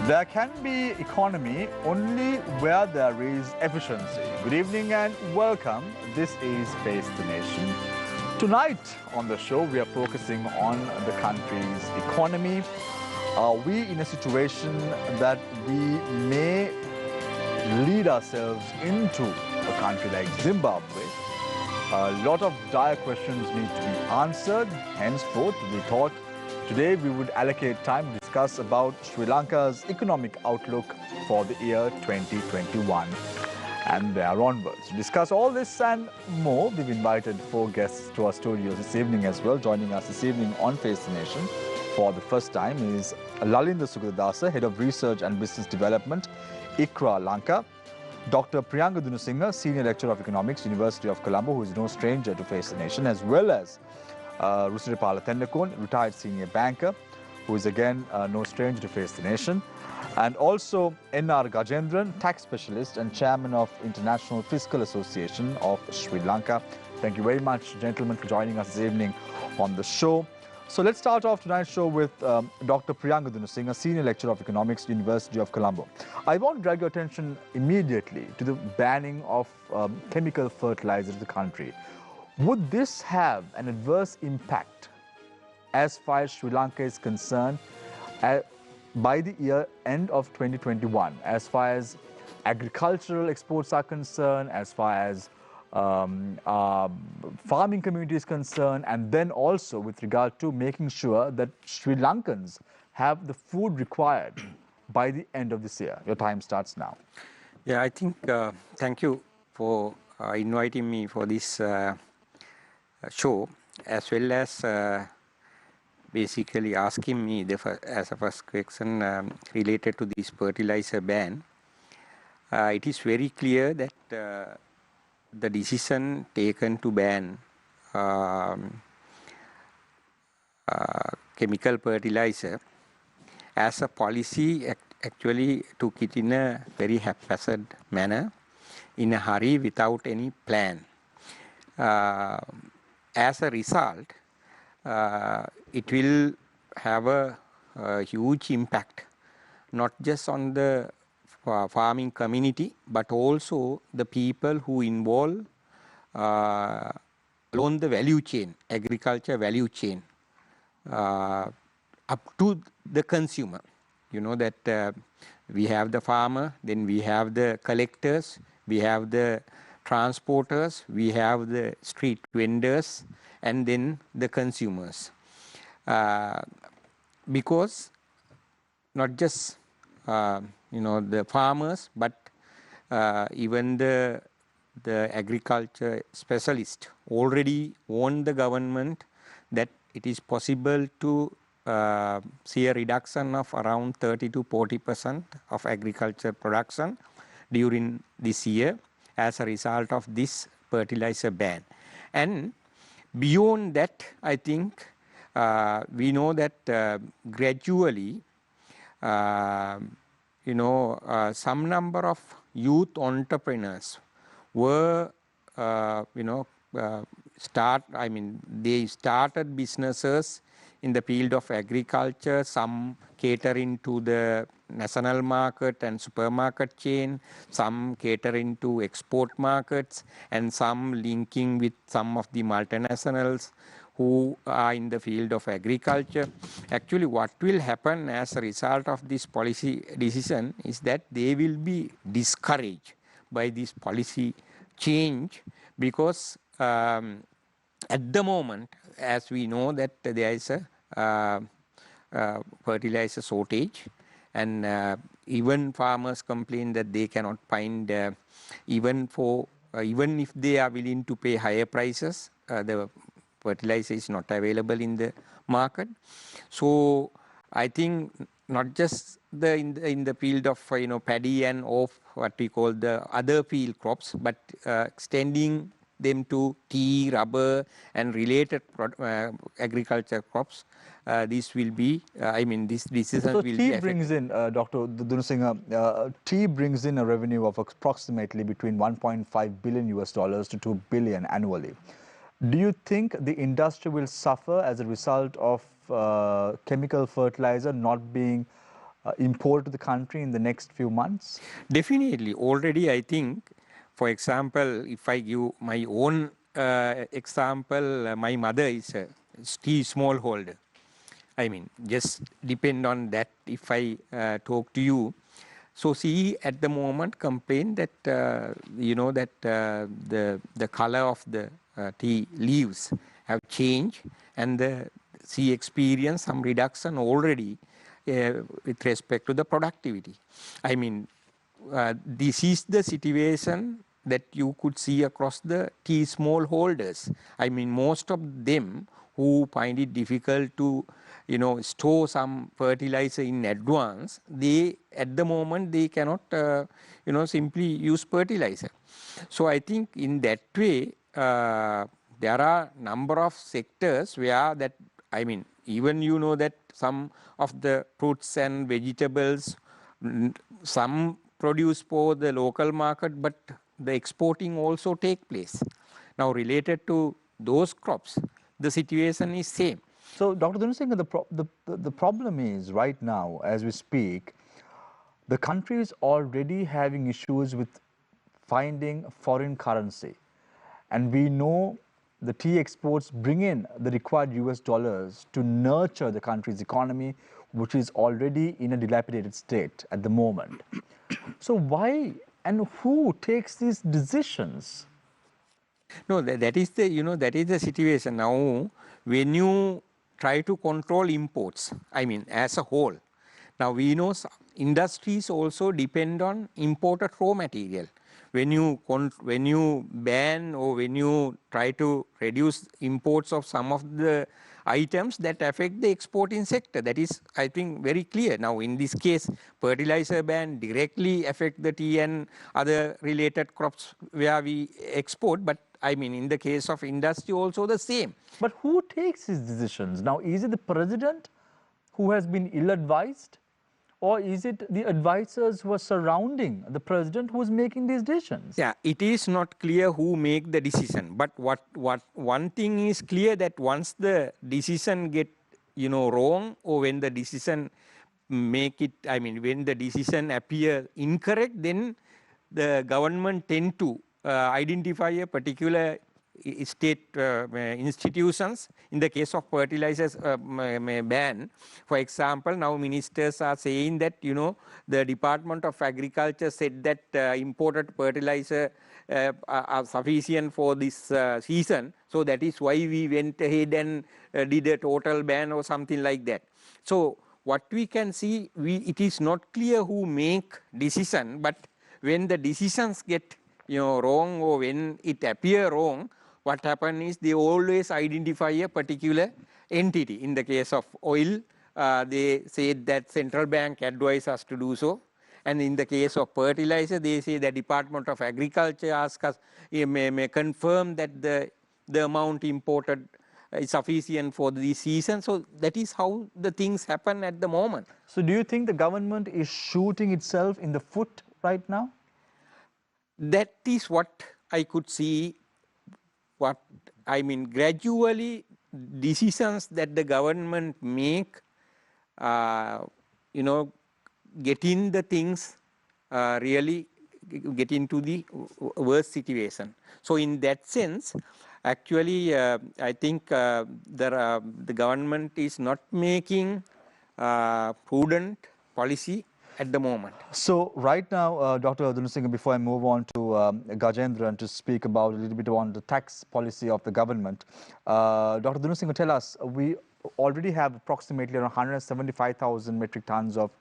There can be economy only where there is efficiency. Good evening and welcome. This is Face the Nation. Tonight on the show, we are focusing on the country's economy. Are we in a situation that we may lead ourselves into a country like Zimbabwe? A lot of dire questions need to be answered. Henceforth, we thought today we would allocate time to discuss about Sri Lanka's economic outlook for the year 2021 and there onwards. To discuss all this and more, we've invited 4 guests to our studios this evening as well. Joining us this evening on Face the Nation for the first time is Lalinda Sugadasa, Head of Research and Business Development, ICRA Lanka. Dr. Priyanka Dunusinghe, Senior Lecturer of Economics, University of Colombo, who is no stranger to Face the Nation, as well as Rusiripala Tendakon, retired senior banker, who is again no stranger to Face the Nation, and also N.R. Gajendran, tax specialist and chairman of International Fiscal Association of Sri Lanka. Thank you very much, gentlemen, for joining us this evening on the show. So let's start off tonight's show with Dr. Priyanka Dunusinghe, Senior Lecturer of Economics, University of Colombo. I want to drag your attention immediately to the banning of chemical fertilizers in the country. Would this have an adverse impact as far as Sri Lanka is concerned by the year end of 2021, as far as agricultural exports are concerned, as far as farming community is concerned, and then also with regard to making sure that Sri Lankans have the food required by the end of this year? Your time starts now. Yeah, I think, thank you for inviting me for this show, as well as basically asking me as a first question related to this fertilizer ban. It is very clear that the decision taken to ban chemical fertilizer as a policy actually took it in a very haphazard manner, in a hurry, without any plan. As a result, it will have a huge impact, not just on the farming community, but also the people who involve along the value chain, agriculture value chain, up to the consumer. You know that we have the farmer, then we have the collectors, we have the transporters, we have the street vendors, and then the consumers. Because not just the farmers, but even the agriculture specialist already warned the government that it is possible to see a reduction of around 30 to 40% of agriculture production during this year as a result of this fertilizer ban. And beyond that, I think we know that gradually, some number of youth entrepreneurs were, they started businesses in the field of agriculture, some catering to the national market and supermarket chain, some catering to export markets, and some linking with some of the multinationals who are in the field of agriculture. Actually, what will happen as a result of this policy decision is that they will be discouraged by this policy change, because at the moment, as we know that there is a fertilizer shortage, and even farmers complain that they cannot find, even if they are willing to pay higher prices, the fertilizer is not available in the market. So I think not just in the field of paddy and of what we call the other field crops, but extending them to tea, rubber, and related agriculture crops. This will be, this decision will be. So tea brings in, Dr. Dunusinghe, tea brings in a revenue of approximately between $1.5 billion to $2 billion annually. Do you think the industry will suffer as a result of chemical fertilizer not being imported to the country in the next few months? Definitely. Already, I think, for example, if I give my own example, my mother is a tea smallholder. I mean, just depend on that if I talk to you. So she at the moment complained that, the color of the tea leaves have changed, and she experienced some reduction already with respect to the productivity. I mean, this is the situation that you could see across the tea smallholders. I mean, most of them who find it difficult to, store some fertilizer in advance, they at the moment they cannot, simply use fertilizer. So I think in that way, there are number of sectors where that, I mean, even that some of the fruits and vegetables, some produce for the local market, but the exporting also take place. Now related to those crops, the situation is same. So, Dr. Dunasinghe, the problem is right now, as we speak, the country is already having issues with finding foreign currency. And we know the tea exports bring in the required US dollars to nurture the country's economy, which is already in a dilapidated state at the moment. So why and who takes these decisions? No, that is the situation. Now, when you try to control imports, I mean, as a whole, now we know industries also depend on imported raw material. When you ban or when you try to reduce imports of some of the items that affect the exporting sector, that is, I think, very clear. Now, in this case, fertilizer ban directly affect the tea and other related crops where we export, but I mean, in the case of industry also the same. But who takes these decisions? Now, is it the president who has been ill-advised? Or is it the advisors who are surrounding the president who is making these decisions? Yeah, it is not clear who make the decision. But what one thing is clear, that once the decision get wrong, or when the decision make it, I mean, when the decision appear incorrect, then the government tend to identify a particular state institutions. In the case of fertilizers ban, for example, now ministers are saying that the Department of Agriculture said that imported fertilizer are sufficient for this season, so that is why we went ahead and did a total ban or something like that. So what we can see, it is not clear who make decision, but when the decisions get wrong, or when it appear wrong, what happen is they always identify a particular entity. In the case of oil, they say that central bank advise us to do so. And in the case of fertilizer, they say the Department of Agriculture asks us, may confirm that the amount imported is sufficient for this season. So that is how the things happen at the moment. So do you think the government is shooting itself in the foot right now? That is what I could see. What I mean, gradually decisions that the government make, getting the things really get into the worst situation. So in that sense, actually, I think the government is not making prudent policy at the moment. So right now, Dr. Dunasinghe, before I move on to Gajendran to speak about a little bit on the tax policy of the government, Dr. Dunasinghe, tell us, we already have approximately around 175,000 metric tons of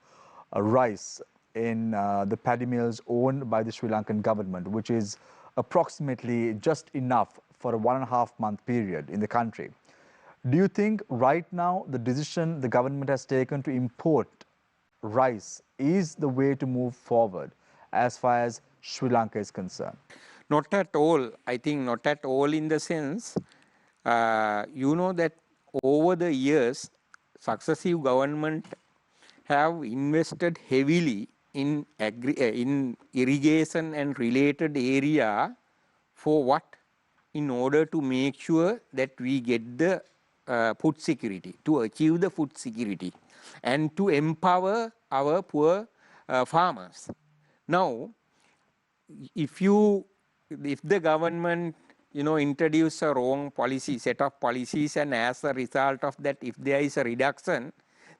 rice in the paddy mills owned by the Sri Lankan government, which is approximately just enough for a 1.5 month period in the country. Do you think right now the decision the government has taken to import rice is the way to move forward as far as Sri Lanka is concerned? Not at all. I think not at all, in the sense, that over the years, successive government have invested heavily in irrigation and related area. For what? In order to make sure that we get the food security, to achieve the food security, and to empower our poor farmers. Now, if the government introduce a wrong set of policies, and as a result of that, if there is a reduction,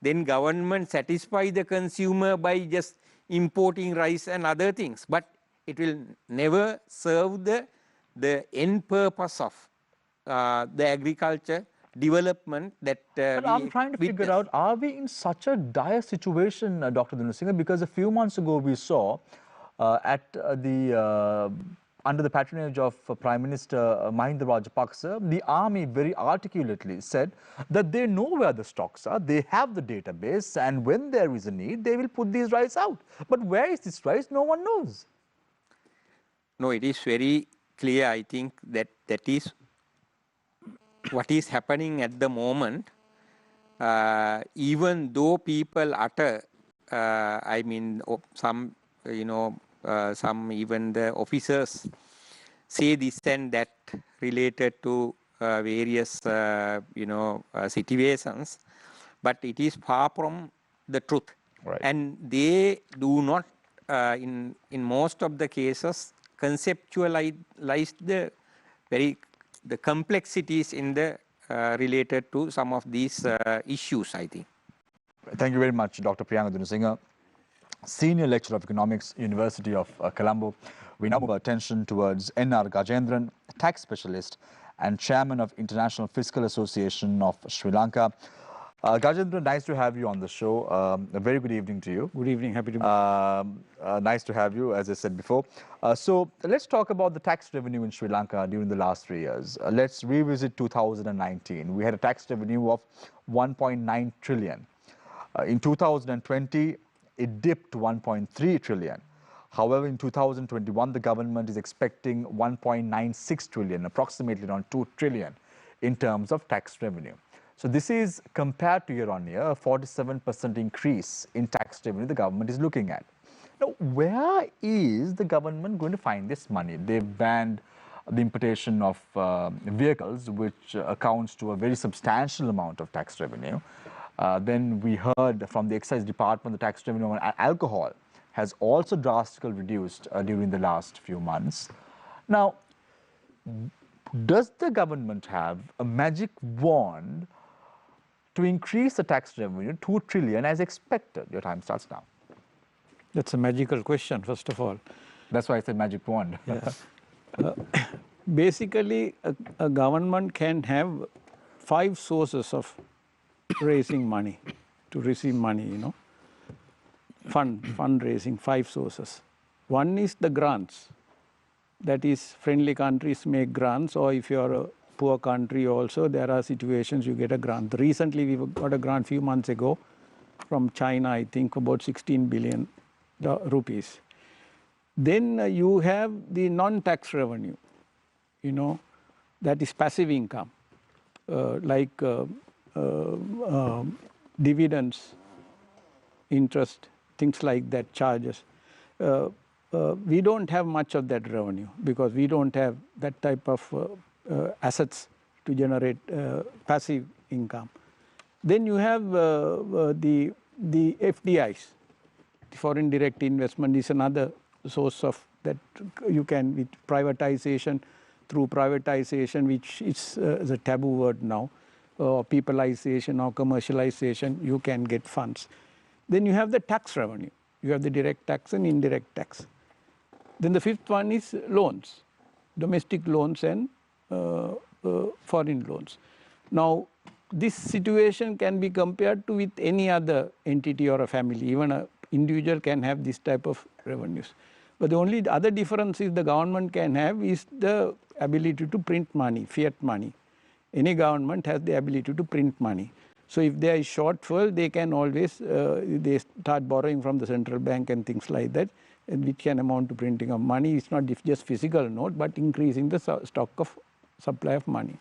then government satisfy the consumer by just importing rice and other things, but it will never serve the end purpose of the agriculture development that But I'm trying to figure out, are we in such a dire situation, Dr. Dunasinghe? Because a few months ago we saw under the patronage of Prime Minister Mahinda Rajapaksa, the army very articulately said that they know where the stocks are, they have the database, and when there is a need, they will put these rice out. But where is this rice? No one knows. No, it is very clear, I think, that is what is happening at the moment. Even though people utter, I mean, some, some even the officers say this and that related to various, situations, but it is far from the truth. Right. And they do not, in most of the cases, conceptualize the complexities in the related to some of these issues, I think. Thank you very much, Dr. Priyanka Dunasinghe, Senior Lecturer of Economics, University of Colombo. We now move our attention towards N.R. Gajendran, Tax Specialist and Chairman of International Fiscal Association of Sri Lanka. Gajendran, nice to have you on the show. A very good evening to you. Good evening, happy to be nice to have you, as I said before. So let's talk about the tax revenue in Sri Lanka during the last 3 years. Let's revisit 2019. We had a tax revenue of 1.9 trillion. In 2020, it dipped to 1.3 trillion. However, in 2021, the government is expecting 1.96 trillion, approximately around 2 trillion in terms of tax revenue. So this is compared to year-on-year, a 47% increase in tax revenue the government is looking at. Now, where is the government going to find this money? They've banned the importation of vehicles, which accounts to a very substantial amount of tax revenue. Then we heard from the excise department the tax revenue on alcohol has also drastically reduced during the last few months. Now, does the government have a magic wand to increase the tax revenue 2 trillion as expected? Your time starts now. That's a magical question, first of all. That's why I said magic wand. Yes. Basically, a government can have 5 sources of raising money, to receive money, fundraising, 5 sources. One is the grants. That is, friendly countries make grants, or if you're a poor country also, there are situations you get a grant. Recently, we got a grant a few months ago from China, I think about 16 billion rupees. Then you have the non-tax revenue, that is passive income, like dividends, interest, things like that, charges. We don't have much of that revenue because we don't have that type of assets to generate passive income. Then you have the FDIs, the foreign direct investment is another source of that you can, with privatization, through privatization, which is a taboo word now, or peopleization or commercialization, you can get funds. Then you have the tax revenue. You have the direct tax and indirect tax. Then the 5th one is loans, domestic loans and foreign loans. Now, this situation can be compared to with any other entity or a family. Even an individual can have this type of revenues. But the only other difference is the government can have is the ability to print money, fiat money. Any government has the ability to print money. So if there is shortfall, they can always they start borrowing from the central bank and things like that, which can amount to printing of money. It's not just physical note, but increasing the stock of supply of money.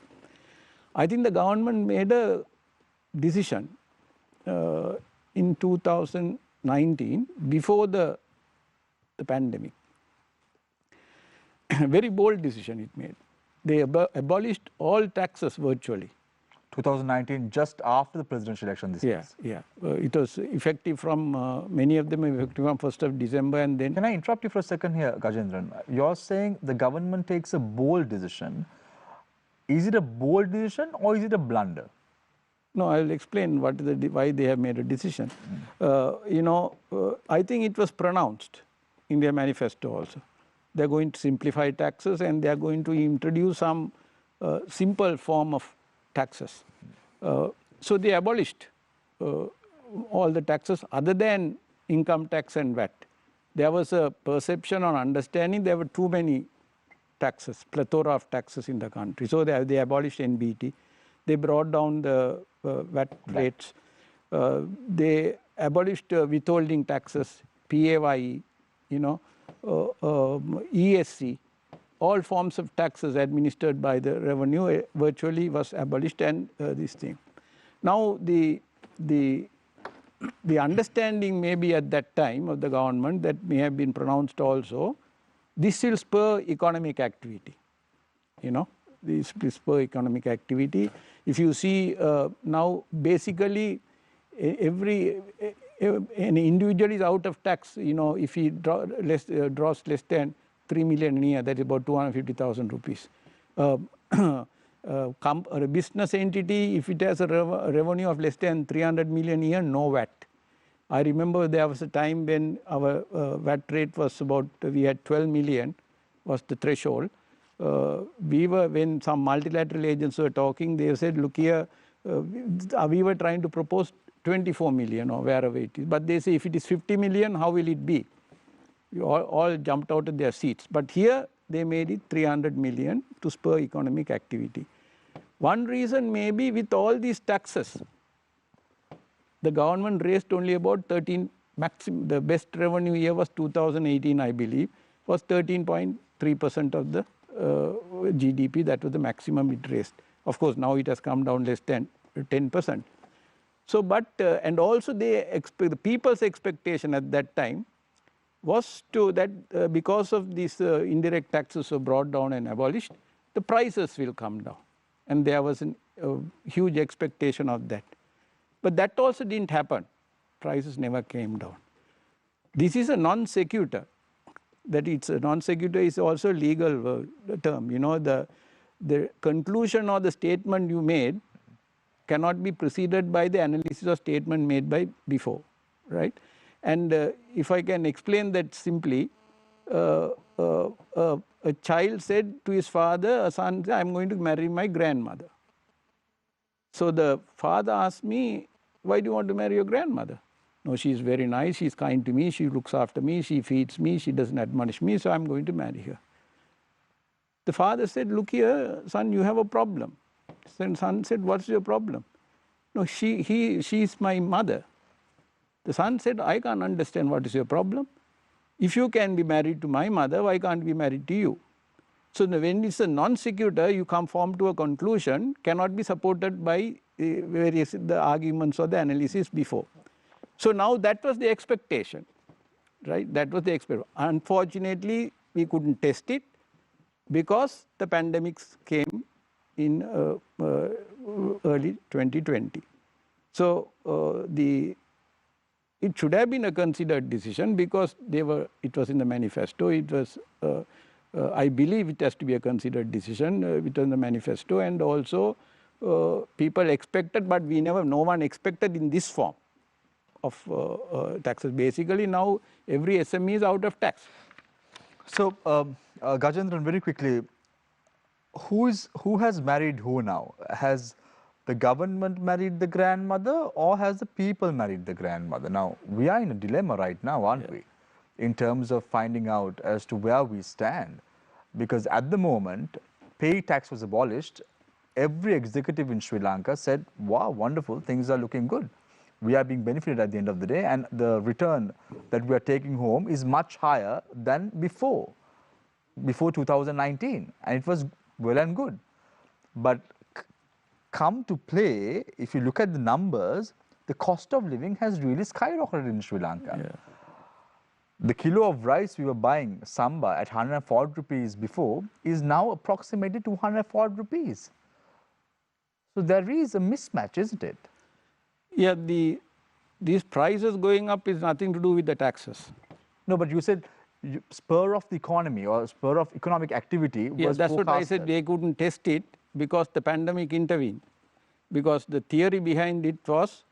I think the government made a decision in 2019 before the pandemic. Very bold decision it made. They abolished all taxes virtually. 2019, just after the presidential election. This was. Yeah. It was effective from, many of them effective from 1st of December, and then... Can I interrupt you for a second here, Gajendran? You're saying the government takes a bold decision. Is it a bold decision or is it a blunder? No, I will explain why they have made a decision. I think it was pronounced in their manifesto also. They're going to simplify taxes and they're going to introduce some simple form of taxes. So they abolished all the taxes other than income tax and VAT. There was a perception or understanding there were too many taxes, plethora of taxes in the country. So they abolished NBT. They brought down the VAT rates. They abolished withholding taxes, PAYE, ESC. All forms of taxes administered by the revenue virtually was abolished, and this thing. Now the understanding maybe at that time of the government that may have been pronounced also, this will spur economic activity. This will spur economic activity. If you see now, basically, an individual is out of tax. If he draws less than 3 million a year, that is about 250,000 rupees. A business entity, if it has a revenue of less than 300 million a year, no VAT. I remember there was a time when our VAT rate was we had 12 million was the threshold. When some multilateral agents were talking, they said, look here, we were trying to propose 24 million or wherever it is. But they say, if it is 50 million, how will it be? We all jumped out of their seats. But here, they made it 300 million to spur economic activity. One reason may be with all these taxes, the government raised only about 13 maximum. The best revenue year was 2018, I believe, was 13.3% of the GDP. That was the maximum it raised. Of course, now it has come down less than 10%. So, and also the people's expectation at that time was that because of these indirect taxes were brought down and abolished, the prices will come down. And there was a huge expectation of that. But that also didn't happen. Prices never came down. This is a non sequitur. That it's a non sequitur is also a legal term. The conclusion or the statement you made cannot be preceded by the analysis or statement made by before, right? And if I can explain that simply, a child said to his father, a son said, I'm going to marry my grandmother. So the father asked me, why do you want to marry your grandmother? No, she's very nice, she's kind to me, she looks after me, she feeds me, she doesn't admonish me, so I'm going to marry her. The father said, look here, son, you have a problem. The son said, what's your problem? No, she's my mother. The son said, I can't understand what is your problem. If you can be married to my mother, why can't be married to you? So when it's a non sequitur, you come to a conclusion, cannot be supported by the arguments or the analysis before. So now that was the expectation, right? That was the expectation. Unfortunately, we couldn't test it because the pandemics came in early 2020. So it should have been a considered decision because it was in the manifesto. It was, I believe it has to be a considered decision. It was in the manifesto, and also people expected, but no one expected in this form of taxes. Basically now every SME is out of tax. So Gajendran, very quickly, who has married who now? Has the government married the grandmother or has the people married the grandmother? Now, we are in a dilemma right now, aren't we? In terms of finding out as to where we stand. Because at the moment, pay tax was abolished. Every executive in Sri Lanka said, wow, wonderful, things are looking good. We are being benefited at the end of the day, and the return that we are taking home is much higher than before 2019. And it was well and good. But come to play, if you look at the numbers, the cost of living has really skyrocketed in Sri Lanka. Yeah. The kilo of rice we were buying, samba, at 140 rupees before is now approximately 240 rupees. So there is a mismatch, isn't it? Yeah, these prices going up is nothing to do with the taxes. No, but you said spur of the economy or spur of economic activity Yeah, was that's what I forecasted. said. They couldn't test it because the pandemic intervened. Because the theory behind it was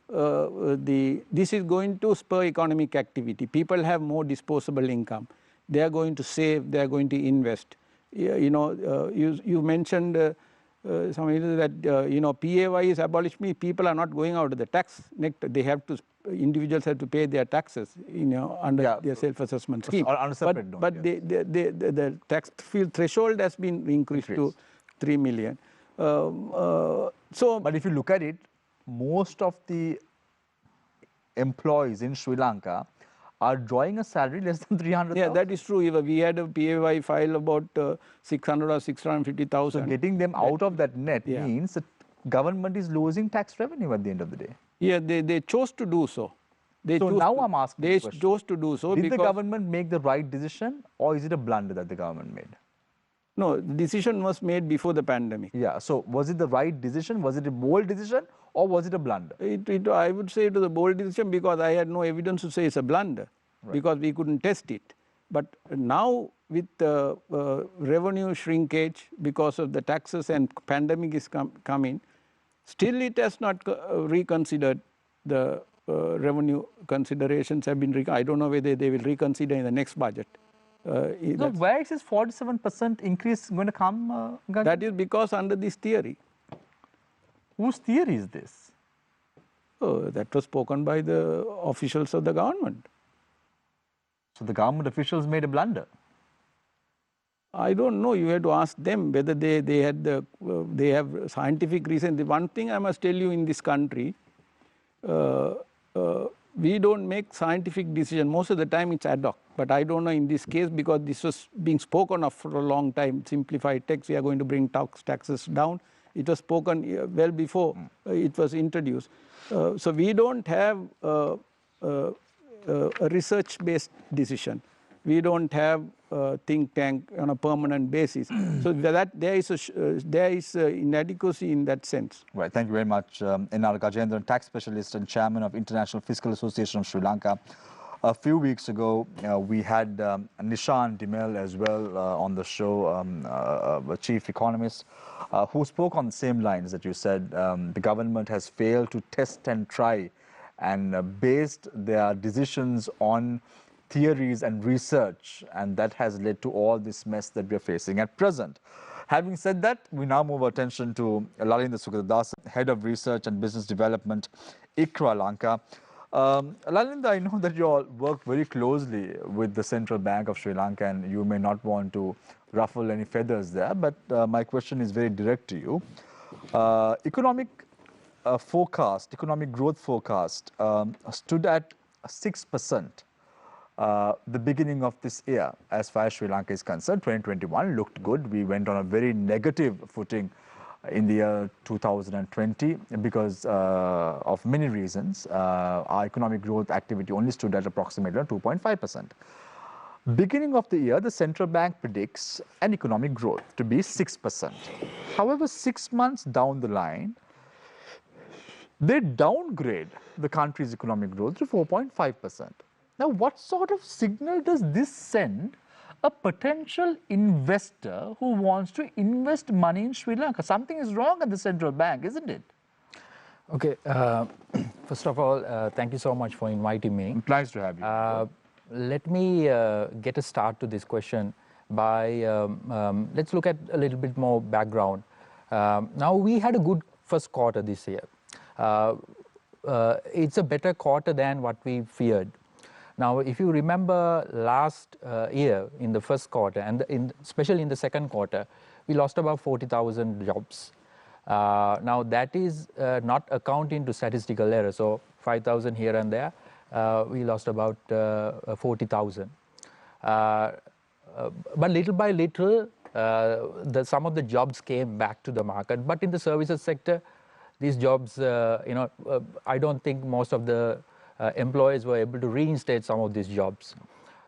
this is going to spur economic activity. People have more disposable income. They are going to save. They are going to invest. You know, you mentioned something that PAY is abolished. People are not going out of the tax nectar. They have to. Individuals have to pay their taxes, under their self-assessment scheme. On a separate note, but the tax threshold has been increased to 3 million. But if you look at it, most of the employees in Sri Lanka are drawing a salary less than 300,000. Yeah, that is true. We had a PAY file about 600 or 650,000. So getting them out of that net means that government is losing tax revenue at the end of the day. Yeah, they chose to do so. I'm asking they chose to do so. Did the government make the right decision, or is it a blunder that the government made? No, the decision was made before the pandemic. Yeah, so was it the right decision? Was it a bold decision, or was it a blunder? I would say it was a bold decision because I had no evidence to say it's a blunder, because we couldn't test it. But now with revenue shrinkage because of the taxes and pandemic is coming, still it has not reconsidered. The revenue considerations have been, I don't know whether they will reconsider in the next budget. So where is this 47% increase going to come? That is because under this theory. Whose theory is this? That was spoken by the officials of the government. So the government officials made a blunder? I don't know. You have to ask them whether they have scientific reason. The one thing I must tell you in this country, we don't make scientific decisions. Most of the time it's ad hoc. But I don't know in this case, because this was being spoken of for a long time. Simplified tax, we are going to bring taxes down. It was spoken well before it was introduced. So we don't have a research-based decision. We don't have a think tank on a permanent basis. So that there is inadequacy in that sense. Right. Thank you very much, N.R. Gajendran, tax specialist and chairman of International Fiscal Association of Sri Lanka. A few weeks ago, we had Nishan Dimel as well on the show, a chief economist, who spoke on the same lines that you said. The government has failed to test and try and based their decisions on theories and research, and that has led to all this mess that we are facing at present. Having said that, we now move our attention to Lalinda Sugatadas, Head of Research and Business Development, ICRA Lanka. Lalinda, I know that you all work very closely with the Central Bank of Sri Lanka, and you may not want to ruffle any feathers there, but my question is very direct to you. Economic growth forecast stood at 6%. The beginning of this year, as far as Sri Lanka is concerned. 2021 looked good. We went on a very negative footing in the year 2020 because of many reasons. Our economic growth activity only stood at approximately 2.5%. Beginning of the year, the central bank predicts an economic growth to be 6%. However, 6 months down the line, they downgrade the country's economic growth to 4.5%. Now, what sort of signal does this send a potential investor who wants to invest money in Sri Lanka? Something is wrong at the central bank, isn't it? Okay. First of all, thank you so much for inviting me. Nice to have you. Let me get a start to this question by, let's look at a little bit more background. Now, we had a good first quarter this year. It's a better quarter than what we feared. Now, if you remember last year in the first quarter, and especially in the second quarter, we lost about 40,000 jobs. Now, that is not accounting to statistical error. So 5,000 here and there, we lost about 40,000. But little by little, some of the jobs came back to the market. But in the services sector, these jobs, I don't think most of the employers were able to reinstate some of these jobs.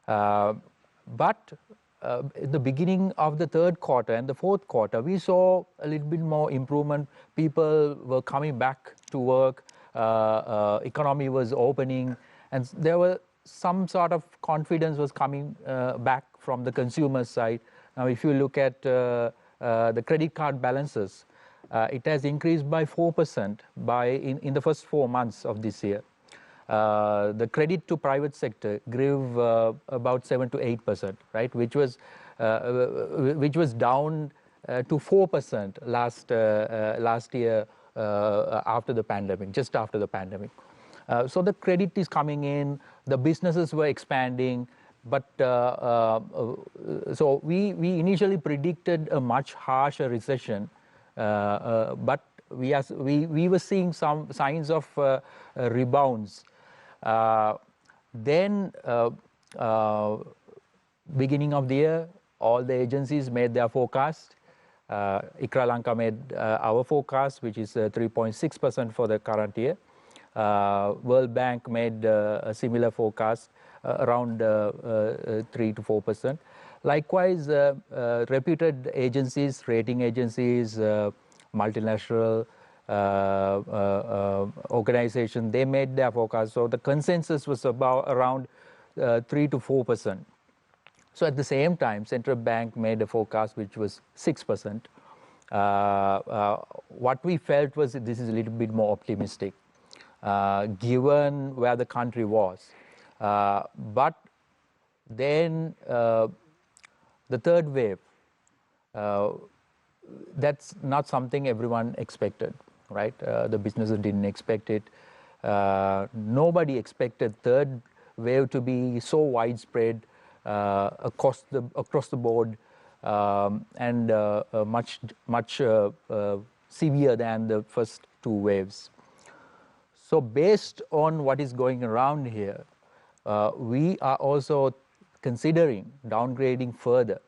But at the beginning of the third quarter and the fourth quarter, we saw a little bit more improvement. People were coming back to work, economy was opening, and there were some sort of confidence was coming back from the consumer side. Now, if you look at the credit card balances, it has increased by 4% in the first 4 months of this year. The credit to private sector grew about 7 to 8%, right? Which was down to 4% last year after the pandemic, just after the pandemic. So the credit is coming in, the businesses were expanding, but so we initially predicted a much harsher recession, but we were seeing some signs of rebounds. Then beginning of the year, all the agencies made their forecast. ICRA Lanka made our forecast, which is 3.6% for the current year. World Bank made a similar forecast, around 3 to 4%. Likewise, reputed agencies, rating agencies, multinational organization, they made their forecast. So the consensus was around 3 to 4%. So at the same time, central bank made a forecast which was 6%. What we felt was this is a little bit more optimistic, given where the country was. But then the third wave, that's not something everyone expected, right? The businesses didn't expect it. Nobody expected third wave to be so widespread across the board, and much severe than the first two waves. So based on what is going around here, we are also considering downgrading further.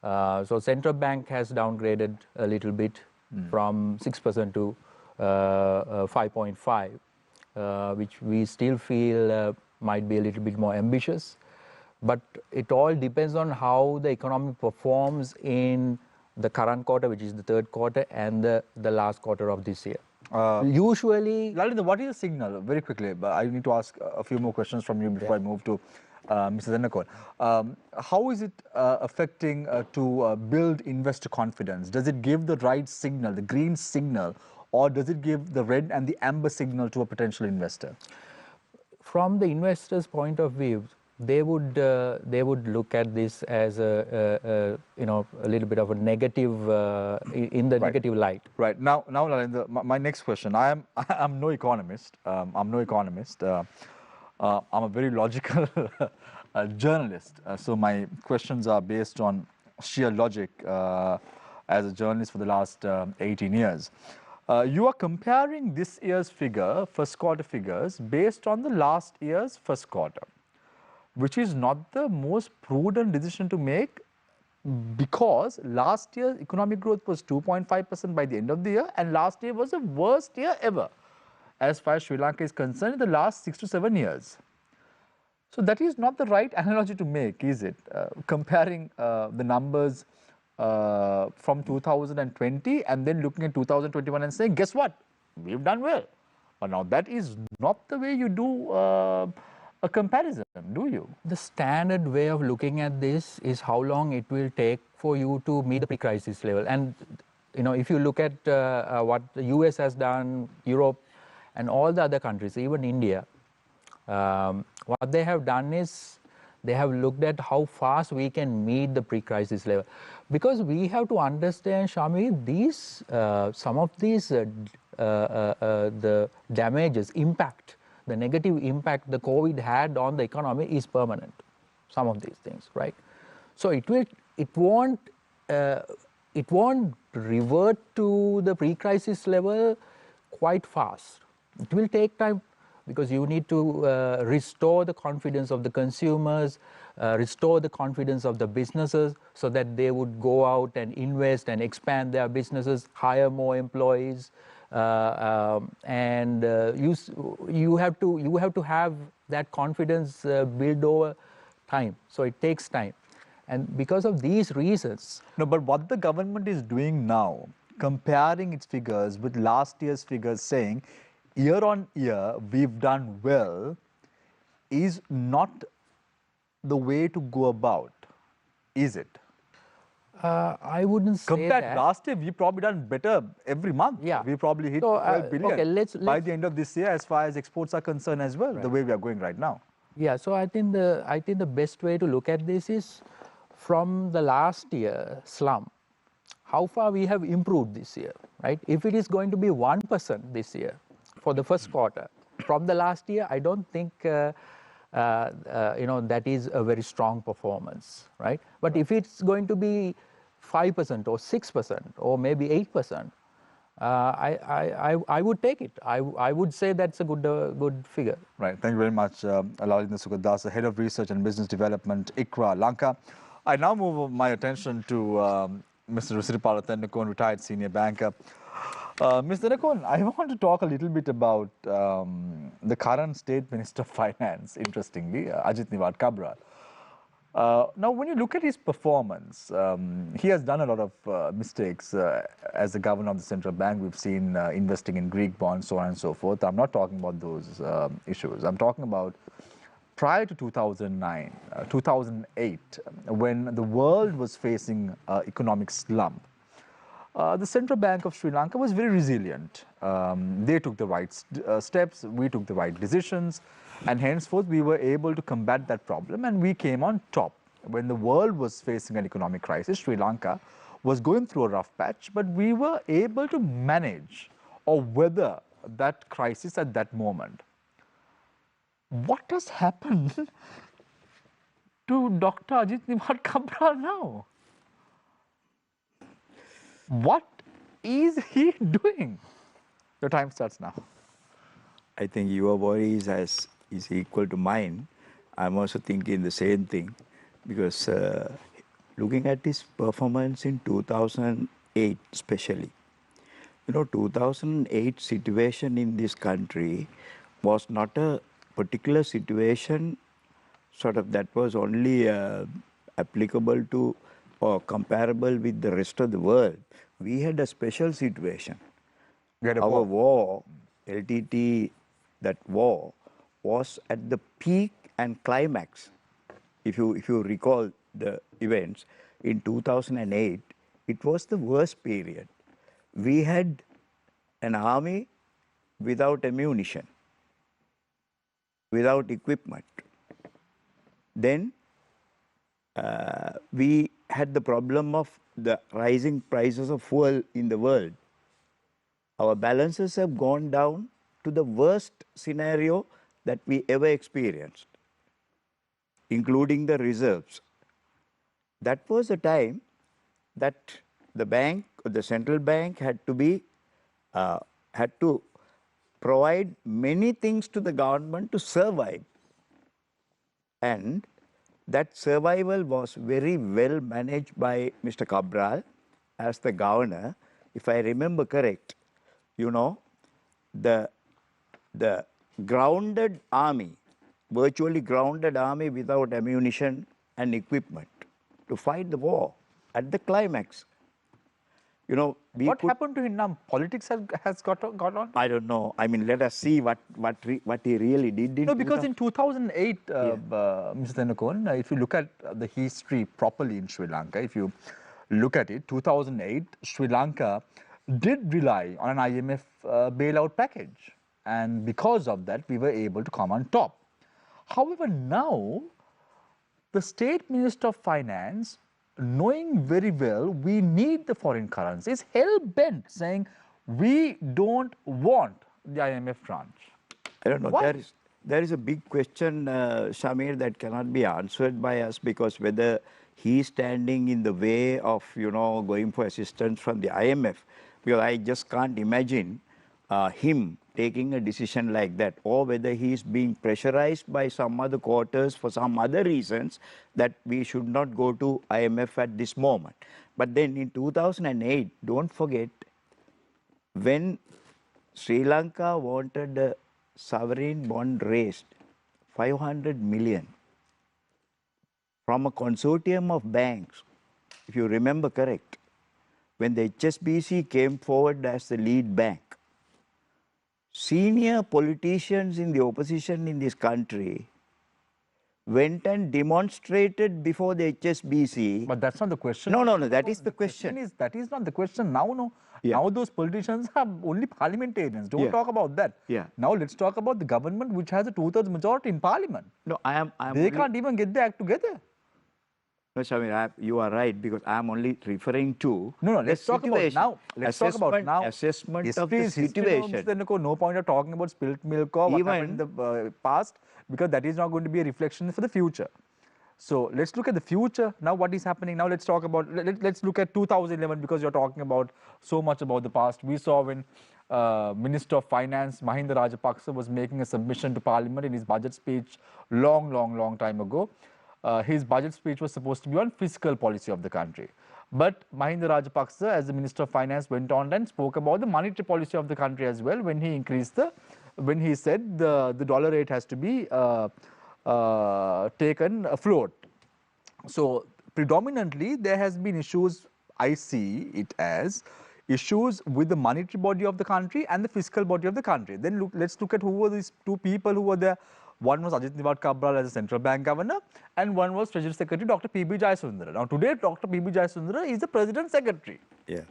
So central bank has downgraded a little bit from 6% to 5.5, which we still feel might be a little bit more ambitious. But it all depends on how the economy performs in the current quarter, which is the third quarter, and the last quarter of this year. Usually... Lalinda, what is the signal? Very quickly, but I need to ask a few more questions from you before I move to Mr. Zenakon. How is it affecting to build investor confidence? Does it give the right signal, the green signal, or does it give the red and the amber signal to a potential investor? From the investor's point of view, they would look at this as a little bit of a negative in the negative light. Right. Now, Lalinda, my next question. I'm no economist. I'm a very logical journalist. So my questions are based on sheer logic as a journalist for the last 18 years. You are comparing this year's first quarter figures, based on the last year's first quarter, which is not the most prudent decision to make, because last year's economic growth was 2.5% by the end of the year, and last year was the worst year ever, as far as Sri Lanka is concerned, in the last 6 to 7 years. So that is not the right analogy to make, is it? Comparing the numbers from 2020 and then looking at 2021 and saying, guess what? We've done well. But now that is not the way you do a comparison, do you? The standard way of looking at this is how long it will take for you to meet the pre-crisis level. And if you look at what the US has done, Europe, and all the other countries, even India, what they have done is they have looked at how fast we can meet the pre-crisis level. Because we have to understand, Shami, some of these the damages, impact, the negative impact the COVID had on the economy is permanent. Some of these things, right? So it won't revert to the pre-crisis level quite fast. It will take time, because you need to restore the confidence of the consumers, restore the confidence of the businesses, so that they would go out and invest and expand their businesses, hire more employees, and you have to have that confidence build over time. So it takes time, And because of these reasons, No, but what the government is doing now, comparing its figures with last year's figures, saying year on year we've done well, is not the way to go about, is it? I wouldn't say Compared that. to last year, we've probably done better every month. Yeah. We probably hit So, 12 billion okay, by the end of this year as far as exports are concerned as well, the way we are going right now. Yeah, so I think the best way to look at this is from the last year slump, how far we have improved this year, right? If it is going to be 1% this year for the first quarter from the last year, I don't think that is a very strong performance, right? But if it's going to be 5% or 6% or maybe 8%, I would take it. I would say that's a good figure. Right. Thank you very much, Aladdin Sugadasa, Head of Research and Business Development, ICRA, Lanka. I now move my attention to Mr. Rusiripala Tennakon, retired senior banker. Mr. Tennakon, I want to talk a little bit about the current State Minister of Finance, interestingly, Ajit Niwad Kabra. Now, when you look at his performance, he has done a lot of mistakes as the governor of the central bank. We've seen investing in Greek bonds, so on and so forth. I'm not talking about those issues. I'm talking about prior to 2009, 2008, when the world was facing economic slump. The Central Bank of Sri Lanka was very resilient. They took the right steps, we took the right decisions, and henceforth we were able to combat that problem and we came on top. When the world was facing an economic crisis, Sri Lanka was going through a rough patch, but we were able to manage or weather that crisis at that moment. What has happened to Dr. Ajit Niwad Kabra now? What is he doing? Your time starts now. I think your worry is equal to mine. I'm also thinking the same thing because looking at his performance in 2008 especially, 2008 situation in this country was not a particular situation sort of that was only applicable to or comparable with the rest of the world. We had a special situation. Our war, LTT, that war was at the peak and climax. If you recall the events in 2008, it was the worst period. We had an army without ammunition, without equipment. Then we had the problem of the rising prices of fuel in the world. Our balances have gone down to the worst scenario that we ever experienced, including the reserves. That was a time that the bank, the central bank had to provide many things to the government to survive. And that survival was very well managed by Mr. Cabral as the governor. If I remember correct, the grounded army, virtually grounded army without ammunition and equipment to fight the war at the climax. What happened to him now? Politics has got on? I don't know. I mean, let us see what he really did. No, because in 2008, Mr. Tennakon, if you look at the history properly in Sri Lanka, if you look at it, 2008, Sri Lanka did rely on an IMF bailout package. And because of that, we were able to come on top. However, now, the State Minister of Finance, knowing very well we need the foreign currency, is hell-bent saying we don't want the IMF tranche. I don't know. Why? There is a big question, Shamir, that cannot be answered by us because whether he's standing in the way of, going for assistance from the IMF, because I just can't imagine him taking a decision like that, or whether he's being pressurized by some other quarters for some other reasons that we should not go to IMF at this moment. But then in 2008, don't forget, when Sri Lanka wanted a sovereign bond raised, 500 million from a consortium of banks, if you remember correct, when the HSBC came forward as the lead bank, senior politicians in the opposition in this country went and demonstrated before the HSBC. But that's not the question. No, that is the question. That is not the question now, no. Yeah. Now those politicians are only parliamentarians. Don't Yeah. talk about that. Yeah. Now let's talk about the government which has a 2/3 majority in parliament. No, I am They only, can't even get their act together. No, Shamir, you are right, because I am only referring to No, the let's talk about situation. now. Let's talk about now. Assessment of History the is history, situation. no point of talking about spilt milk or what Even- happened in the past, because that is not going to be a reflection for the future. So let's look at the future. Now what is happening? Now let's talk about, let's look at 2011, because you're talking about so much about the past. We saw when Minister of Finance Mahinda Rajapaksa was making a submission to Parliament in his budget speech long time ago. His budget speech was supposed to be on fiscal policy of the country. But Mahinda Rajapaksa, as the Minister of Finance, went on and spoke about the monetary policy of the country as well when he increased when he said the dollar rate has to be taken afloat. So predominantly there has been issues, I see it as issues with the monetary body of the country and the fiscal body of the country. Then let's look at who were these two people who were there. One was Ajit Niwad Cabral as a central bank governor, and one was Treasury Secretary Dr. P.B. Jayasundara. Now today Dr. P.B. Jayasundara is the President's Secretary. Yeah.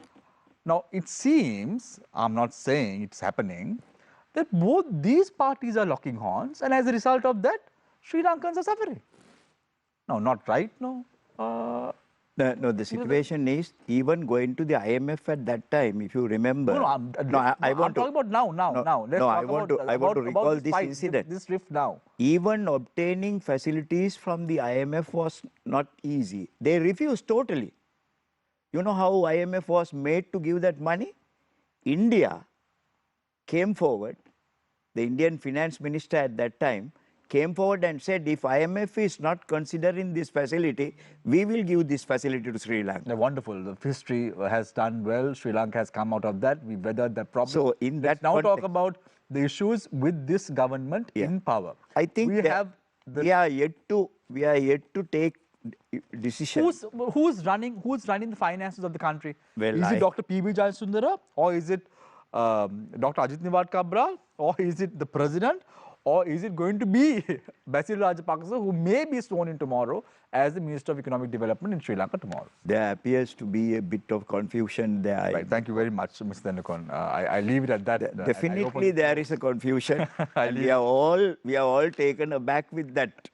Now it seems, I'm not saying it's happening, that both these parties are locking horns, and as a result of that, Sri Lankans are suffering. No, not right, no. No, the situation is even going to the IMF at that time, if you remember. I want to talk about now. Let's talk I want to recall this incident. This rift now. Even obtaining facilities from the IMF was not easy. They refused totally. You know how IMF was made to give that money? India came forward, the Indian finance minister at that time came forward and said, if IMF is not considering this facility, we will give this facility to Sri Lanka. Wonderful. The history has done well. Sri Lanka has come out of that. We weathered that problem. So in that Let's now context, talk about the issues with this government in power. I think we are yet to take decisions. Who's running the finances of the country? Well, is it Dr. P.B. Jayasundara, or is it Dr. Ajit Niwad Cabral, or is it the president, or is it going to be Basil Rajapaksa, who may be sworn in tomorrow as the Minister of Economic Development in Sri Lanka tomorrow? There appears to be a bit of confusion there. Right. Thank you very much, Mr. Tendukon. I leave it at that. Definitely there is a confusion. And we are all taken aback with that,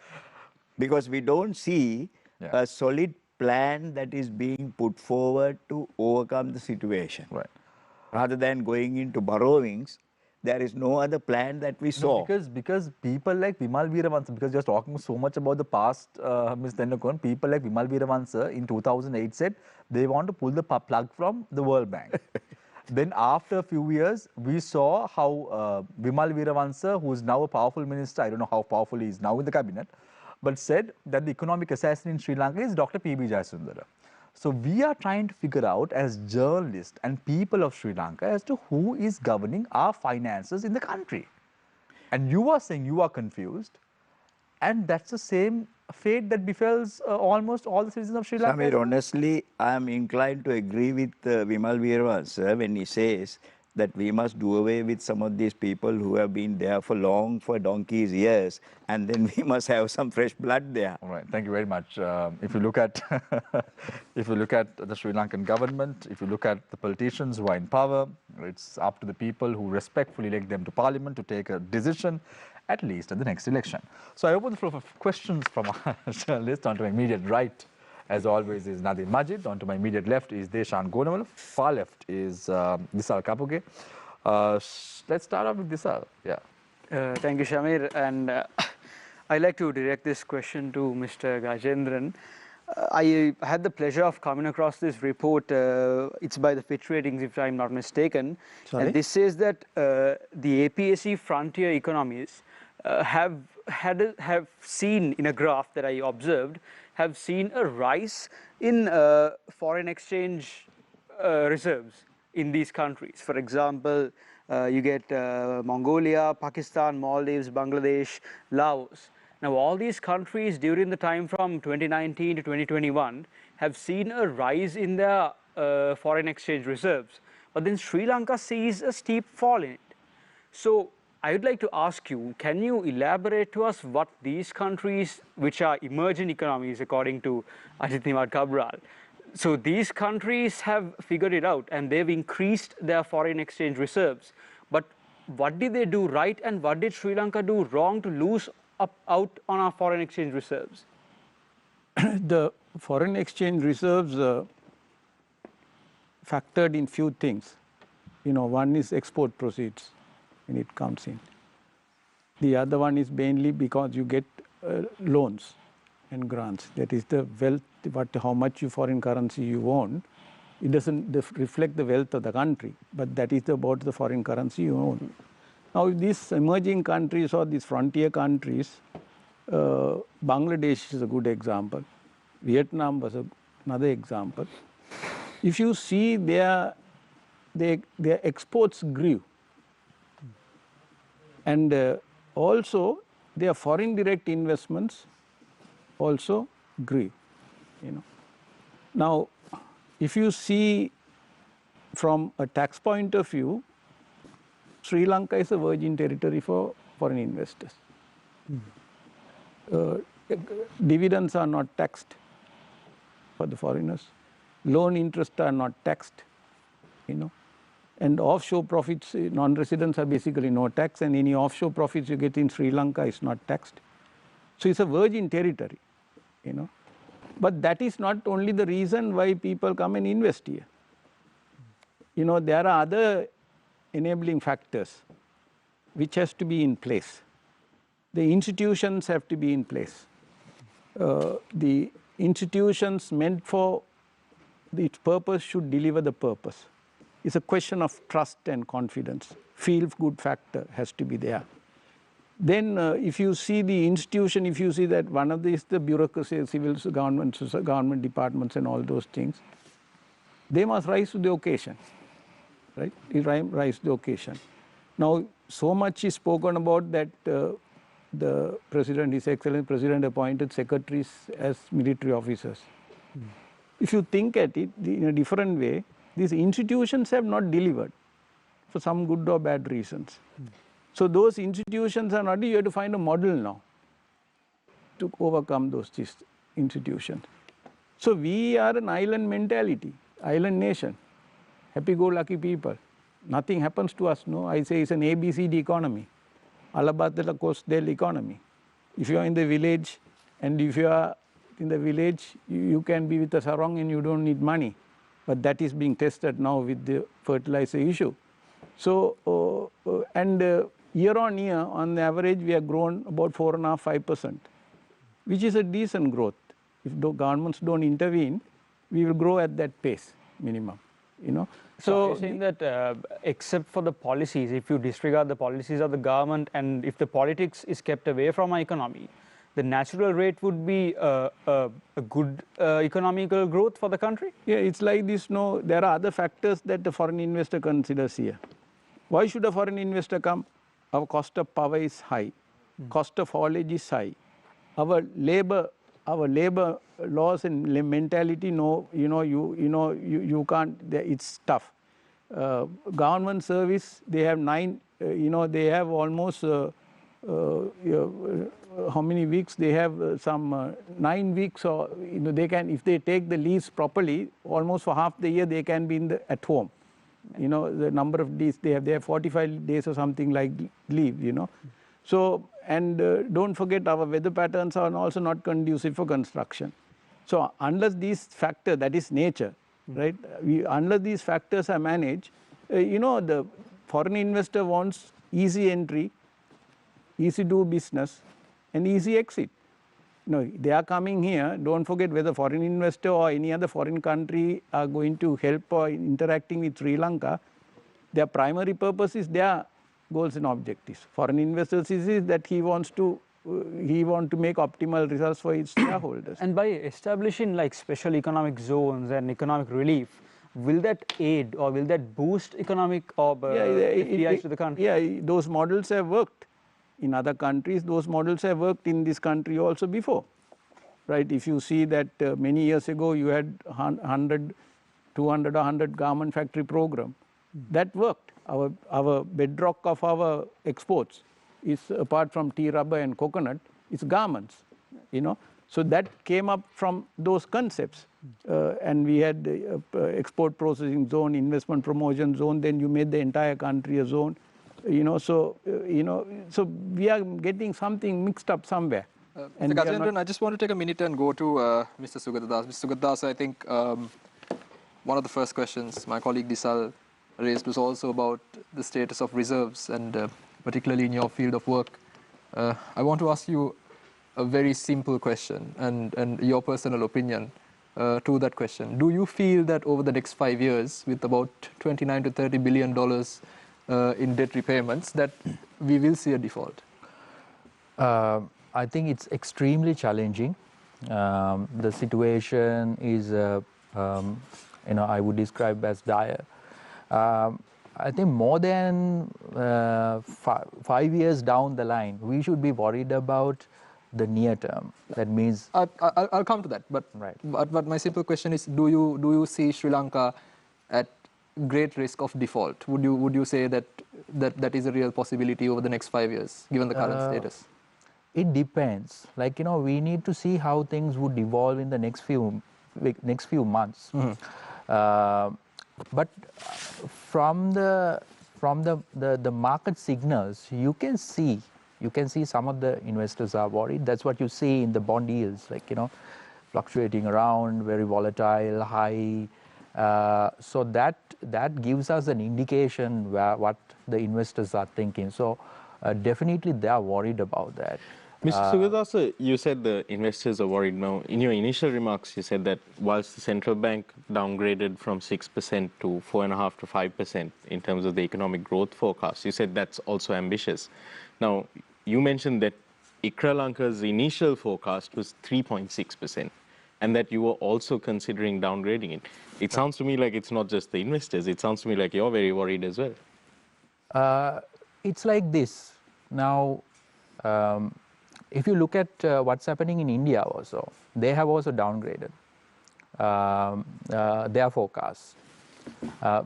because we don't see a solid plan that is being put forward to overcome the situation. Right. Rather than going into borrowings, there is no other plan that we saw. No, because people like Vimal Veeravansa, because you're talking so much about the past, Ms. Tendukon, people like Vimal Veeravansa in 2008 said they want to pull the plug from the World Bank. Then after a few years, we saw how Vimal Veeravansa, who is now a powerful minister, I don't know how powerful he is now in the cabinet, but said that the economic assassin in Sri Lanka is Dr. P.B. Jayasundara. So we are trying to figure out as journalists and people of Sri Lanka as to who is governing our finances in the country. And you are saying you are confused, and that's the same fate that befalls almost all the citizens of Sri Lanka. Samir, honestly, I am inclined to agree with Vimal Veeravansa when he says that we must do away with some of these people who have been there for donkey's years, and then we must have some fresh blood there. All right, thank you very much. If you look at the Sri Lankan government, if you look at the politicians who are in power, it's up to the people who respectfully elect them to parliament to take a decision, at least at the next election. So I open the floor for questions from our journalists. On to my immediate right, as always, is Nadir Majid. On to my immediate left is Deshan Gonamal. Far left is Disal Kapuge. Let's start off with Disal. Yeah. Thank you, Shamir. And I'd like to direct this question to Mr. Gajendran. I had the pleasure of coming across this report. It's by the Fitch Ratings, if I'm not mistaken. Sorry? And this says that the APSE frontier economies have seen, in a graph that I observed, have seen a rise in foreign exchange reserves in these countries. For example, you get Mongolia, Pakistan, Maldives, Bangladesh, Laos. Now, all these countries during the time from 2019 to 2021 have seen a rise in their foreign exchange reserves, but then Sri Lanka sees a steep fall in it. So, I would like to ask you, can you elaborate to us what these countries, which are emerging economies according to Ajit Nimad Cabral, so these countries have figured it out and they've increased their foreign exchange reserves. But what did they do right and what did Sri Lanka do wrong to lose out on our foreign exchange reserves? The foreign exchange reserves factored in few things. One is export proceeds when it comes in. The other one is mainly because you get loans and grants. That is the wealth, how much foreign currency you own. It doesn't reflect the wealth of the country, but that is about the foreign currency you own. Now, these emerging countries or these frontier countries, Bangladesh is a good example. Vietnam was another example. If you see their exports grew, and also their foreign direct investments also grew. Now, if you see from a tax point of view, Sri Lanka is a virgin territory for foreign investors. Dividends are not taxed for the foreigners. Loan interest are not taxed, And offshore profits, non-residents are basically no tax, and any offshore profits you get in Sri Lanka is not taxed. So it's a virgin territory, But that is not only the reason why people come and invest here. There are other enabling factors which has to be in place. The institutions have to be in place. The institutions meant for its purpose should deliver the purpose. It's a question of trust and confidence. Feel-good factor has to be there. Then if you see the institution, if you see that one of these, the bureaucracy, civil government departments and all those things, they must rise to the occasion, right? Rise to the occasion. Now, so much is spoken about that the President, His Excellency President appointed secretaries as military officers. If you think at it in a different way, these institutions have not delivered for some good or bad reasons. So those institutions are not, you have to find a model now to overcome those institutions. So we are an island mentality, island nation, happy-go-lucky people. Nothing happens to us, no. I say it's an ABCD economy, Alabatala Coastal economy. If you are in the village, and if you are in the village, you can be with a sarong and you don't need money. But that is being tested now with the fertilizer issue. So, year on year, on the average, we have grown about 4.5–5%, which is a decent growth. If the governments don't intervene, we will grow at that pace, minimum. So you're saying that except for the policies, if you disregard the policies of the government and if the politics is kept away from our economy, the natural rate would be a good economical growth for the country? Yeah, it's like this. No, there are other factors that the foreign investor considers here. Why should a foreign investor come? Our cost of power is high, cost of haulage is high. Our labor laws and mentality, you can't. It's tough. Government service, they have they have almost. How many weeks they have? Some 9 weeks, or they can, if they take the leaves properly, almost for half the year they can be at home. The number of days they have 45 days or something like leave. So, and don't forget, our weather patterns are also not conducive for construction. So unless these factors, that is nature, right? Unless these factors are managed, the foreign investor wants easy entry, easy do business, and easy exit. They are coming here. Don't forget, whether foreign investor or any other foreign country are going to help or interacting with Sri Lanka, their primary purpose is their goals and objectives. Foreign investors is that he want to make optimal results for his shareholders. And by establishing like special economic zones and economic relief, will that aid or will that boost economic FDIs to the country? Yeah, those models have worked. in other countries. Those models have worked in this country also before, right? If you see that many years ago you had 100, 200 or 100 garment factory program, that worked. Our bedrock of our exports is, apart from tea, rubber and coconut, is garments, you know. So that came up from those concepts. And we had the export processing zone, investment promotion zone, then you made the entire country a zone, you know. So, so we are getting something mixed up somewhere. Mr. Gajendran, I just want to take a minute and go to Mr. Sugatdas. Mr. Sugatdas, I think one of the first questions my colleague Disal raised was also about the status of reserves, and particularly in your field of work. I want to ask you a very simple question and your personal opinion to that question. Do you feel that over the next 5 years, with about $29 to $30 billion in debt repayments, that we will see a default? I think it's extremely challenging. The situation is, I would describe as dire. I think more than 5 years down the line, we should be worried about the near term. That means I'll come to that. But right. But my simple question is: Do you see Sri Lanka at great risk of default? Would you say that is a real possibility over the next 5 years, given the current status? It depends. Like, we need to see how things would evolve in the next few months. Mm-hmm. But from the market signals, you can see some of the investors are worried. That's what you see in the bond yields, like, fluctuating around, very volatile, high. So that gives us an indication what the investors are thinking. So definitely they are worried about that. Mr. Sugatdas, you said the investors are worried now. In your initial remarks, you said that whilst the central bank downgraded from 6% to 4.5% to 5% in terms of the economic growth forecast, you said that's also ambitious. Now, you mentioned that Sri Lanka's initial forecast was 3.6%, and that you were also considering downgrading it. It sounds to me like it's not just the investors. It sounds to me like you're very worried as well. It's like this. Now, if you look at what's happening in India also, they have also downgraded their forecasts.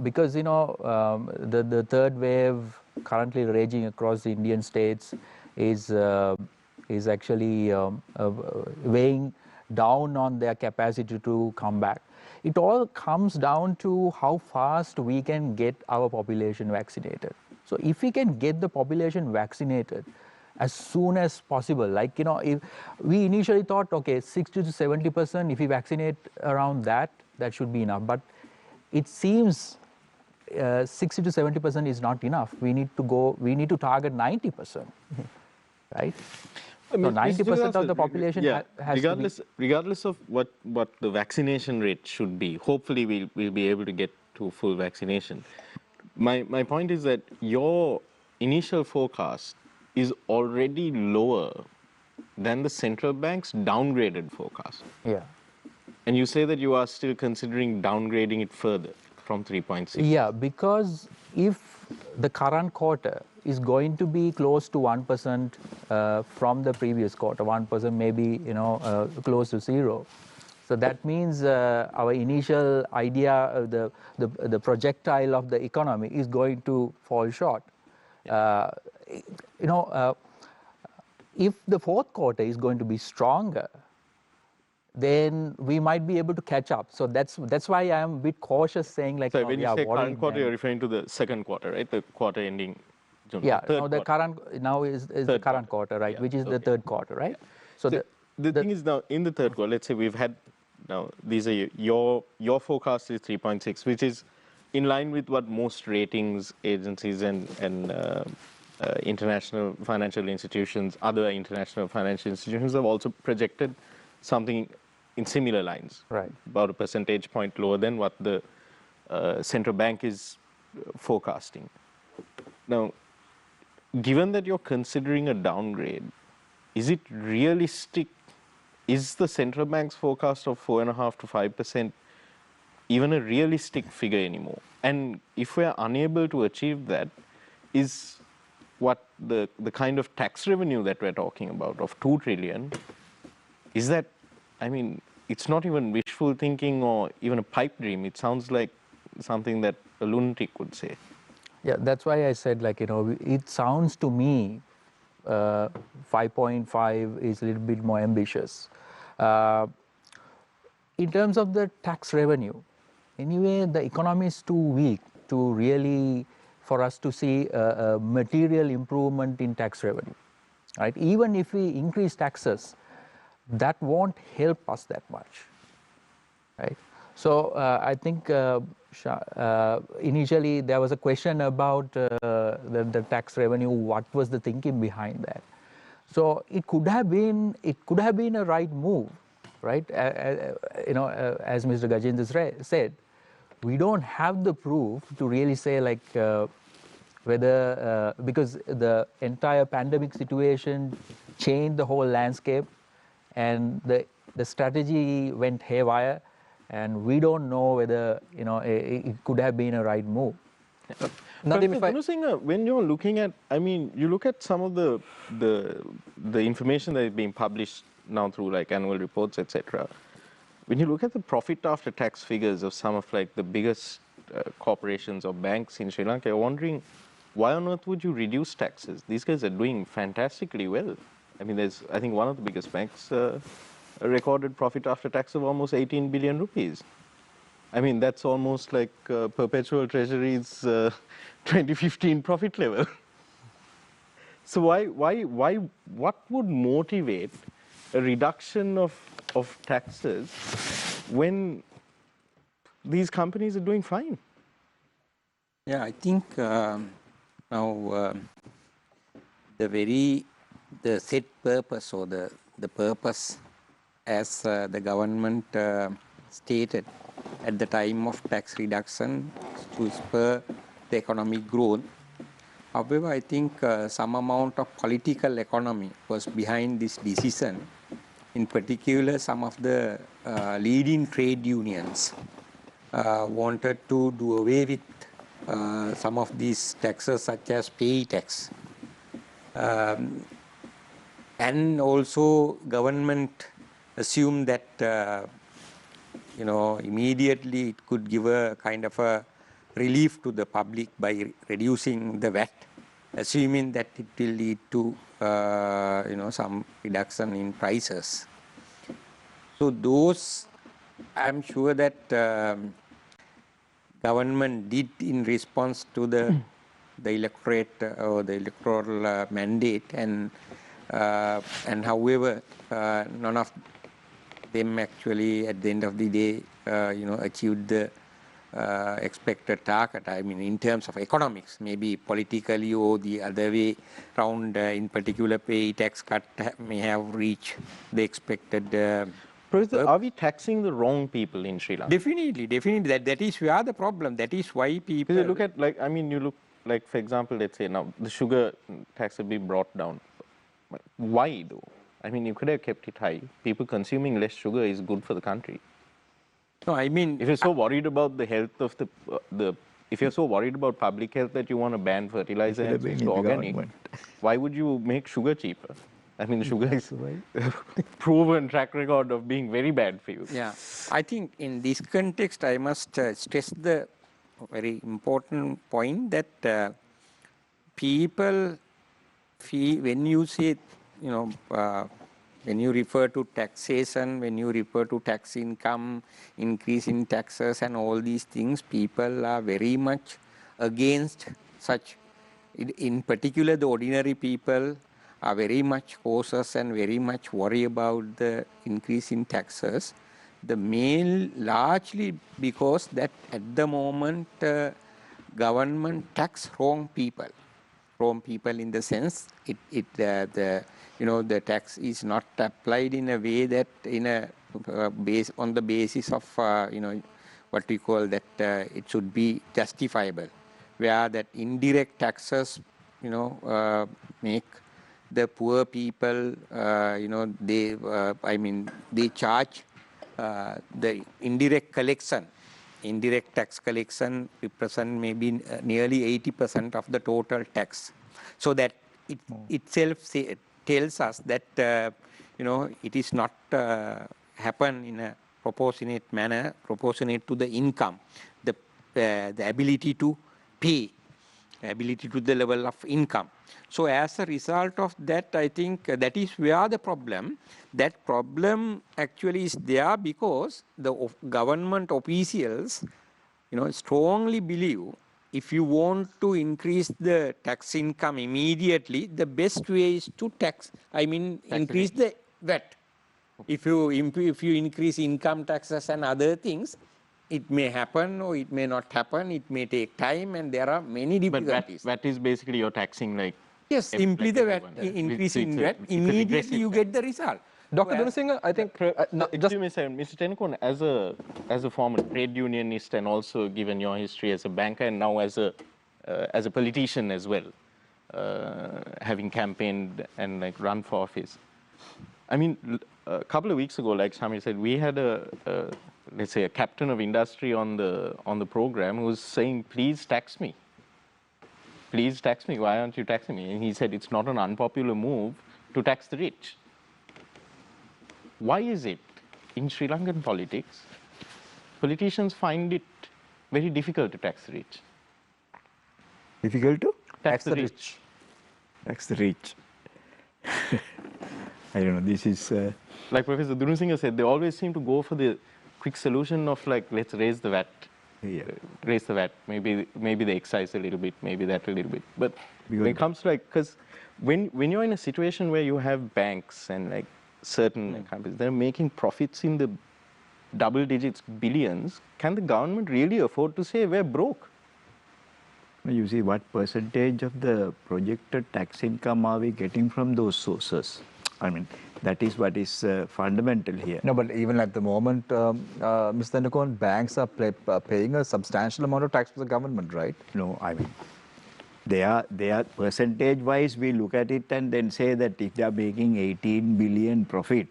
Because, the third wave currently raging across the Indian states is actually weighing down on their capacity to come back. It all comes down to how fast we can get our population vaccinated. So if we can get the population vaccinated as soon as possible, like, if we initially thought, okay, 60 to 70%, if we vaccinate around that should be enough. But it seems 60 to 70% is not enough. We need to target 90%, right? I mean, so 90% of the population has to be... Regardless of what the vaccination rate should be, hopefully we'll be able to get to full vaccination. My point is that your initial forecast is already lower than the central bank's downgraded forecast. Yeah. And you say that you are still considering downgrading it further from 3.6. Yeah, because if the current quarter is going to be close to 1% from the previous quarter, 1% maybe, close to zero. So that means our initial idea, the projectile of the economy is going to fall short. If the fourth quarter is going to be stronger, then we might be able to catch up. So that's why I am a bit cautious saying, like, so when you say current quarter, you're referring to the second quarter, right? The quarter ending June. Yeah, the current now is the current quarter, right? Yeah, which is the third quarter, right? So the thing is, now in the third quarter, let's say we've had, now these are your forecast is 3.6, which is in line with what most ratings agencies and international financial institutions, other international financial institutions have also projected something in similar lines, right? About a percentage point lower than what the central bank is forecasting. Now, given that you're considering a downgrade, is it realistic? Is the central bank's forecast of 4.5% to 5% even a realistic figure anymore? And if we're unable to achieve that, is what the kind of tax revenue that we're talking about of 2 trillion, is that, I mean, it's not even wishful thinking or even a pipe dream. It sounds like something that a lunatic would say. Yeah, that's why I said, like, it sounds to me 5.5 is a little bit more ambitious. In terms of the tax revenue, anyway, the economy is too weak to really, for us to see a material improvement in tax revenue, right? Even if we increase taxes, that won't help us that much, right? So I think initially there was a question about the tax revenue. What was the thinking behind that? So it could have been a right move, right? As Mr. Gajendra said, we don't have the proof to really say, like, whether because the entire pandemic situation changed the whole landscape, and the strategy went haywire, and we don't know whether it could have been a right move. When you're looking at, I mean, you look at some of the information that is being published now through like annual reports, etc. When you look at the profit after tax figures of some of like the biggest corporations or banks in Sri Lanka, you're wondering, why on earth would you reduce taxes? These guys are doing fantastically well. I mean, I think one of the biggest banks recorded profit after tax of almost 18 billion rupees. I mean, that's almost like Perpetual Treasury's 2015 profit level. So what would motivate a reduction of taxes when these companies are doing fine? Yeah, I think now the set purpose, or the purpose as the government stated at the time of tax reduction to spur the economic growth. However, I think some amount of political economy was behind this decision. In particular, some of the leading trade unions wanted to do away with some of these taxes, such as pay tax. And also government assumed that immediately it could give a kind of a relief to the public by reducing the VAT, assuming that it will lead to some reduction in prices. So those, I'm sure that government did in response to the electorate or the electoral mandate, and however none of them actually at the end of the day achieved the expected target. I mean, in terms of economics, maybe politically or the other way round, in particular pay tax cut may have reached the expected Professor, are we taxing the wrong people in Sri Lanka? Definitely. That is where the problem. That is why people... Because you look at, like, I mean, you look, like, for example, let's say now the sugar tax will be brought down. But why though? I mean, you could have kept it high. People consuming less sugar is good for the country. No, I mean... If you're so worried about the health of if you're so worried about public health that you want to ban fertilizer and switch to organic, why would you make sugar cheaper? I mean, sugar is a proven track record of being very bad for you. Yeah, I think in this context, I must stress the very important point that people feel, when you say, when you refer to taxation, when you refer to tax income, increase in taxes and all these things, people are very much against such. In particular, the ordinary people are very much cautious and very much worry about the increase in taxes. The main largely because that at the moment government tax wrong people. Wrong people in the sense the tax is not applied in a way that on the basis of what we call that it should be justifiable, where that indirect taxes make the poor people they charge the indirect collection. Indirect tax collection represent maybe nearly 80% of the total tax. So that it itself tells us that it is not happen in a proportionate manner, proportionate to the income, the ability to pay, ability to the level of income. So as a result of that, I think that is where the problem, that problem actually is there because the government officials, strongly believe if you want to increase the tax income immediately, the best way is to increase the VAT. If you increase income taxes and other things, it may happen or it may not happen. It may take time, and there are many difficulties. But VAT is basically you're taxing like. Yes, simply the VAT, increasing VAT, immediately you get the result. Dr. Dunasinghe, I think. Excuse me, sir, Mr. Tennekoon, as a former trade unionist and also given your history as a banker and now as a politician as well, having campaigned and like run for office. I mean, a couple of weeks ago, like Samir said, we had let's say a captain of industry on the program who was saying, please tax me. Please tax me. Why aren't you taxing me? And he said it's not an unpopular move to tax the rich. Why is it in Sri Lankan politics, politicians find it very difficult to tax the rich? Difficult to? Tax the rich. Tax the rich. I don't know, this is... Like Professor Dunasinghe said, they always seem to go for the quick solution of like, let's raise the VAT. Yeah. Raise the VAT, maybe the excise a little bit, maybe that a little bit. But when it comes to like, because when you're in a situation where you have banks and like certain companies, they're making profits in the double digits, billions, can the government really afford to say we're broke? You see, what percentage of the projected tax income are we getting from those sources? I mean, that is what is fundamental here. No, but even at the moment, Mr. Tennekoon, banks are paying a substantial amount of tax to the government, right? No, I mean, they are percentage-wise, we look at it and then say that if they are making 18 billion profit,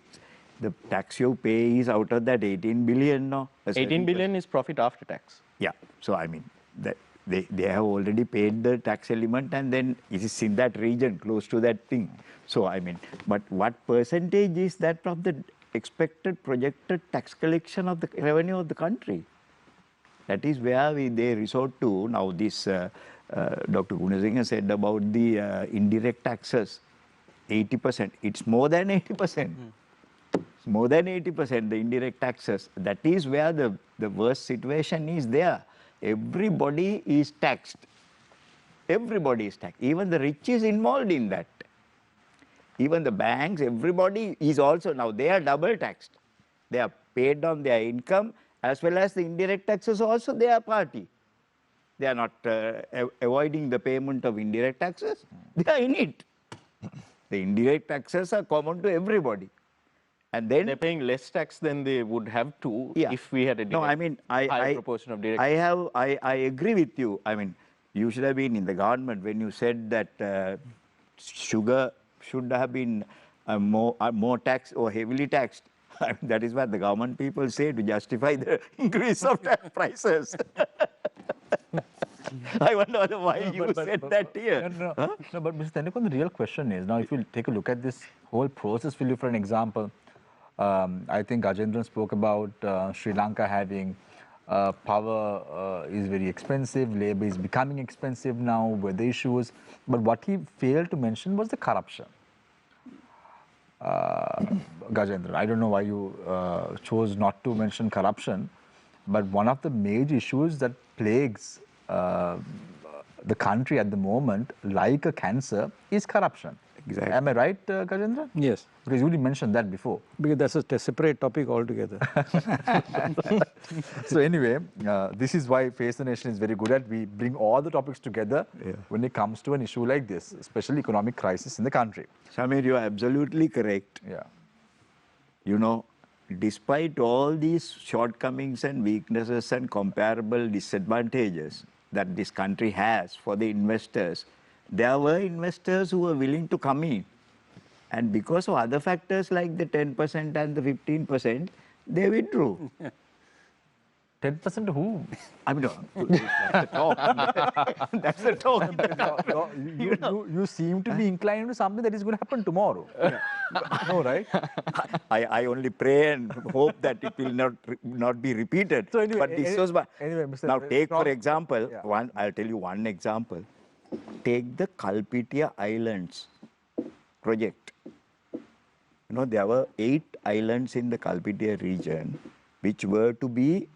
the tax you pay is out of that 18 billion, no? 18 billion is profit after tax. Yeah, so I mean, that they have already paid the tax element and then it is in that region, close to that thing. So I mean, but what percentage is that of the expected projected tax collection of the revenue of the country? That is where they resort to. Now this, Dr. Gunasinghe said about the indirect taxes, 80%. It's more than 80%. It's more than 80%, the indirect taxes. That is where the worst situation is there. Everybody is taxed. Everybody is taxed. Even the rich is involved in that. Even the banks, everybody is also, now they are double taxed. They are paid on their income as well as the indirect taxes also they are party. They are not avoiding the payment of indirect taxes. They are in it. The indirect taxes are common to everybody. And then they're paying less tax than they would have to if we had a higher proportion of direct. I agree with you. I mean, you should have been in the government when you said that sugar should have been more taxed or heavily taxed. That is what the government people say to justify the increase of tax prices. I wonder why you said that here. No, but Mr. Tennekoon, the real question is, now if you take a look at this whole process, will you, for an example, I think Gajendran spoke about Sri Lanka having power is very expensive, labor is becoming expensive now, weather issues. But what he failed to mention was the corruption. Gajendran, I don't know why you chose not to mention corruption, but one of the major issues that plagues the country at the moment, like a cancer, is corruption. Exactly. Am I right, Gajendran? Yes. Because you already mentioned that before. Because that's a separate topic altogether. So anyway, this is why Face the Nation is very good at. We bring all the topics together when it comes to an issue like this, especially economic crisis in the country. Samir, you are absolutely correct. Yeah. You know, despite all these shortcomings and weaknesses and comparable disadvantages that this country has for the investors, there were investors who were willing to come in. And because of other factors like the 10% and the 15%, they withdrew. 10% to who? I mean, that's the talk. That's the talk. You seem to be inclined to something that is going to happen tomorrow. No, right? I only pray and hope that it will not be repeated. So anyway, but this was anyway, Mr. Now take for example, Yeah. I'll tell you one example. Take the Kalpitia Islands project. You know, there were 8 islands in the Kalpitia region which were to be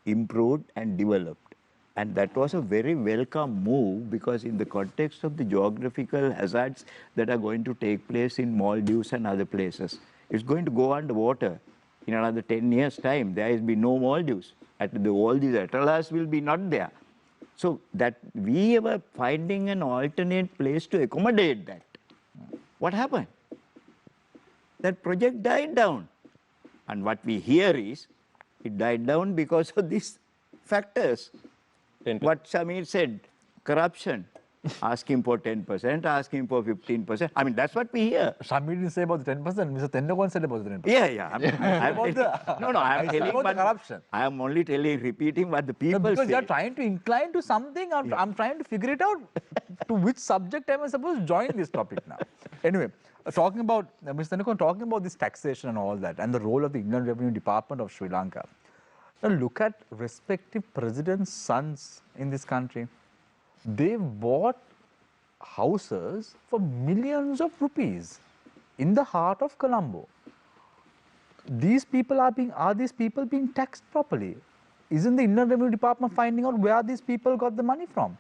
improved and developed. And that was a very welcome move because in the context of the geographical hazards that are going to take place in Maldives and other places, it's going to go underwater in another 10 years' time. There will be no Maldives. All these atolls will be not there. So that we were finding an alternate place to accommodate that. What happened? That project died down. And what we hear is, it died down because of these factors. 10%. What Samir said, corruption, asking for 10%, asking for 15%. I mean, that's what we hear. Samir didn't say about the 10%, Mr. Tennagon said about the 10%. Yeah. I said about the corruption. I am only repeating what the people No, because say. you are trying to incline to something. I'm trying to figure it out to which subject am I supposed to join this topic now. Anyway, talking about, Mr. Tennagon, talking about this taxation and all that and the role of the Inland Revenue Department of Sri Lanka. Now look at respective presidents' sons in this country. They bought houses for millions of rupees in the heart of Colombo. These people are these people being taxed properly? Isn't the Inland Revenue Department finding out where these people got the money from?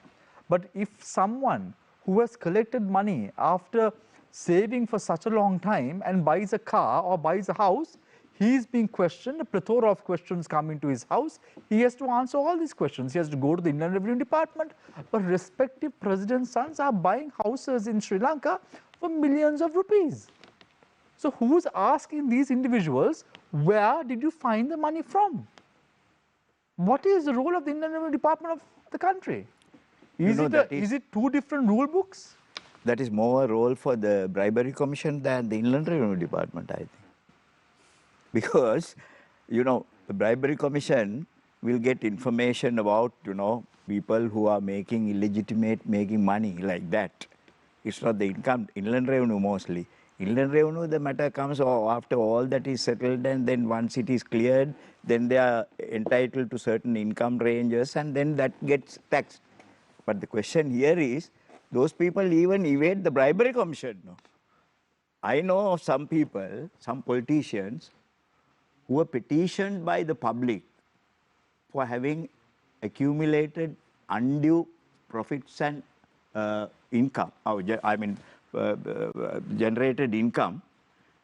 But if someone who has collected money after saving for such a long time and buys a car or buys a house, he is being questioned, a plethora of questions come into his house. He has to answer all these questions. He has to go to the Inland Revenue Department. But respective president's sons are buying houses in Sri Lanka for millions of rupees. So who's asking these individuals, where did you find the money from? What is the role of the Inland Revenue Department of the country? Is it 2 different rule books? That is more a role for the Bribery Commission than the Inland Revenue Department, I think. Because, the Bribery Commission will get information about, people who are making money like that. It's not the Inland Revenue mostly. Inland Revenue, the matter comes after all that is settled, and then once it is cleared, then they are entitled to certain income ranges, and then that gets taxed. But the question here is, those people even evade the Bribery Commission. No? I know of some people, some politicians, who were petitioned by the public for having accumulated undue profits and income, generated income.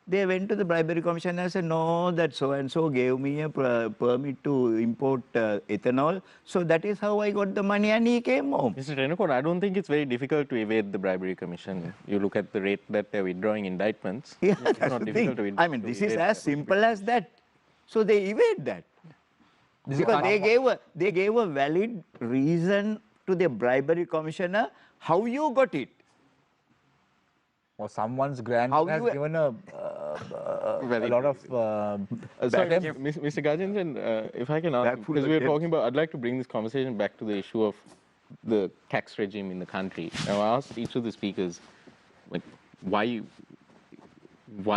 They went to the Bribery Commission and said, no, that so-and-so gave me a permit to import ethanol, so that is how I got the money, and he came home. Mr. Tennagon, I don't think it's very difficult to evade the Bribery Commission. You look at the rate that they're withdrawing indictments. Yeah, it's that's not the difficult thing. to This is as simple as that. So they evade that. Because they gave a valid reason to the Bribery Commissioner how you got it. Or someone's grandmother has given a lot of... Sorry, Mr. Gajendran, if I can ask, because we were talking about, I'd like to bring this conversation back to the issue of the tax regime in the country. Now, I asked each of the speakers, like, why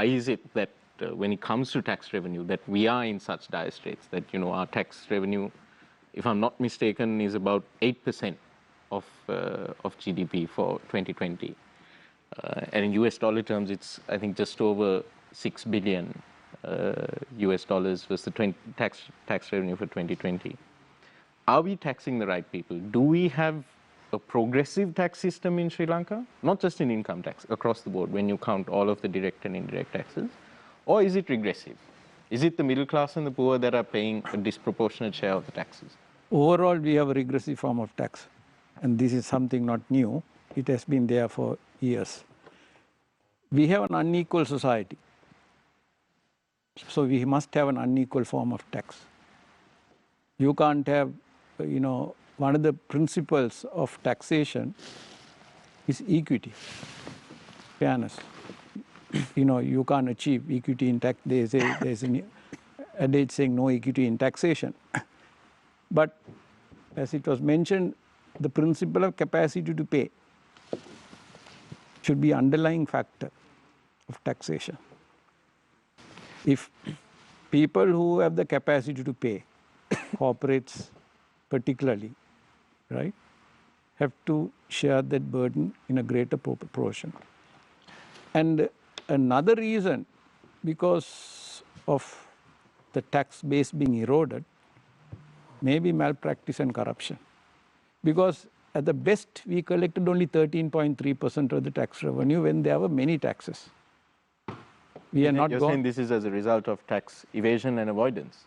is it that when it comes to tax revenue, that we are in such dire straits, that, our tax revenue, if I'm not mistaken, is about 8% of GDP for 2020. And in US dollar terms, it's, I think, just over $6 billion US dollars was the tax revenue for 2020. Are we taxing the right people? Do we have a progressive tax system in Sri Lanka? Not just in income tax, across the board, when you count all of the direct and indirect taxes? Or is it regressive? Is it the middle class and the poor that are paying a disproportionate share of the taxes? Overall, we have a regressive form of tax. And this is something not new. It has been there for years. We have an unequal society. So we must have an unequal form of tax. You can't have, one of the principles of taxation is equity, fairness. You can't achieve equity in tax. They say there's an adage saying no equity in taxation. But as it was mentioned, the principle of capacity to pay should be underlying factor of taxation. If people who have the capacity to pay, corporates particularly, right, have to share that burden in a greater proportion. And another reason, because of the tax base being eroded, may be malpractice and corruption. Because at the best, we collected only 13.3% of the tax revenue when there were many taxes. We are not You're saying this is as a result of tax evasion and avoidance?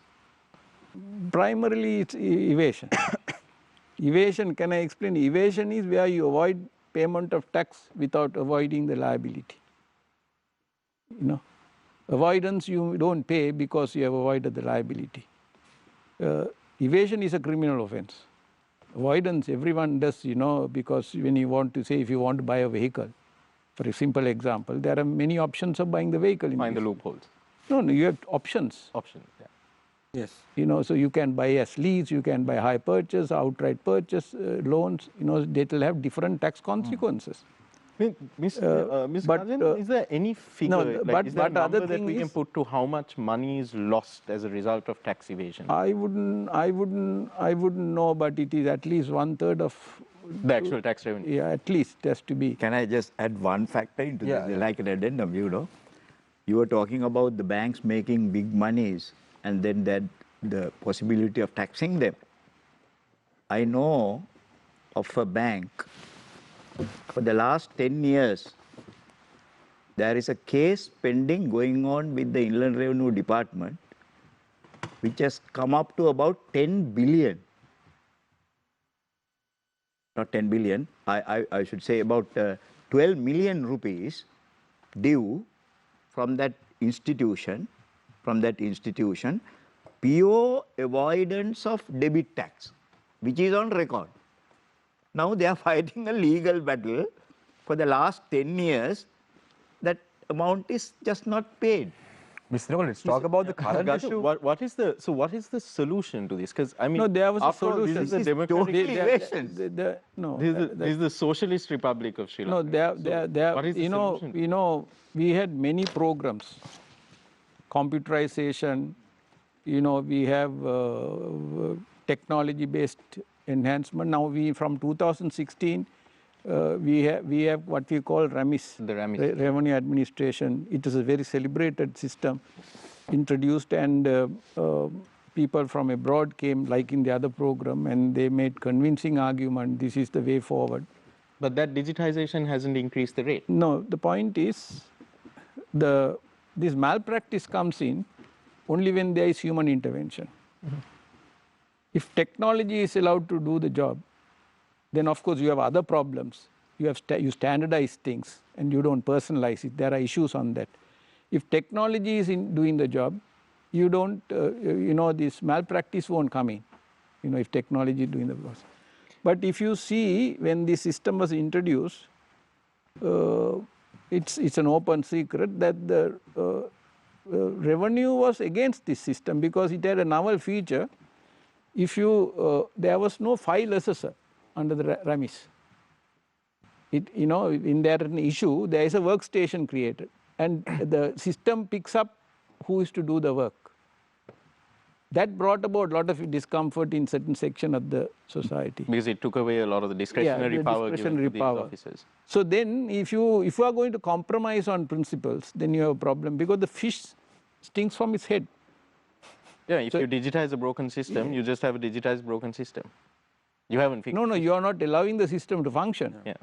Primarily, it's evasion. Evasion, can I explain? Evasion is where you avoid payment of tax without avoiding the liability. You know, avoidance you don't pay because you have avoided the liability. Evasion is a criminal offense. Avoidance, everyone does, you know, because when you want to say, if you want to buy a vehicle, for a simple example, there are many options of buying the vehicle. Find the loopholes. No, you have options. Options, yeah. Yes. You know, so you can buy as lease, you can buy high purchase, outright purchase, loans, you know, they will have different tax consequences. Ms. Rajan, is there any figure, is there a number that we can put to how much money is lost as a result of tax evasion? I wouldn't know, but it is at least 1/3 of the actual tax revenue. Yeah, at least it has to be. Can I just add one factor into this, like an addendum, you know? You were talking about the banks making big monies and then the possibility of taxing them. I know of a bank, for the last 10 years, there is a case pending going on with the Inland Revenue Department, which has come up to about 10 billion. Not 10 billion, I should say about 12 million rupees due from that institution, pure avoidance of debit tax, which is on record. Now they are fighting a legal battle for the last 10 years. That amount is just not paid. Mr. Nirmal, let's talk about the current issue. What is the solution to this? Because I mean, No, there was a after all, solution. this is the democratic. This is the Socialist Republic of Sri Lanka. No, what is the solution? You know, we had many programs, computerization. You know, we have technology-based enhancement. Now from 2016. We have what we call RAMIS, the RAMIS. Revenue Administration. It is a very celebrated system introduced, and people from abroad came, like in the other program, and they made convincing argument, this is the way forward. But that digitization hasn't increased the rate. No, the point is, this malpractice comes in only when there is human intervention. Mm-hmm. If technology is allowed to do the job, then of course you have other problems. You standardize things and you don't personalize it. There are issues on that. If technology is doing the job, you don't, this malpractice won't come in, if technology is doing the process. But if you see, when the system was introduced, it's an open secret that the revenue was against this system because it had a novel feature. If there was no file assessor under the RAMIS. In there an issue, there is a workstation created, and the system picks up who is to do the work. That brought about a lot of discomfort in certain section of the society. Because it took away a lot of the discretionary power given to these officers. So then, if you are going to compromise on principles, then you have a problem because the fish stinks from its head. Yeah, if you digitize a broken system, you just have a digitized broken system. You haven't fixed. No, you are not allowing the system to function. Yeah.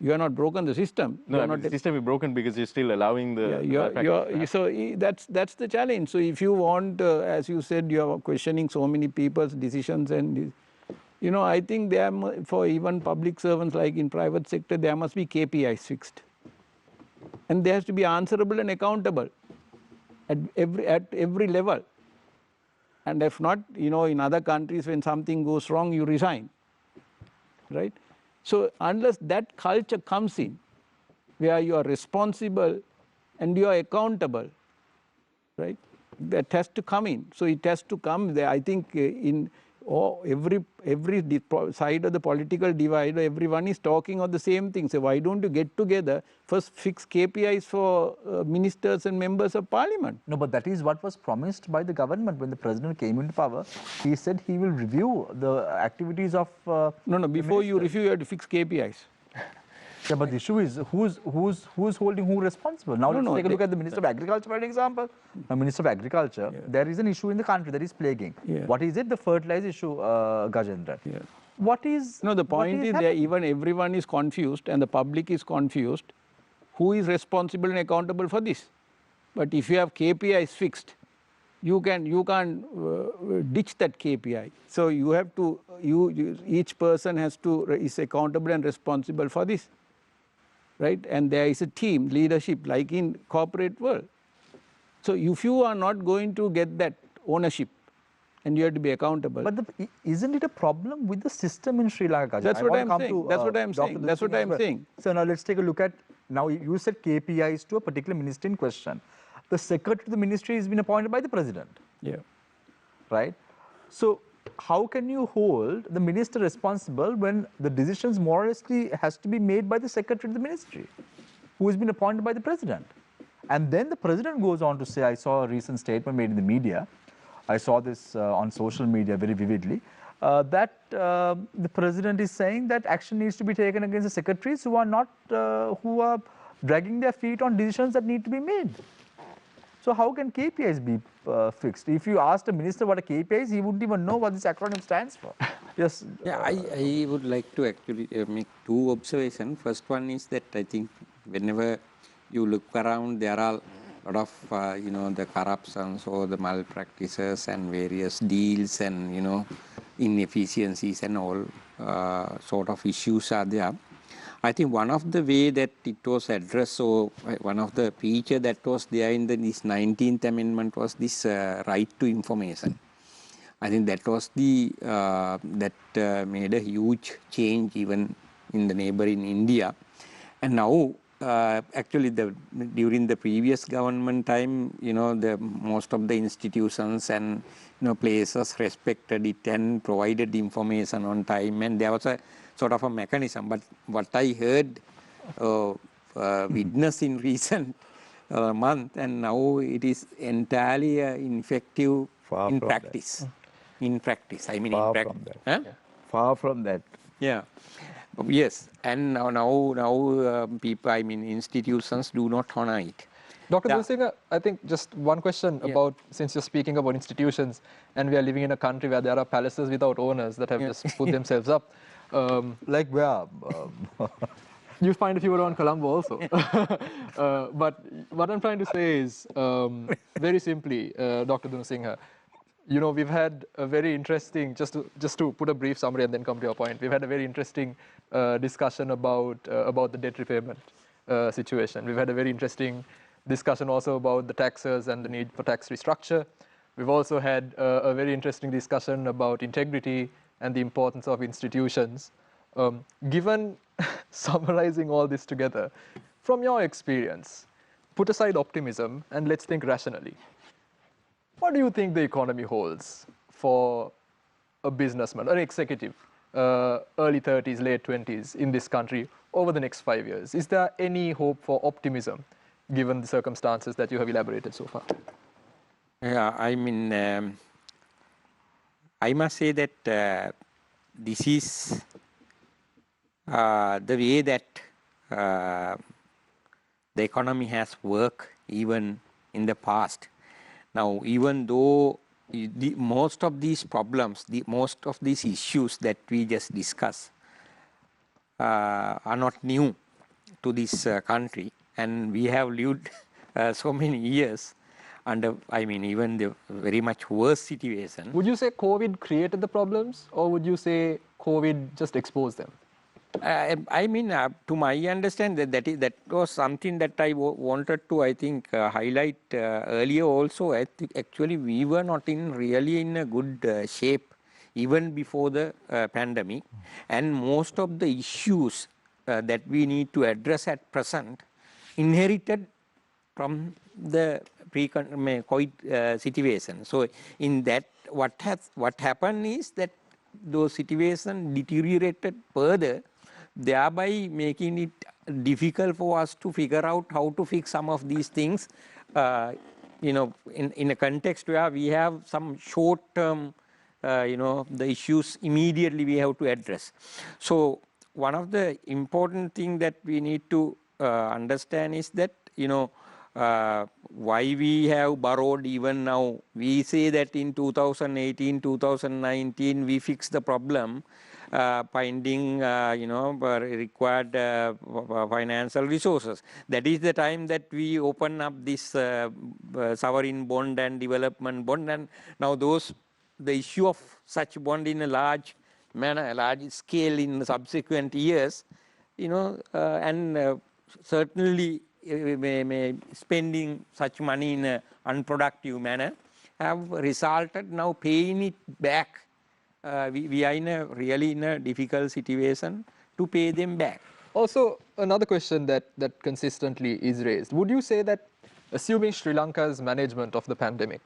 You are not broken the system. No, the system is broken because you're still allowing the. So that's the challenge. So if you want, as you said, you are questioning so many people's decisions, and I think there for even public servants like in private sector, there must be KPIs fixed, and there has to be answerable and accountable at every level. And if not, in other countries, when something goes wrong, you resign. Right? So unless that culture comes in, where you are responsible and you are accountable, right? That has to come in. So it has to come there. I think side of the political divide, everyone is talking of the same thing. So why don't you get together, first fix KPIs for ministers and members of parliament? No, but that is what was promised by the government when the president came into power. He said he will review the activities of. No, before you review, you have to fix KPIs. Yeah, but the issue is who's holding who responsible. Now let's take a look at the Minister of Agriculture, for an example. Now, Minister of Agriculture, there is an issue in the country that is plaguing. What is it? The fertilizer issue, Gajendra. What is? No, the point is that even everyone is confused and the public is confused. Who is responsible and accountable for this? But if you have KPIs fixed, you can't ditch that KPI. So you have to, each person is accountable and responsible for this. Right? And there is a team, leadership, like in corporate world. So if you are not going to get that ownership, and you have to be accountable. But isn't it a problem with the system in Sri Lanka? That's what I'm saying. That's what I'm saying. That's what I'm saying. So now let's take a look at, now you said KPIs to a particular minister in question. The secretary to the ministry has been appointed by the president. Yeah. Right? So how can you hold the minister responsible when the decisions more or less has to be made by the secretary to the ministry, who has been appointed by the president? And then the president goes on to say, I saw a recent statement made in the media, I saw this on social media very vividly, that the president is saying that action needs to be taken against the secretaries who are dragging their feet on decisions that need to be made. So how can KPIs be fixed? If you asked a minister what a KPI is, he wouldn't even know what this acronym stands for. Yes. Yeah, I would like to actually make two observations. First one is that I think whenever you look around, there are a lot of the corruptions or the malpractices and various deals and inefficiencies and all sort of issues are there. I think one of the way that it was addressed, so one of the feature that was there in this 19th Amendment was this right to information. I think that was that made a huge change even in the neighboring India. And now, actually, during the previous government time, most of the institutions and places respected it and provided information on time, and there was a sort of a mechanism. But what I heard, witness in recent month, and now it is entirely ineffective in practice. In practice, I mean, Far in from practice. that. Huh? Far from that. Yeah. Yes, and now people, I mean, institutions do not honor it. Dr. Dulsinger, I think just one question about, since you're speaking about institutions, and we are living in a country where there are palaces without owners that have just put themselves up. Like where? You'll find a few around Colombo also. But what I'm trying to say is, very simply, Dr. Dulsinger, we've had a very interesting, just to put a brief summary and then come to your point, we've had a very interesting discussion about the debt repayment situation. We've had a very interesting discussion also about the taxes and the need for tax restructure. We've also had a very interesting discussion about integrity and the importance of institutions. Given summarizing all this together, from your experience, put aside optimism and let's think rationally. What do you think the economy holds for a businessman, an executive, early 30s, late 20s in this country over the next 5 years? Is there any hope for optimism given the circumstances that you have elaborated so far? Yeah, I mean, I must say that this is the way that the economy has worked even in the past. Now, even though most of these problems, most of these issues that we just discussed are not new to this country, and we have lived so many years under, I mean, even the very much worse situation. Would you say COVID created the problems, or would you say COVID just exposed them? I mean, to my understanding, that was something that I wanted to, I think, highlight earlier also. I think actually we were not really in a good shape even before the pandemic, and most of the issues that we need to address at present inherited from the pre-COVID situation. So in that what happened is that those situations deteriorated further, thereby making it difficult for us to figure out how to fix some of these things, in a context where we have some short-term, the issues immediately we have to address. So one of the important things that we need to understand is that, why we have borrowed even now. We say that in 2018, 2019, we fixed the problem, finding, required financial resources. That is the time that we open up this sovereign bond and development bond, and now the issue of such bond in a large manner, a large scale in subsequent years, and certainly spending such money in an unproductive manner have resulted now paying it back. We are really in a difficult situation to pay them back. Also, another question that consistently is raised. Would you say that, assuming Sri Lanka's management of the pandemic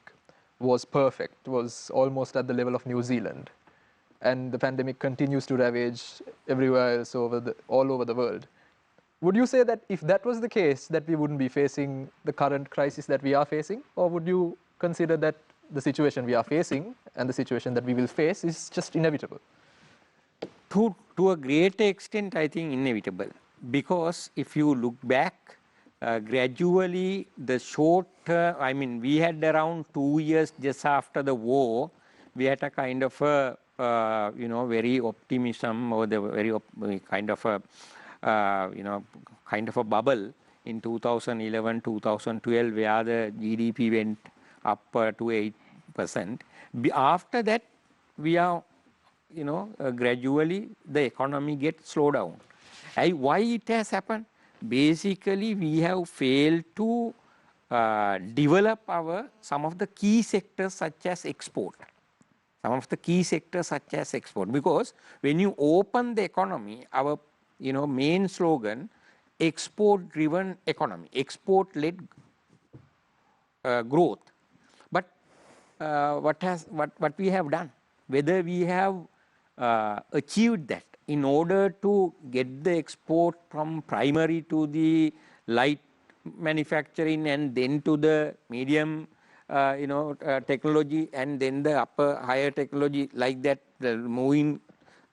was perfect, was almost at the level of New Zealand, and the pandemic continues to ravage everywhere else all over the world, would you say that if that was the case, that we wouldn't be facing the current crisis that we are facing? Or would you consider that the situation we are facing and the situation that we will face is just inevitable? To a great extent, I think inevitable. Because if you look back, gradually the short term, we had around 2 years just after the war, we had a kind of a, very optimism, or the very kind of a, kind of a bubble in 2011, 2012, where the GDP went up to 8%. After that, we are, gradually the economy gets slowed down. Why it has happened? Basically, we have failed to develop some of the key sectors such as export. Because when you open the economy, our main slogan, export-driven economy, export-led growth. But what we have done, whether we have achieved that in order to get the export from primary to the light manufacturing and then to the medium technology and then the higher technology, like that, moving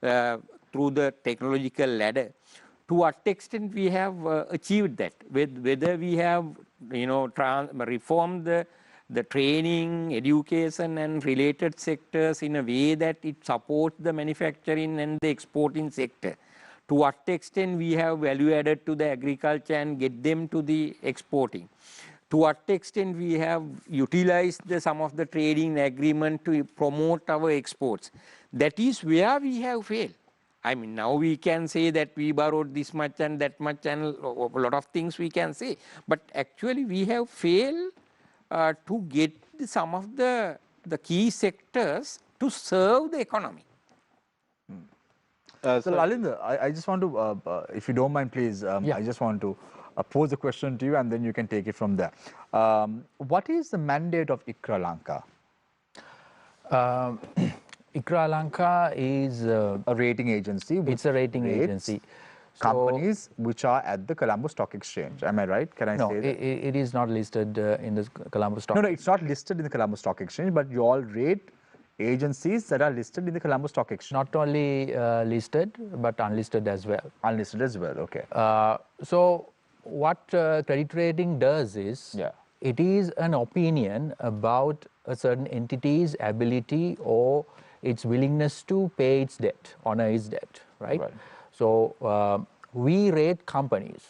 through the technological ladder. To what extent we have achieved that, whether we have reformed the training, education and related sectors in a way that it supports the manufacturing and the exporting sector. To what extent we have value added to the agriculture and get them to the exporting. To what extent we have utilized some of the trading agreement to promote our exports. That is where we have failed. Now we can say that we borrowed this much and that much and a lot of things we can say. But actually we have failed to get some of the key sectors to serve the economy. So Lalinda, I just want to, if you don't mind please, I just want to pose a question to you and then you can take it from there. What is the mandate of ICRA Lanka? ICRA Lanka is a rating agency. It's a rating agency. Companies which are at the Colombo Stock Exchange. Am I right? Can I say that? No, it is not listed in the Colombo Stock Exchange. No, it's not listed in the Colombo Stock Exchange, but you all rate agencies that are listed in the Colombo Stock Exchange. Not only listed, but unlisted as well. Unlisted as well, okay. So what credit rating does is, it is an opinion about a certain entity's ability or its willingness to pay its debt, honor its debt, right? So we rate companies,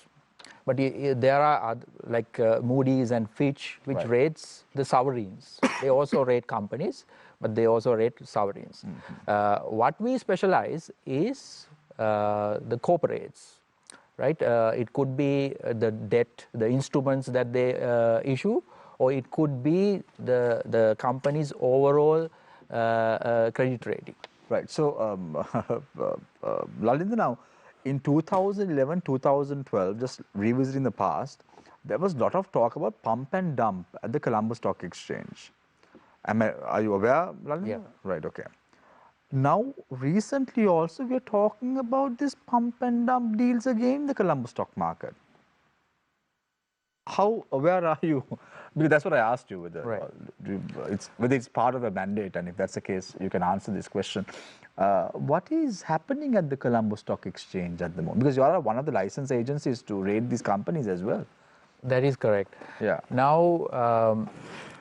but there are like Moody's and Fitch, which rates the sovereigns. They also rate companies, but they also rate sovereigns. What we specialize is the corporates, right? It could be the debt, the instruments that they issue, or it could be the company's overall credit rating. Right. So, Lalinda, now, in 2011, 2012, just revisiting the past, there was a lot of talk about pump and dump at the Colombo Stock Exchange. Are you aware, Lalinda? Yeah. Right, okay. Now, recently also, we are talking about this pump and dump deals again in the Colombo stock market. How aware are you? Because that's what I asked you, whether, Right. whether it's part of a mandate, and if that's the case, you can answer this question. What is happening at the Colombo Stock Exchange at the moment? Because you are one of the license agencies to rate these companies as well. That is correct. Yeah. Now,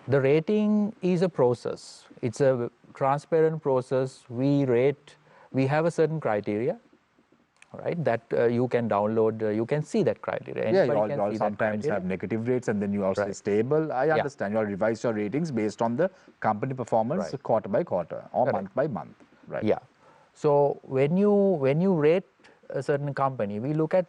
the rating is a process. It's a transparent process. We rate, we have a certain criteria, right, that you can download, you can see that criteria. Yeah, Anybody you can all see that sometimes criteria. have negative rates and then you also say Right. stable. I Yeah. understand. You all revise your ratings based on the company performance Right. quarter by quarter or Correct. month by month. Right. Yeah. So when you rate a certain company, we look at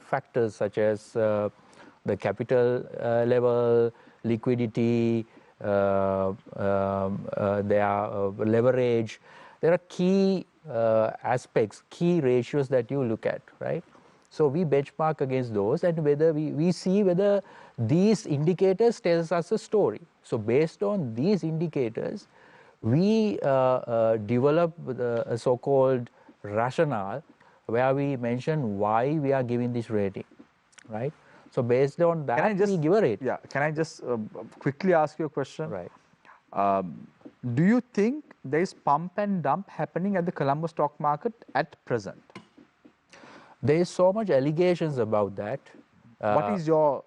factors such as the capital level, liquidity, their leverage. There are key aspects, key ratios that you look at, right? So we benchmark against those, and whether we see whether these indicators tells us a story. So based on these indicators, we develop a so-called rationale where we mention why we are giving this rating, right? So based on that, we give a rating. Yeah, can I just quickly ask you a question? Right. Do you think there is pump and dump happening at the Colombo stock market at present? There is so much allegations about that. What is your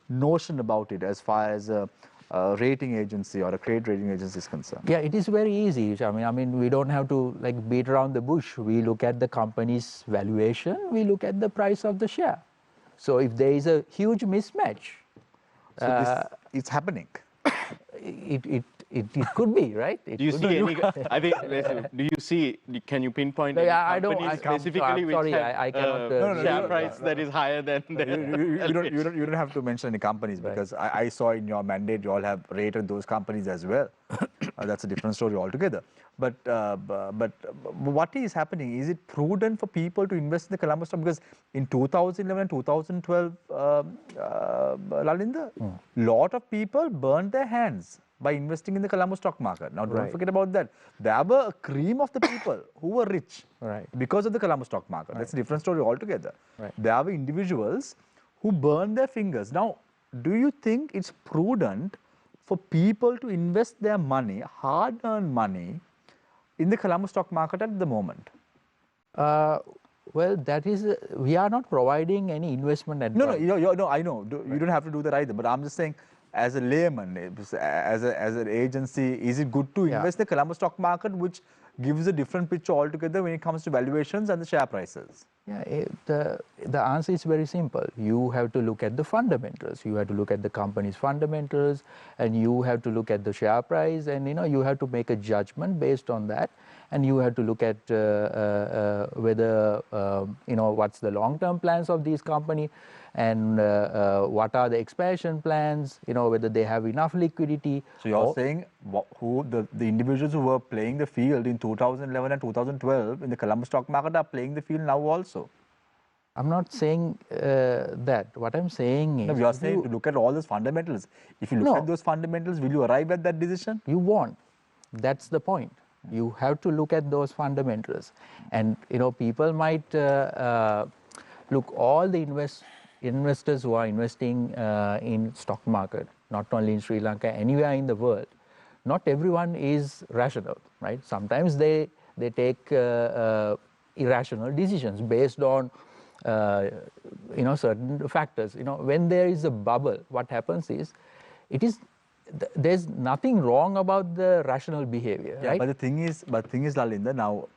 notion about it as far as a rating agency or a credit rating agency is concerned? Yeah, it is very easy. I mean, we don't have to like beat around the bush. We look at the company's valuation. We look at the price of the share. So if there is a huge mismatch, So it's happening. it could be, right? Do you see any? I think. Do you see? Can you pinpoint any I don't. companies I'm specifically which sorry, have I cannot. share price that is higher than You don't have to mention any companies because I saw in your mandate you all have rated those companies as well. That's a different story altogether. But what is happening? Is it prudent for people to invest in the Colombo stock? Because in 2011 and 2012, Lalinda, lot of people burned their hands by investing in the Colombo stock market. Now, don't forget about that. There were a cream of the people who were rich because of the Colombo stock market. That's a different story altogether. There were individuals who burned their fingers. Now, do you think it's prudent for people to invest their money, hard-earned money, in the Colombo stock market at the moment? Well, that is, we are not providing any investment advice. No, I know. You don't have to do that either. But I'm just saying, as a layman, as an agency, is it good to invest in the Colombo stock market, which gives a different picture altogether when it comes to valuations and the share prices? Yeah, the answer is very simple. You have to look at the fundamentals. You have to look at the company's fundamentals, and you have to look at the share price, and you have to make a judgment based on that. And you have to look at whether what's the long-term plans of these company, and what are the expansion plans. Whether they have enough liquidity. So you're saying who the individuals who were playing the field in 2011 and 2012 in the Colombo stock market are playing the field now also? I'm not saying that. What I'm saying is... No, you're saying to look at all those fundamentals. If you look at those fundamentals, will you arrive at that decision? You won't. That's the point. You have to look at those fundamentals. And, people might look, all the investors who are investing in stock market, not only in Sri Lanka, anywhere in the world, not everyone is rational, right? Sometimes they take irrational decisions based on certain factors. When there is a bubble, what happens is, there's nothing wrong about the rational behavior, right? But the thing is, Lalinda, now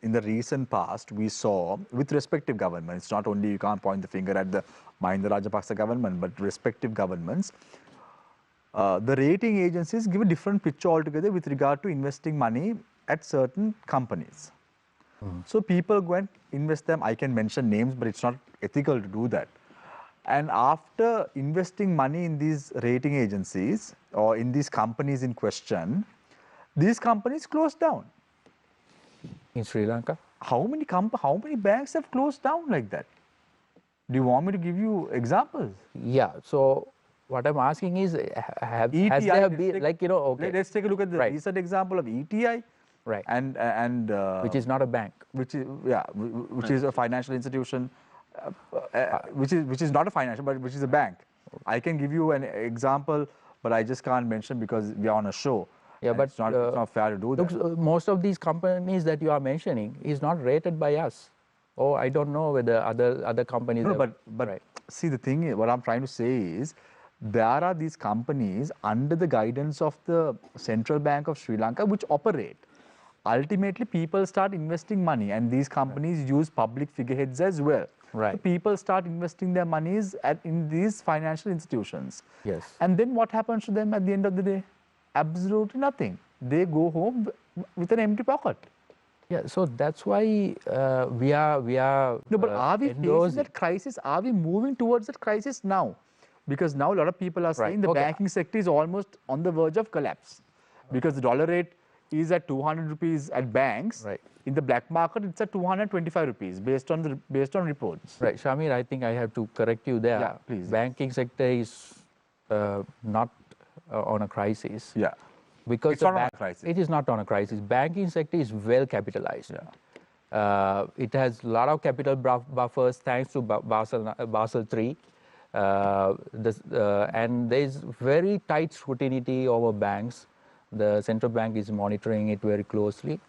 in the recent past, we saw with respective governments, not only you can't point the finger at the Mahinda Rajapaksa government, but respective governments, the rating agencies give a different picture altogether with regard to investing money at certain companies. So people go and invest them. I can mention names, but it's not ethical to do that. And after investing money in these rating agencies or in these companies in question, these companies closed down. In Sri Lanka? How many banks have closed down like that? Do you want me to give you examples? Yeah. So what I'm asking is, has ETI, there been, like, okay. Let's take a look at the Right. recent example of ETI. Right. And which is not a bank. Which is, yeah, which is a financial institution, which is not a financial, but which is a bank. I can give you an example, but I just can't mention because we are on a show. Yeah, but it's not fair to do that. Look, most of these companies that you are mentioning is not rated by us. Oh, I don't know whether other companies. No, but right. See, the thing is, what I'm trying to say is, there are these companies under the guidance of the Central Bank of Sri Lanka which operate. Ultimately, people start investing money, and these companies use public figureheads as well. Right. So people start investing their monies in these financial institutions. Yes. And then what happens to them at the end of the day? Absolutely nothing. They go home with an empty pocket. Yeah, so that's why we are. No, but are we facing endorsing that crisis? Are we moving towards that crisis now? Because now a lot of people are saying the banking sector is almost on the verge of collapse, because the dollar rate is at 200 rupees at banks. Right. In the black market, it's at 225 rupees based on reports. Right, Shamir, I think I have to correct you there. Yeah, please. Banking sector is not on a crisis. Yeah. Because it's not on a crisis. It is not on a crisis. Banking sector is well capitalized. Yeah. It has a lot of capital buffers thanks to Basel III. And there is very tight scrutiny over banks. The central bank is monitoring it very closely.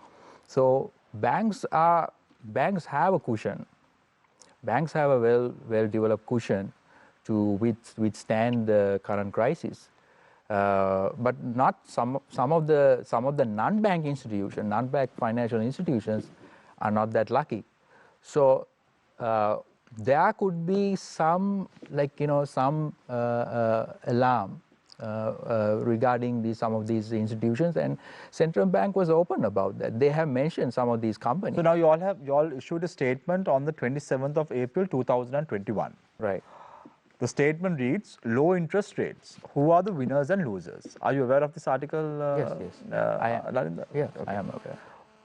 So banks have a cushion. Banks have a well-developed cushion to withstand the current crisis. But not some of the non-bank institutions, non-bank financial institutions are not that lucky. So there could be some, some alarm regarding some of these institutions, and central bank was open about that. They have mentioned some of these companies. So now you all issued a statement on the 27th of April 2021. Right. The statement reads, low interest rates. Who are the winners and losers? Are you aware of this article? Yes. I am. Yes, okay. I am aware.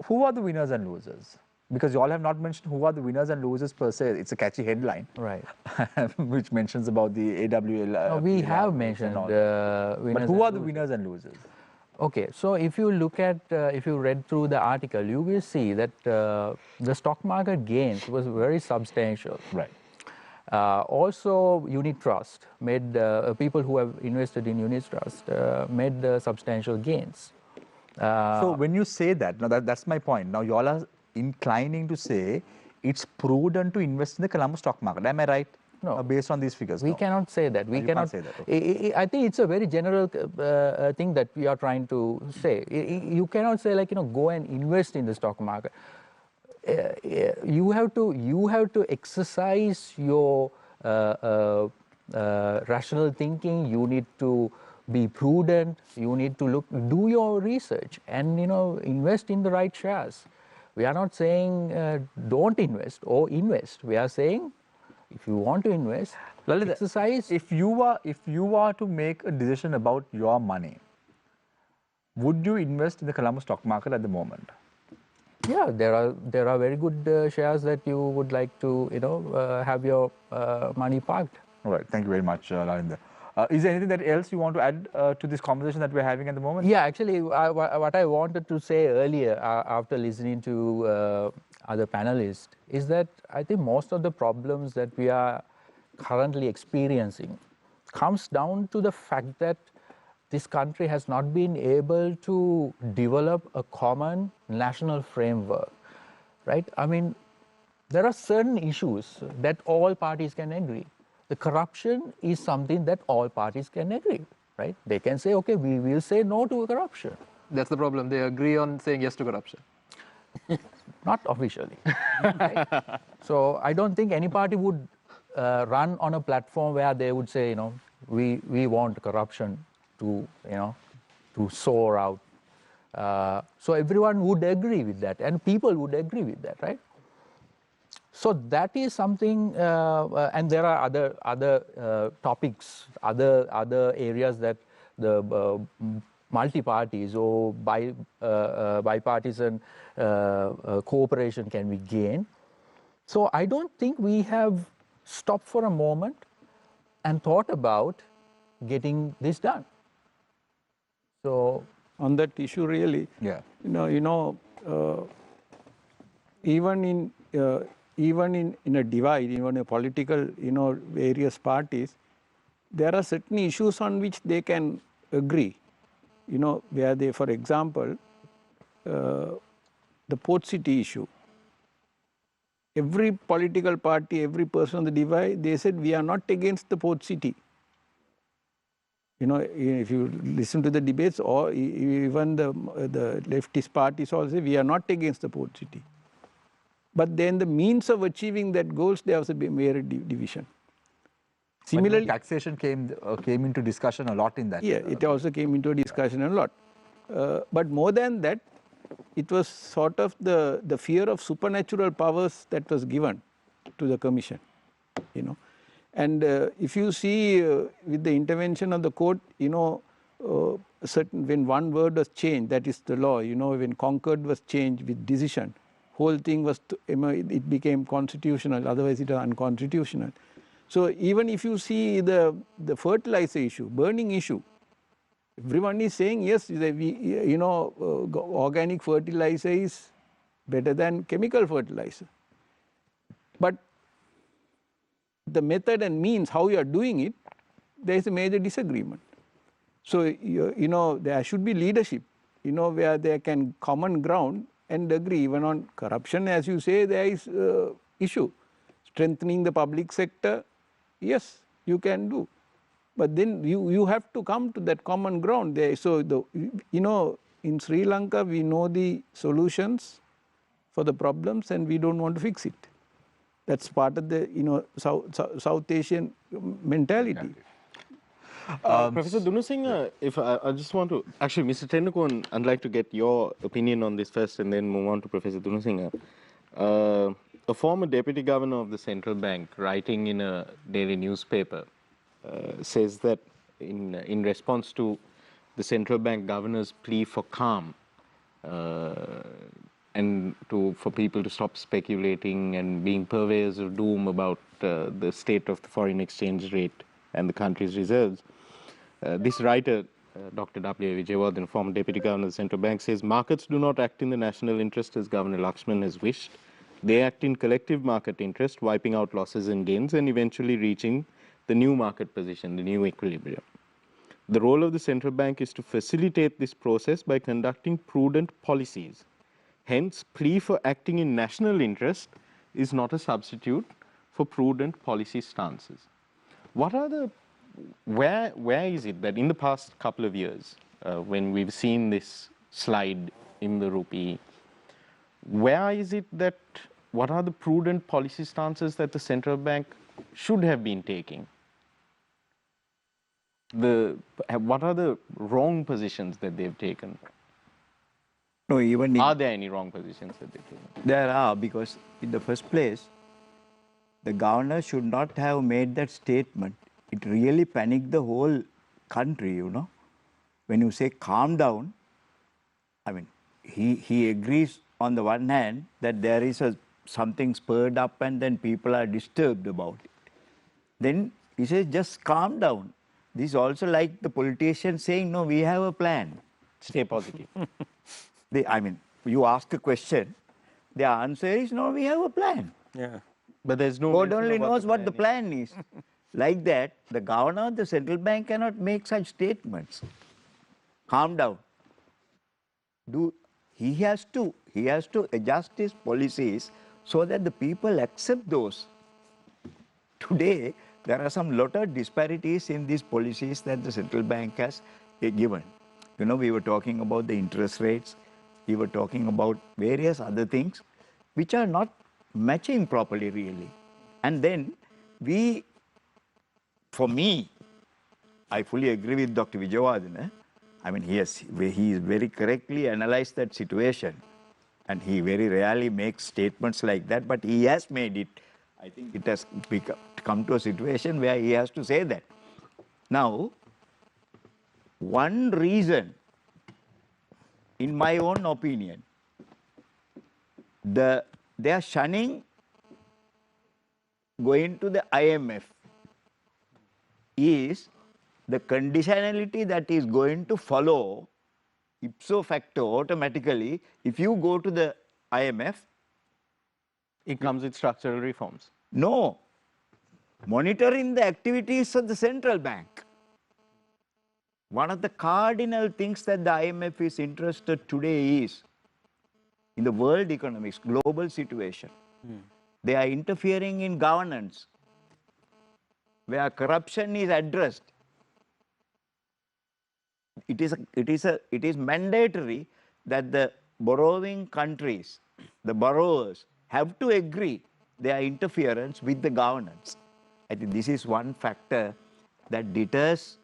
Who are the winners and losers? Because you all have not mentioned who are the winners and losers per se. It's a catchy headline. Right. Which mentions about the AWL. No, we have mentioned winners. But who are the winners and losers? Okay, so if you look at, if you read through the article, you will see that the stock market gains was very substantial. Right. Also, unit trust made people who have invested in unit trust made substantial gains. So when you say that, now that's my point. Now you all are inclining to say it's prudent to invest in the Colombo stock market. Am I right? No. Based on these figures. We cannot say that. We cannot say that. Okay. I think it's a very general thing that we are trying to say. You cannot say go and invest in the stock market. You have to exercise your rational thinking. You need to be prudent. You need to do your research, and invest in the right shares. We are not saying don't invest or invest. We are saying if you want to invest, exercise. If you are to make a decision about your money, would you invest in the Colombo stock market at the moment? Yeah, there are very good shares that you would like to have your money parked. All right. Thank you very much, Lalindra. Is there anything else you want to add to this conversation that we're having at the moment? Yeah, actually, what I wanted to say earlier after listening to other panelists is that I think most of the problems that we are currently experiencing comes down to the fact that this country has not been able to develop a common national framework, right? I mean, there are certain issues that all parties can agree. The corruption is something that all parties can agree, right? They can say, okay, we will say no to corruption. That's the problem. They agree on saying yes to corruption. Not officially. Right? So I don't think any party would run on a platform where they would say, we want corruption to soar out. So everyone would agree with that, and people would agree with that, right? So that is something, and there are other topics, other areas that the multi-parties or bipartisan cooperation can be gained. So I don't think we have stopped for a moment and thought about getting this done. So on that issue, really, yeah, even in a divide, even a political, various parties, there are certain issues on which they can agree. Where they, for example, the port city issue. Every political party, every person on the divide, they said we are not against the port city. If you listen to the debates, or even the leftist parties also say we are not against the port city. But then the means of achieving that goals, there was a major division. Similarly, taxation came into discussion a lot in that. Yeah, it also came into a discussion a lot. But more than that, it was sort of the fear of supernatural powers that was given to the commission. And if you see with the intervention of the court, when one word was changed, that is the law. When concord was changed with decision, whole thing was it became constitutional. Otherwise, it was unconstitutional. So even if you see the fertilizer issue, burning issue, everyone is saying yes, organic fertilizer is better than chemical fertilizer. But the method and means how you are doing it, there is a major disagreement. So there should be leadership, where there can common ground and agree. Even on corruption, as you say, there is issue. Strengthening the public sector, yes, you can do. But then you have to come to that common ground there. So in Sri Lanka, we know the solutions for the problems and we don't want to fix it. That's part of the South Asian mentality. Professor Dunusinghe, if I just want to, actually, Mr. Tendukon, I'd like to get your opinion on this first and then move on to Professor Dunusinghe. A former deputy governor of the central bank, writing in a daily newspaper, says that in response to the central bank governor's plea for calm and for people to stop speculating and being purveyors of doom about the state of the foreign exchange rate and the country's reserves. This writer, Dr. W. Vijayawardene, former deputy governor of the central bank, says markets do not act in the national interest as Governor Lakshman has wished. They act in collective market interest, wiping out losses and gains and eventually reaching the new market position, the new equilibrium. The role of the central bank is to facilitate this process by conducting prudent policies. Hence, plea for acting in national interest is not a substitute for prudent policy stances. What are the, where is it that in the past couple of years, when we've seen this slide in the rupee, where is it that, what are the prudent policy stances that the central bank should have been taking? What are the wrong positions that they've taken? No, even are there any wrong positions that they've taken? There are, because in the first place, the governor should not have made that statement. It really panicked the whole country, When you say calm down, I mean, he agrees on the one hand that there is something spurred up and then people are disturbed about it. Then he says, just calm down. This is also like the politicians saying, no, we have a plan. Stay positive. You ask a question, the answer is, no, we have a plan. Yeah. But there's no... God only knows what the plan is. Like that, the governor of the central bank cannot make such statements. Calm down. He has to adjust his policies so that the people accept those. Today, there are some lot of disparities in these policies that the central bank has given. We were talking about the interest rates. We were talking about various other things which are not matching properly really. And then for me, I fully agree with Dr. Vijayawardene. He has very correctly analyzed that situation. And he very rarely makes statements like that, but he has made it. I think it has come to a situation where he has to say that. Now, one reason, in my own opinion, they are shunning going to the IMF is the conditionality that is going to follow ipso facto automatically if you go to the IMF. It comes with structural reforms. No, monitoring the activities of the central bank. One of the cardinal things that the IMF is interested today is in the world economics, global situation. They are interfering in governance, where corruption is addressed. It is mandatory that the borrowing countries, the borrowers, have to agree their interference with the governance. I think this is one factor that deters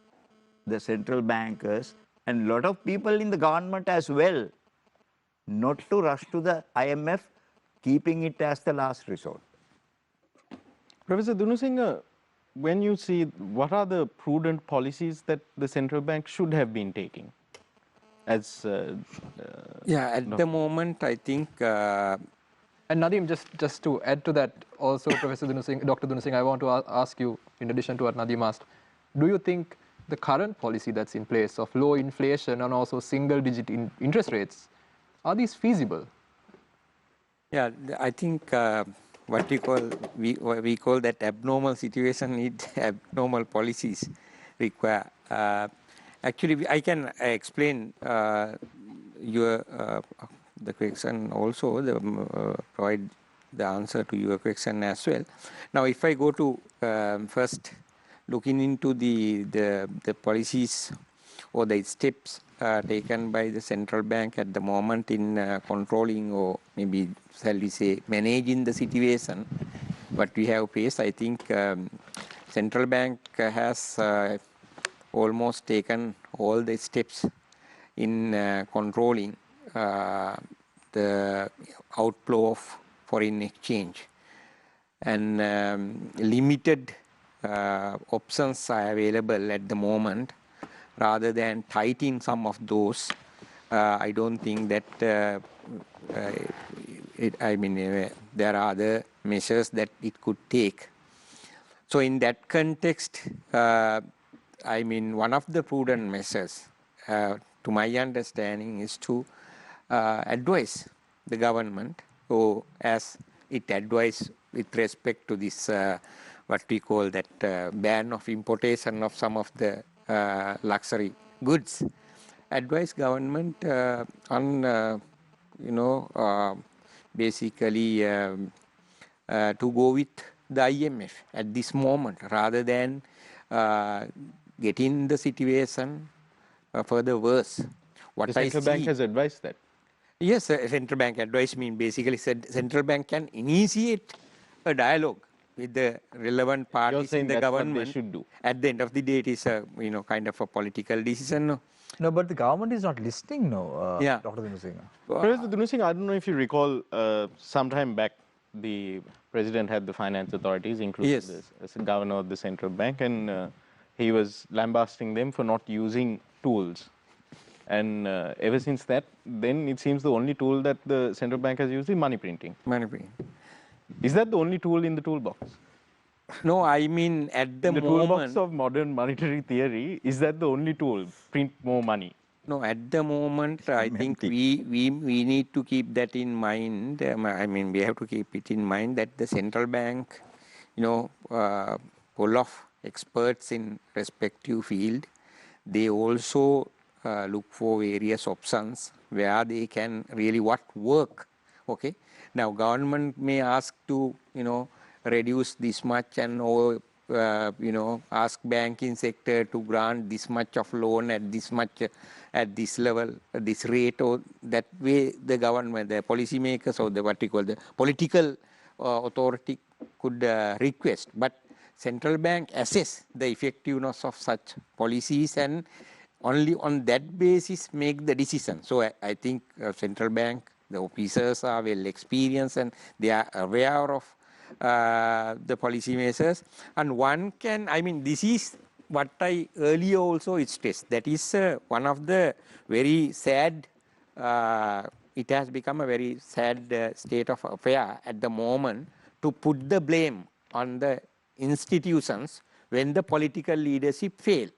the central bankers and a lot of people in the government as well, not to rush to the IMF, keeping it as the last resort. Professor Dunusinghe, when you see what are the prudent policies that the central bank should have been taking? As at the moment, I think. And Nadeem, just to add to that, also, Professor Dunusinghe, Dr. Dunusinghe, I want to ask you, in addition to what Nadeem asked, do you think the current policy that's in place of low inflation and also single-digit interest rates, are these feasible? Yeah, I think what we call that abnormal situation need abnormal policies require. Actually, I can explain your the question also, provide the answer to your question as well. Now, if I go to first looking into the policies or the steps taken by the central bank at the moment in controlling or maybe shall we say managing the situation what we have faced, I think central bank has almost taken all the steps in controlling the outflow of foreign exchange, and limited options are available at the moment. Rather than tightening some of those, I don't think that there are other measures that it could take. So in that context, one of the prudent measures, to my understanding, is to advise the government, or as it advised with respect to this, what we call that ban of importation of some of the luxury goods, advise government on basically to go with the IMF at this moment, rather than getting the situation further worse. What the central bank has advised that. Yes, central bank advice basically said central bank can initiate a dialogue with the relevant parties in the government. What they should do. At the end of the day, it is a kind of a political decision. No, but the government is not listening, no, Yeah. Dr. Dunusinghe. Professor Dunusinghe, I don't know if you recall, some time back, the president had the finance authorities, including the governor of the central bank, and he was lambasting them for not using tools. And ever since that, then it seems the only tool that the central bank has used is money printing. Money printing. Is that the only tool in the toolbox? No, I mean at the moment. The toolbox of modern monetary theory, is that the only tool? Print more money? No, at the moment, I think we need to keep that in mind. We have to keep it in mind that the central bank, full of experts in respective field, they also look for various options where they can really work. Okay. Now, government may ask to, reduce this much and ask banking sector to grant this much of loan at this much, at this level, this rate, or that way the government, the policymakers, or the what we call the political authority could request. But central bank assess the effectiveness of such policies and only on that basis make the decision. So I think central bank, the officers are well experienced and they are aware of the policy measures. And one can, this is what I earlier also stressed. That is one of the very sad, it has become a very sad state of affair at the moment to put the blame on the institutions when the political leadership fail.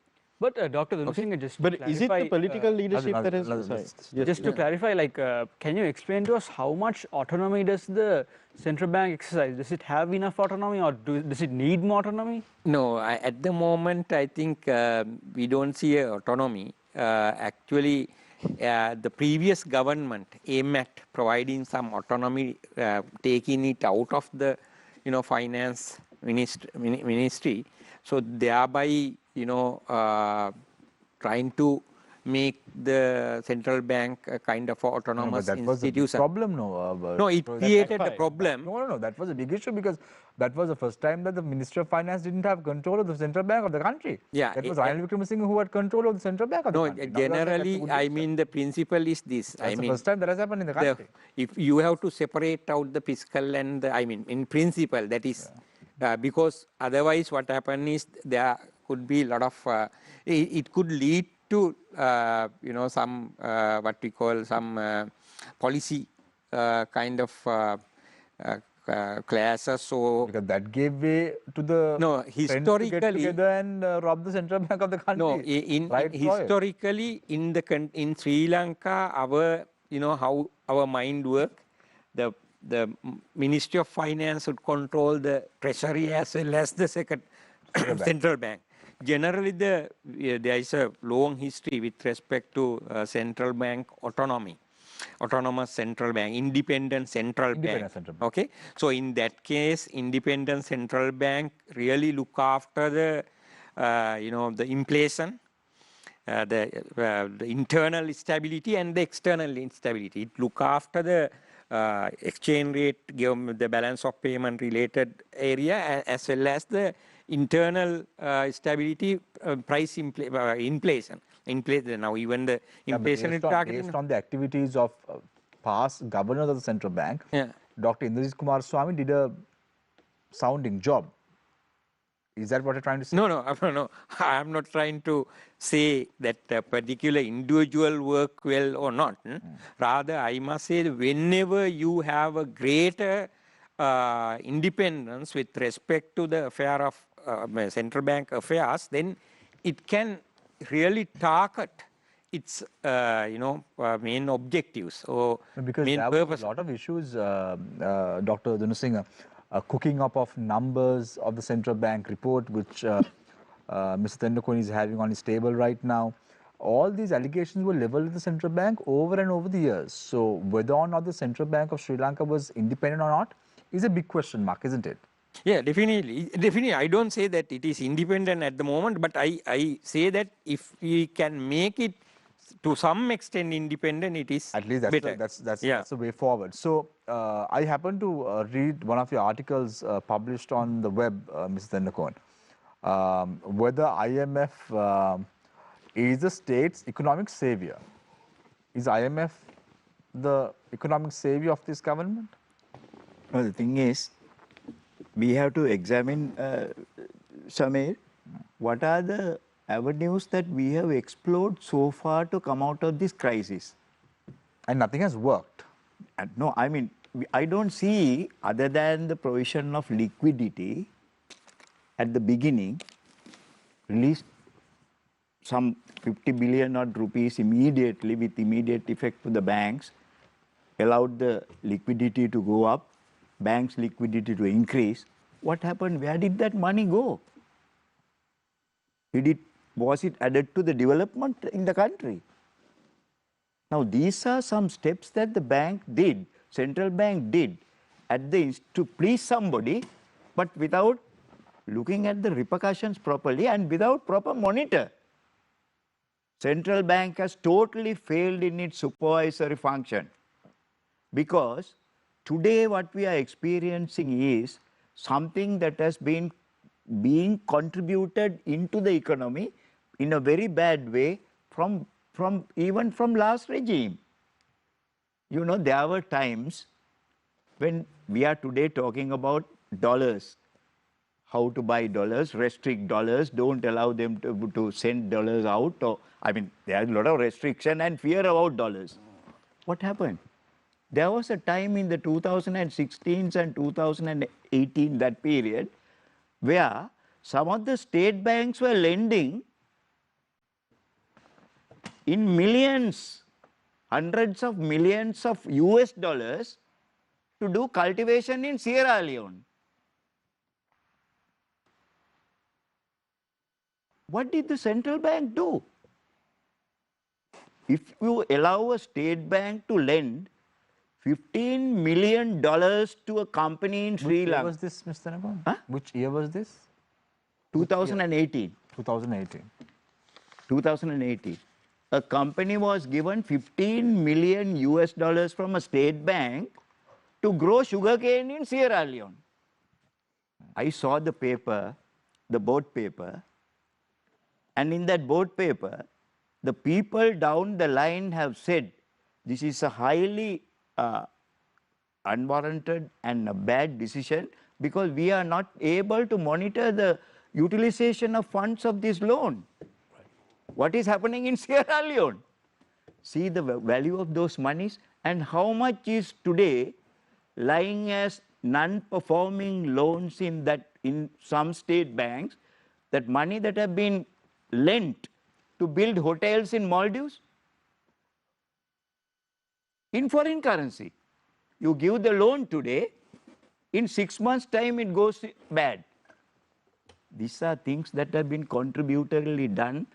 But Dr. Dunusinghe, just to But clarify, is it the political leadership that has... Nazim, sorry, just to clarify, like, can you explain to us how much autonomy does the central bank exercise? Does it have enough autonomy, or does it need more autonomy? No, at the moment, I think we don't see a autonomy. Actually, the previous government aimed at providing some autonomy, taking it out of the, finance ministry. So thereby, trying to make the central bank a kind of autonomous that was a big institution. problem, No, it created a problem. No, that was a big issue because that was the first time that the Ministry of Finance didn't have control of the central bank of the country. Yeah, that was Ranil Wickremesinghe who had control of the central bank of the country. Now you are saying that's a Generally, good I decision. mean, the principle is this. That's the first time that has happened in the country. If you have to separate out the fiscal and the, in principle, that is because otherwise what happen is there could be a lot of, it could lead to, some, what we call some policy kind of classes. So because that gave way to the friends to get together and rob the central bank of the country. No, historically in Sri Lanka, our how our mind work, the Ministry of Finance would control the treasury as well as the central bank. Generally, there is a long history with respect to central bank autonomy. Autonomous central bank, independent central bank. Okay, so in that case, independent central bank really look after the the inflation, the internal stability and the external instability. It look after the exchange rate, the balance of payment related area, as well as the internal stability, price inflation. Now even the inflation is targeting. Based on the activities of past governors of the central bank, Dr. Indrajit Kumar Swamy did a sounding job. Is that what you're trying to say? No. I'm not trying to say that a particular individual work well or not. Rather, I must say that whenever you have a greater independence with respect to the affair of central bank affairs, then it can really target its main objectives or because main there purpose. Was a lot of issues, Dr. Dunusinghe, cooking up of numbers of the central bank report, which Mr. Tendukoni is having on his table right now. All these allegations were leveled at the central bank over and over the years. So whether or not the Central Bank of Sri Lanka was independent or not is a big question mark, isn't it? Yeah, definitely. I don't say that it is independent at the moment, but I say that if we can make it to some extent independent, it is at least better. That's the way forward. So I happened to read one of your articles published on the web, Mr. Tendukoni, whether IMF is the state's economic savior. Is IMF the economic savior of this government? No, the thing is, we have to examine, Samir, what are the avenues that we have explored so far to come out of this crisis. And nothing has worked. And no, I mean, I don't see, other than the provision of liquidity at the beginning, released some 50 billion odd rupees immediately with immediate effect to the banks, allowed the liquidity to go up, banks' liquidity to increase. What happened? Where did that money go? Was it added to the development in the country? Now, these are some steps that the bank did, central bank did, to please somebody, but without looking at the repercussions properly and without proper monitor. Central bank has totally failed in its supervisory function, because today what we are experiencing is something that has been being contributed into the economy in a very bad way even from last regime. You know, there were times when we are today talking about dollars, how to buy dollars, restrict dollars, don't allow them to send dollars out. Or, I mean, there is a lot of restriction and fear about dollars. What happened? There was a time in the 2016 and 2018, that period, where some of the state banks were lending in millions, hundreds of millions of US dollars to do cultivation in Sierra Leone. What did the central bank do? If you allow a state bank to lend $15 million to a company in Sri Which year Lanka. was this, Mr. Nagon? Huh? Which year was this? 2018. 2018. 2018. A company was given 15 million US dollars from a state bank to grow sugarcane in Sierra Leone. I saw the paper, the board paper, and in that board paper, the people down the line have said this is a highly unwarranted and a bad decision because we are not able to monitor the utilization of funds of this loan. What is happening in Sierra Leone? See the value of those monies and how much is today lying as non-performing loans in some state banks, that money that have been lent to build hotels in Maldives in foreign currency. You give the loan today, in 6 months' time it goes bad. These are things that have been contributory done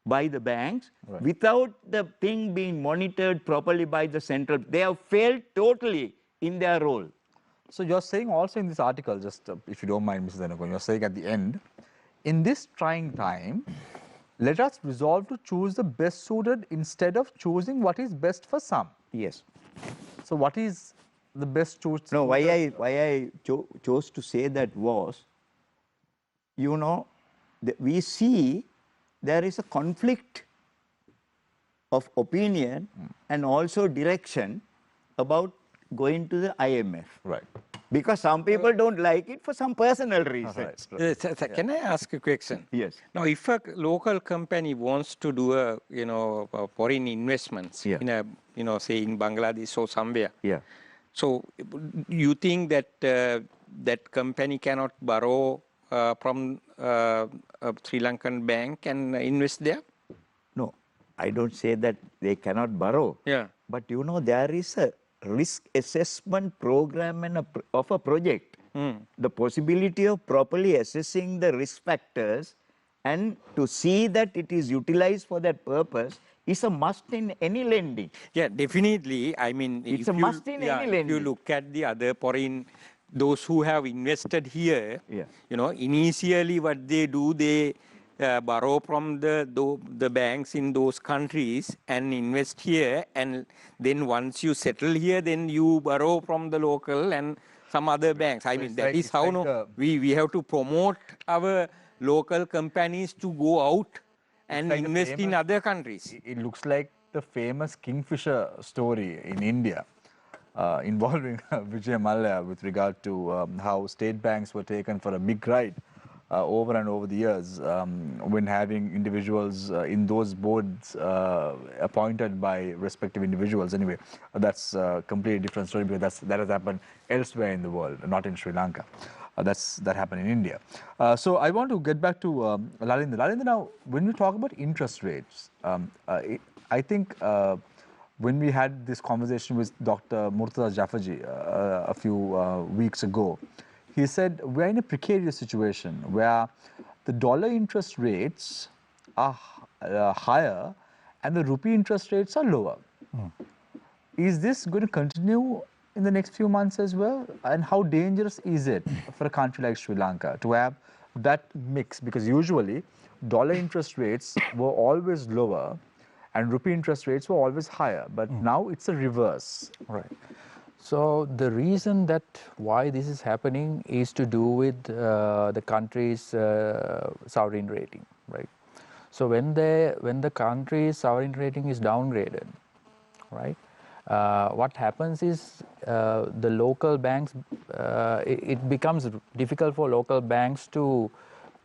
by the banks without the thing being monitored properly by the central. They have failed totally in their role. So you're saying also in this article, just if you don't mind, Mrs. Denagon, you're saying at the end, in this trying time, let us resolve to choose the best suited instead of choosing what is best for some. Yes. So what is the best choice? No, why I chose to say that was, you know, we see there is a conflict of opinion and also direction about going to the IMF. Right. Because some people don't like it for some personal reasons. Can I ask a question? Yes. Now, if a local company wants to do a foreign investments in a say in Bangladesh or somewhere, so you think that that company cannot borrow from a Sri Lankan bank and invest there? No, I don't say that they cannot borrow. Yeah. But you know, there is a risk assessment program of a project. The possibility of properly assessing the risk factors and to see that it is utilized for that purpose is a must in any lending. Yeah, definitely. I mean, it's a must in any lending. If you look at the other foreign, those who have invested here, initially what they do, they borrow from the banks in those countries and invest here, and then once you settle here, then you borrow from the local and some other banks. I mean, that is how we have to promote our local companies to go out and like invest in other countries. It looks like the famous Kingfisher story in India involving Vijay Mallya with regard to how state banks were taken for a big ride over and over the years when having individuals in those boards appointed by respective individuals. Anyway, that's a completely different story because that has happened elsewhere in the world, not in Sri Lanka. That happened in India. So I want to get back to Lalindra. Lalindra, now, when we talk about interest rates, I think when we had this conversation with Dr. Murtaza Jafarji a few weeks ago, he said we're in a precarious situation where the dollar interest rates are higher and the rupee interest rates are lower. Is this going to continue in the next few months as well? And how dangerous is it for a country like Sri Lanka to have that mix? Because usually dollar interest rates were always lower and rupee interest rates were always higher, but now it's a reverse. Right. So the reason that why this is happening is to do with the country's sovereign rating, right? So when the country's sovereign rating is downgraded, right, what happens is the local banks, it becomes difficult for local banks to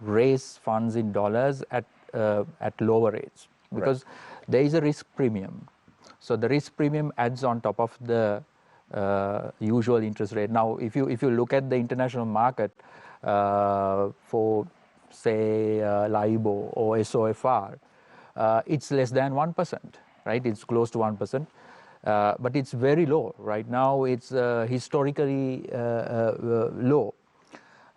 raise funds in dollars at lower rates because there is a risk premium. So the risk premium adds on top of the usual interest rate. Now, if you look at the international market for say LIBOR or SOFR, it's less than 1%, right? It's close to 1%, but it's very low. Right now, it's historically low.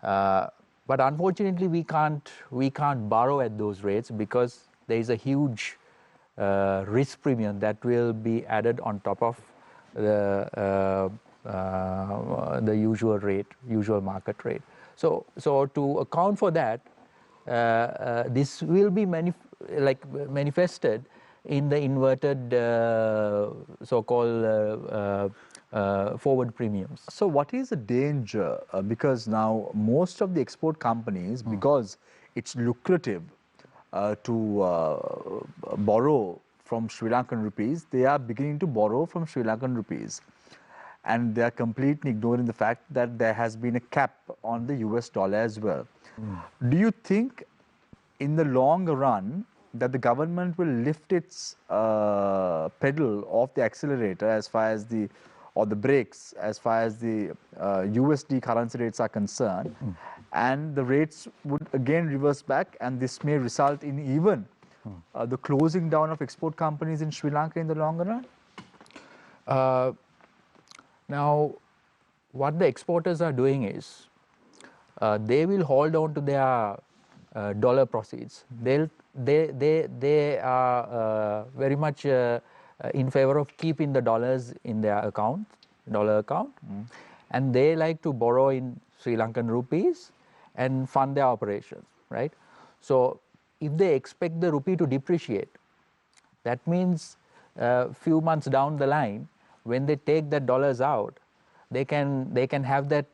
But unfortunately, we can't borrow at those rates because there is a huge risk premium that will be added on top of the usual market rate. So to account for that, this will be manifested in the inverted so-called forward premiums. So what is the danger? Because now most of the export companies, because it's lucrative to borrow from Sri Lankan rupees, they are beginning to borrow from Sri Lankan rupees. And they are completely ignoring the fact that there has been a cap on the US dollar as well. Do you think in the long run that the government will lift its pedal off the accelerator as far as the brakes as far as the USD currency rates are concerned, and the rates would again reverse back, and this may result in even the closing down of export companies in Sri Lanka in the longer run? Now, what the exporters are doing is they will hold on to their dollar proceeds. They are very much in favor of keeping the dollars in their dollar account, and they like to borrow in Sri Lankan rupees and fund their operations, right? So if they expect the rupee to depreciate, that means a few months down the line, when they take the dollars out, they can have that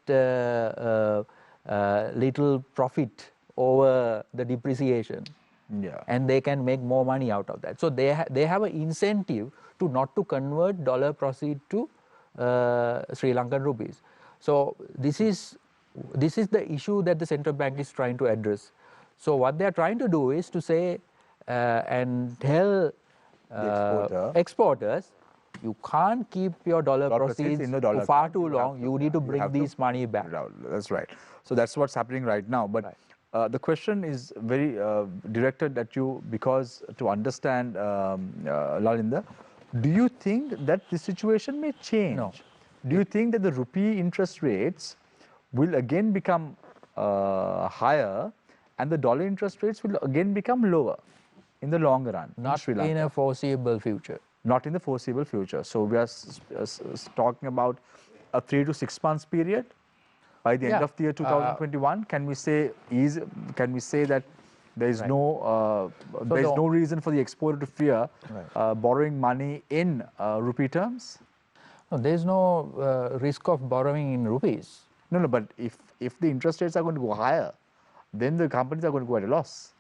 little profit over the depreciation. Yeah. And they can make more money out of that. So they have an incentive to not to convert dollar proceed to Sri Lankan rupees. So this is the issue that the central bank is trying to address. So what they are trying to do is to say and tell exporters, you can't keep your dollar proceeds in the dollar for far account. too long. You need to bring this money back. That's right. So that's what's happening right now. But the question is very directed at you, because to understand, Lalinda, do you think that the situation may change? No. Do you think that the rupee interest rates will again become higher and the dollar interest rates will again become lower in the long run in Sri Lanka? In a foreseeable future. Not in the foreseeable future. So we are talking about a 3 to 6 months period by the end of the year 2021. Can we say that there is no reason for the exporter to fear borrowing money in rupee terms? No, there is no risk of borrowing in rupees. No, but if the interest rates are going to go higher, then the companies are going to go at a loss.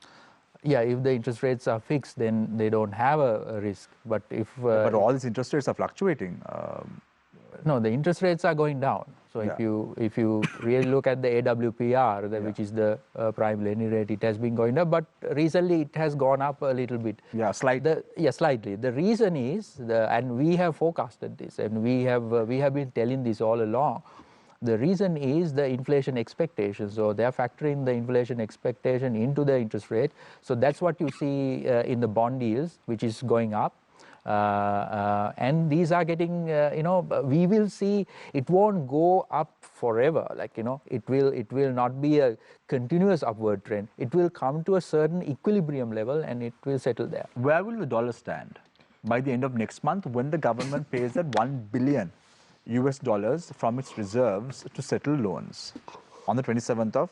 Yeah, if the interest rates are fixed, then they don't have a risk. But if but all these interest rates are fluctuating. No, the interest rates are going down. So if you really look at the AWPR, which is the prime lending rate, it has been going up. But recently it has gone up a little bit. Yeah, slightly. Slightly. The reason is, and we have forecasted this, and we have been telling this all along. The reason is the inflation expectation. So they are factoring the inflation expectation into the interest rate. So that's what you see in the bond yields, which is going up. And these are getting, we will see it won't go up forever. It will not be a continuous upward trend. It will come to a certain equilibrium level and it will settle there. Where will the dollar stand by the end of next month when the government pays that $1 billion US dollars from its reserves to settle loans on the 27th of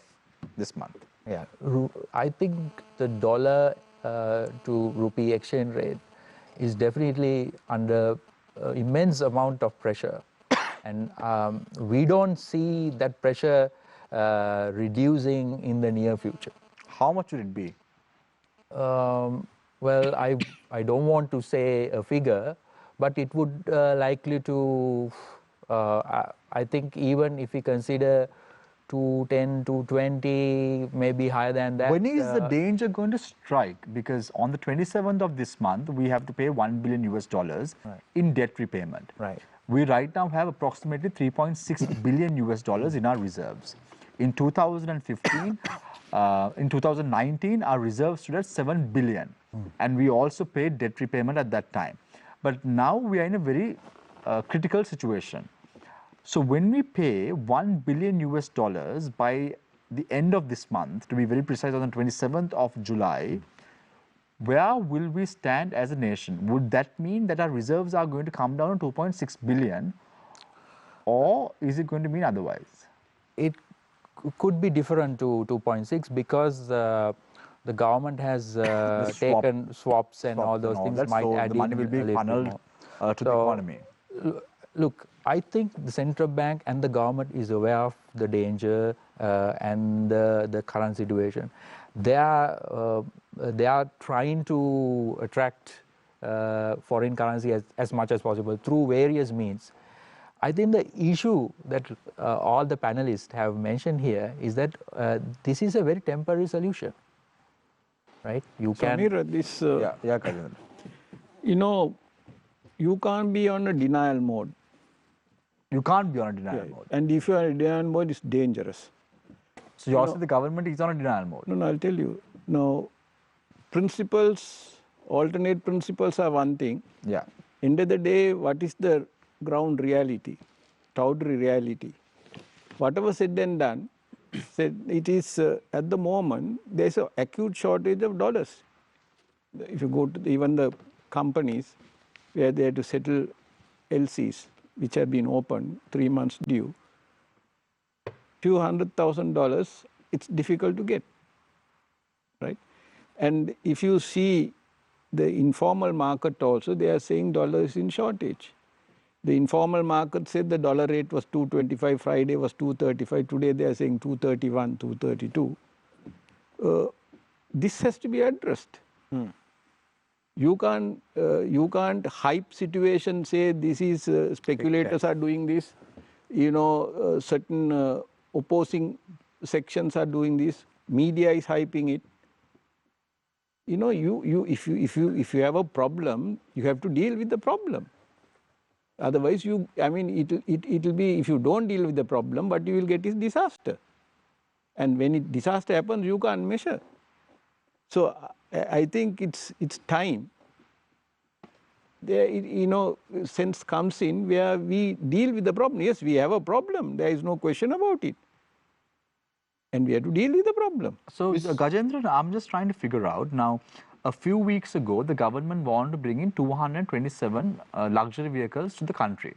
this month? Yeah, I think the dollar to rupee exchange rate is definitely under immense amount of pressure, and we don't see that pressure reducing in the near future. How much would it be? Well, I don't want to say a figure, but it would likely to, I think even if we consider 210, 220, maybe higher than that. When is the danger going to strike? Because on the 27th of this month, we have to pay $1 billion US dollars in debt repayment. Right. We right now have approximately $3.6 billion US dollars in our reserves. In 2015, in 2019, our reserves stood at 7 billion. And we also paid debt repayment at that time. But now we are in a very critical situation. So when we pay $1 billion US by the end of this month, to be very precise, on the 27th of July, where will we stand as a nation? Would that mean that our reserves are going to come down to 2.6 billion, or is it going to mean otherwise? It could be different to 2.6 because the government has taken swaps and all those things might so add the money will be funneled to the economy. Look, I think the central bank and the government is aware of the danger and the current situation. They are trying to attract foreign currency as much as possible through various means. I think the issue that all the panelists have mentioned here is that this is a very temporary solution, right? You can. Samir, this, Kajendra. you know, you can't be on a denial mode. You can't be on a denial mode. And if you are in denial mode, it's dangerous. So you also the government is on a denial mode. No, I'll tell you. No, principles, alternate principles are one thing. Yeah. End of the day, what is the ground reality, tawdry reality? Whatever said and done, said it is at the moment there's an acute shortage of dollars. If you go to even the companies where they have to settle LCs, which have been opened 3 months due, few $100,000, it's difficult to get, right? And if you see the informal market also, they are saying dollar is in shortage. The informal market said the dollar rate was 225, Friday was 235, today they are saying 231, 232. This has to be addressed. You can't hype situation, say this is speculators are doing this, you know, certain opposing sections are doing this, media is hyping it. You know, if you have a problem, you have to deal with the problem. Otherwise, it'll be, if you don't deal with the problem, what you will get is disaster. And when disaster happens, you can't measure. So I think it's time. There, you know, sense comes in where we deal with the problem. Yes, we have a problem. There is no question about it. And we have to deal with the problem. So, Gajendra, I'm just trying to figure out now. A few weeks ago, the government wanted to bring in 227 luxury vehicles to the country.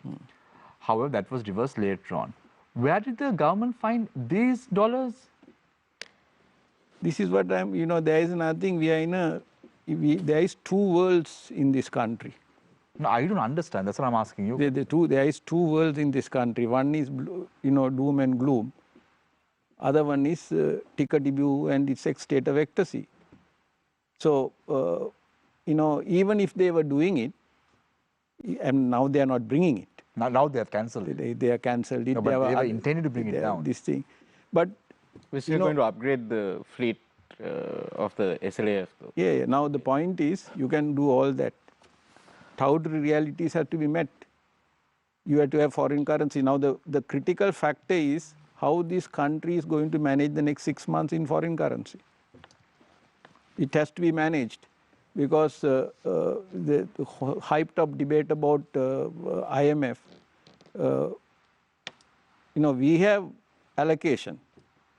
However, that was reversed later on. Where did the government find these dollars? This is what you know, there is nothing, we are in there is two worlds in this country. No, I don't understand. That's what I'm asking you. There is two worlds in this country. One is, you know, doom and gloom. Other one is tickety-boo and it's a state of ecstasy. So, you know, even if they were doing it, and now they are not bringing it. Now they have cancelled it. They are cancelled it. No, but they were intended to bring it down. This thing. But we're still going to upgrade the fleet of the SLAF though. Yeah. Now the point is, you can do all that. Tawdry realities have to be met. You have to have foreign currency. Now the critical factor is how this country is going to manage the next 6 months in foreign currency. It has to be managed because the hyped up debate about IMF, you know, we have allocation.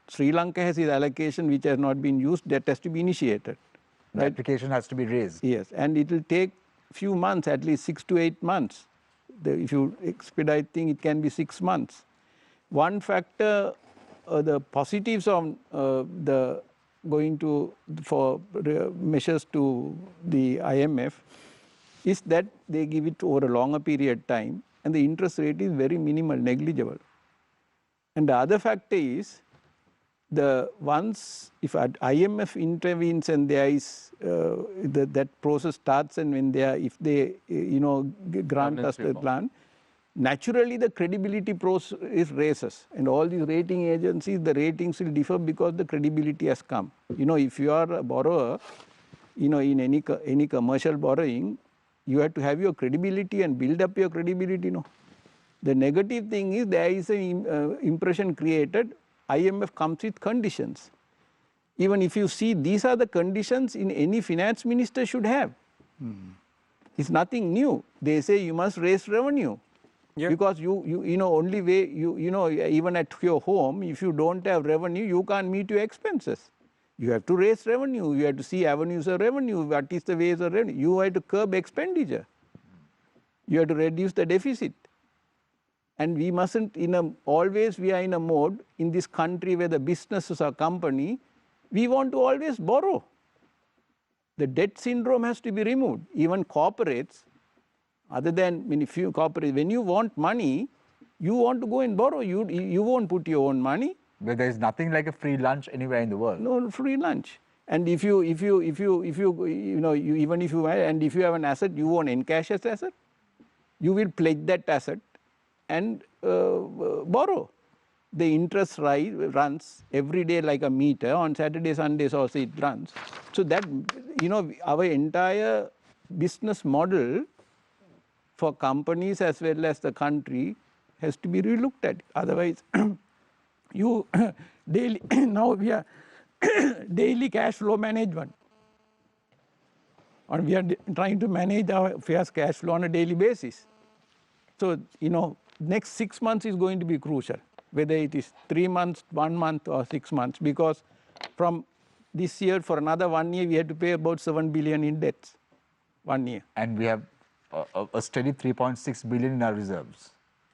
Sri Lanka has its allocation which has not been used, that has to be initiated. The application has to be raised. Yes, and it will take few months, at least 6 to 8 months. If you expedite things, it can be 6 months. One factor, the positives of the going to for measures to the IMF is that they give it over a longer period time and the interest rate is very minimal, negligible. And the other factor is if IMF intervenes and there is that process starts and when if they you know grant us the plan, naturally the credibility is raises and all these rating agencies, the ratings will differ because the credibility has come. You know, if you are a borrower, you know, in any commercial borrowing, you have to have your credibility and build up your credibility. No, the negative thing is there is an impression created IMF comes with conditions. Even if you see, these are the conditions in any finance minister should have. It's nothing new. They say you must raise revenue. Because you know, only way, you know, even at your home, if you don't have revenue, you can't meet your expenses. You have to raise revenue. You have to see avenues of revenue. What is the ways of revenue? You have to curb expenditure. You have to reduce the deficit. And we mustn't, always we are in a mode in this country where the businesses are company, we want to always borrow. The debt syndrome has to be removed. Even corporates, other than few corporates, when you want money, you want to go and borrow. You won't put your own money. But there is nothing like a free lunch anywhere in the world. No free lunch. And if you know, even if you have an asset, you won't encash as asset. You will pledge that asset and borrow. The interest runs every day like a meter. On Saturday, Sundays also it runs. So that, you know, our entire business model for companies as well as the country has to be relooked at. Otherwise, you daily now we are daily cash flow management, or we are trying to manage our affairs cash flow on a daily basis. So, you know, next 6 months is going to be crucial, whether it is 3 months, 1 month or 6 months, because from this year for another 1 year we had to pay about 7 billion in debts, 1 year. And we have a steady 3.6 billion in our reserves.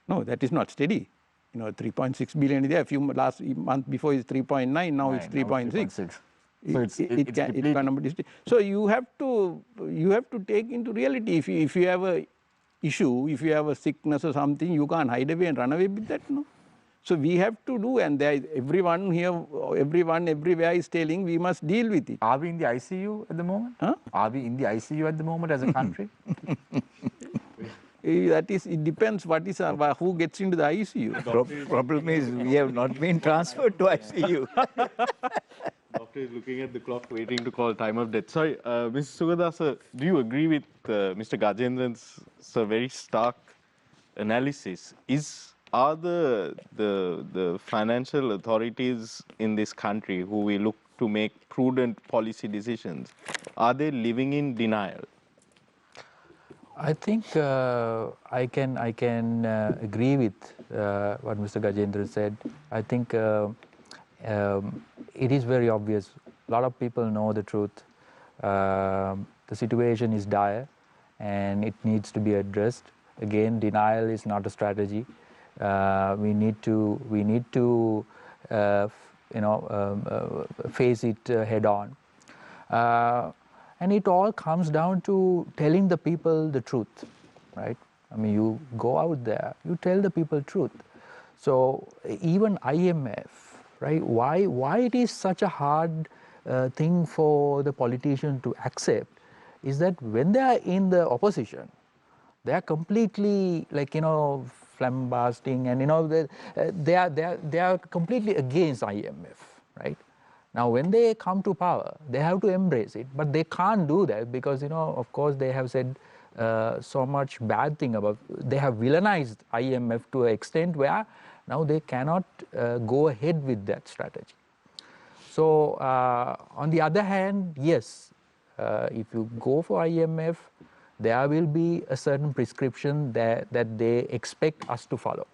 No, that is not steady. You know, 3.6 billion is there. A few last month before is 3.9, now it's 3.6. So you have to take into reality. If you have a issue, if you have a sickness or something, you can't hide away and run away with that, no. So we have to do, and there is everyone here, everyone everywhere is telling we must deal with it. Are we in the ICU at the moment? Huh? Are we in the ICU at the moment as a country? That is, it depends what is who gets into the ICU. Problem is we have not been transferred to ICU. Doctor is looking at the clock, waiting to call time of death. Sorry, Mr. Sugadasa, do you agree with Mr. Gajendran's very stark analysis? Are the financial authorities in this country who we look to make prudent policy decisions, are they living in denial? I think I can agree with what Mr. Gajendran said. I think it is very obvious. A lot of people know the truth. The situation is dire, and it needs to be addressed. Again, denial is not a strategy. We need to face it head on. And it all comes down to telling the people the truth, right? I mean, you go out there, you tell the people truth. So even IMF, right? Why it is such a hard thing for the politician to accept is that when they are in the opposition, they are completely flambasting, and they are completely against IMF, right? Now, when they come to power, they have to embrace it, but they can't do that because, of course, they have said so much bad thing about, they have villainized IMF to an extent where now they cannot go ahead with that strategy. So, on the other hand, yes, if you go for IMF, there will be a certain prescription that they expect us to follow,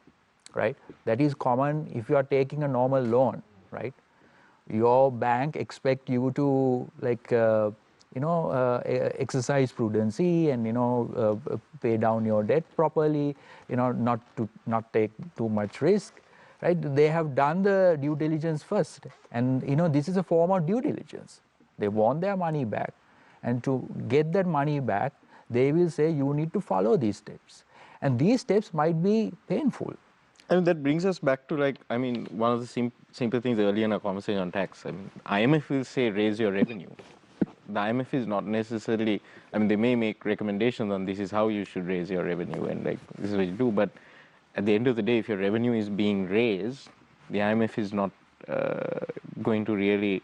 right? That is common if you are taking a normal loan, right? Your bank expect you to exercise prudency and pay down your debt properly, not take too much risk, right? They have done the due diligence first, and this is a form of due diligence. They want their money back, and to get that money back, they will say you need to follow these steps, and these steps might be painful. And that brings us back to one of the simple things earlier in our conversation on tax. IMF will say raise your revenue. The IMF is not necessarily, they may make recommendations on this is how you should raise your revenue and this is what you do, but at the end of the day, if your revenue is being raised, the IMF is not going to really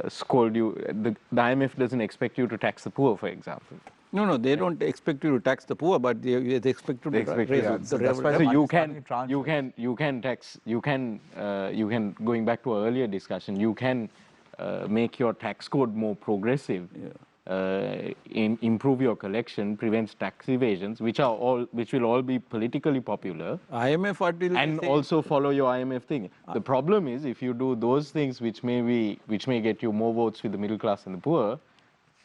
scold you. The IMF doesn't expect you to tax the poor, for example. No, they don't expect you to tax the poor, but they expect you They to expect raise you the to- so that's why So the money you is coming in can, tranches. you can tax, you can, going back to our earlier discussion, you can make your tax code more progressive, improve your collection, prevents tax evasions, which will all be politically popular, IMF what will and say? also follow your IMF thing. The problem is if you do those things which may get you more votes with the middle class and the poor,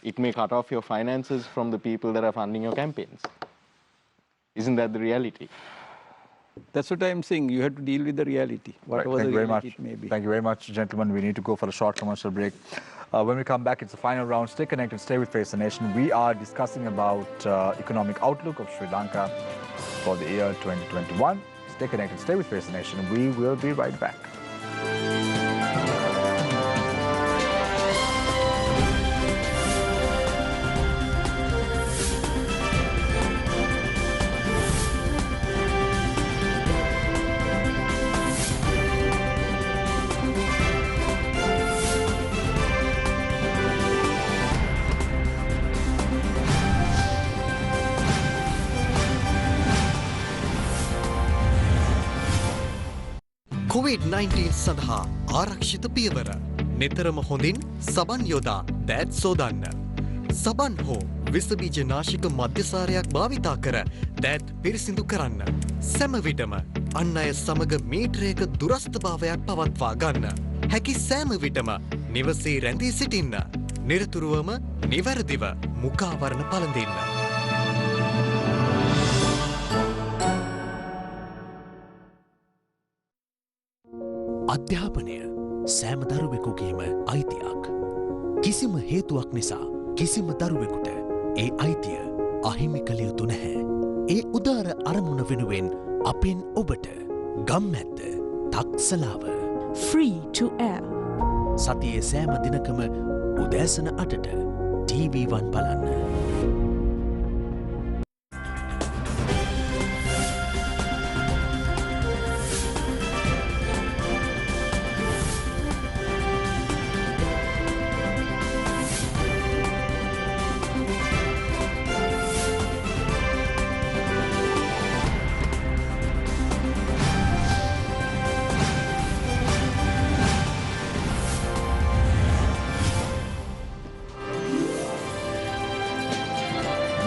it may cut off your finances from the people that are funding your campaigns. Isn't that the reality? That's what I'm saying. You have to deal with the reality, whatever Thank the you very reality much. it may be. Thank you very much, gentlemen. We need to go for a short commercial break. When we come back, it's the final round. Stay connected, stay with Face the Nation. We are discussing about economic outlook of Sri Lanka for the year 2021. Stay connected, stay with Face the Nation. We will be right back. COVID-19 සඳහා ආරක්ෂිත පියවර. නිතරම හොඳින් සබන් යොදා දෑත් සෝදන්න. සබන් හෝ විසබීජ නාශක මධ්‍යසාරයක් භාවිතා කර දෑත් පිරිසිදු කරන්න. සැමවිටම අන් අය සමග මීටරයක දුරස්ථභාවයක් පවත්වා ගන්න. හැකි සෑම විටම නිවසේ රැඳී සිටින්න. නිරතුරුවම නිවැරදිව මුඛාවරණ පළඳින්න. අධ්‍යාපනය සෑම දරුවෙකුගේම අයිතියක්. කිසිම හේතුවක් නිසා කිසිම දරුවෙකුට ඒ අයිතිය අහිමි කළ යුතු නැහැ. ඒ උදාර අරමුණ වෙනුවෙන් අපෙන් ඔබට ගම්මැද්ද තක්සලාව. Free to air. සතියේ සෑම දිනකම උදෑසන 8ට TV1 බලන්න.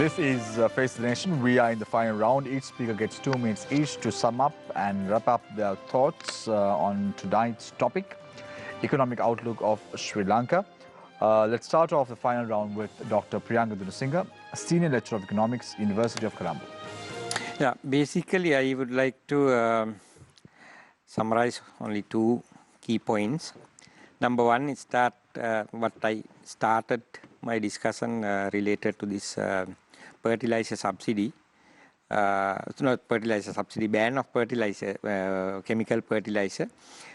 This is Face the Nation. We are in the final round. Each speaker gets 2 minutes each to sum up and wrap up their thoughts on tonight's topic, economic outlook of Sri Lanka. Let's start off the final round with Dr. Priyanka Dunasinghe, Senior Lecturer of Economics, University of Colombo. Yeah, basically I would like to summarize only 2 key points. Number one is that what I started my discussion related to this fertilizer subsidy. It's not fertilizer subsidy, ban of fertilizer, chemical fertilizer.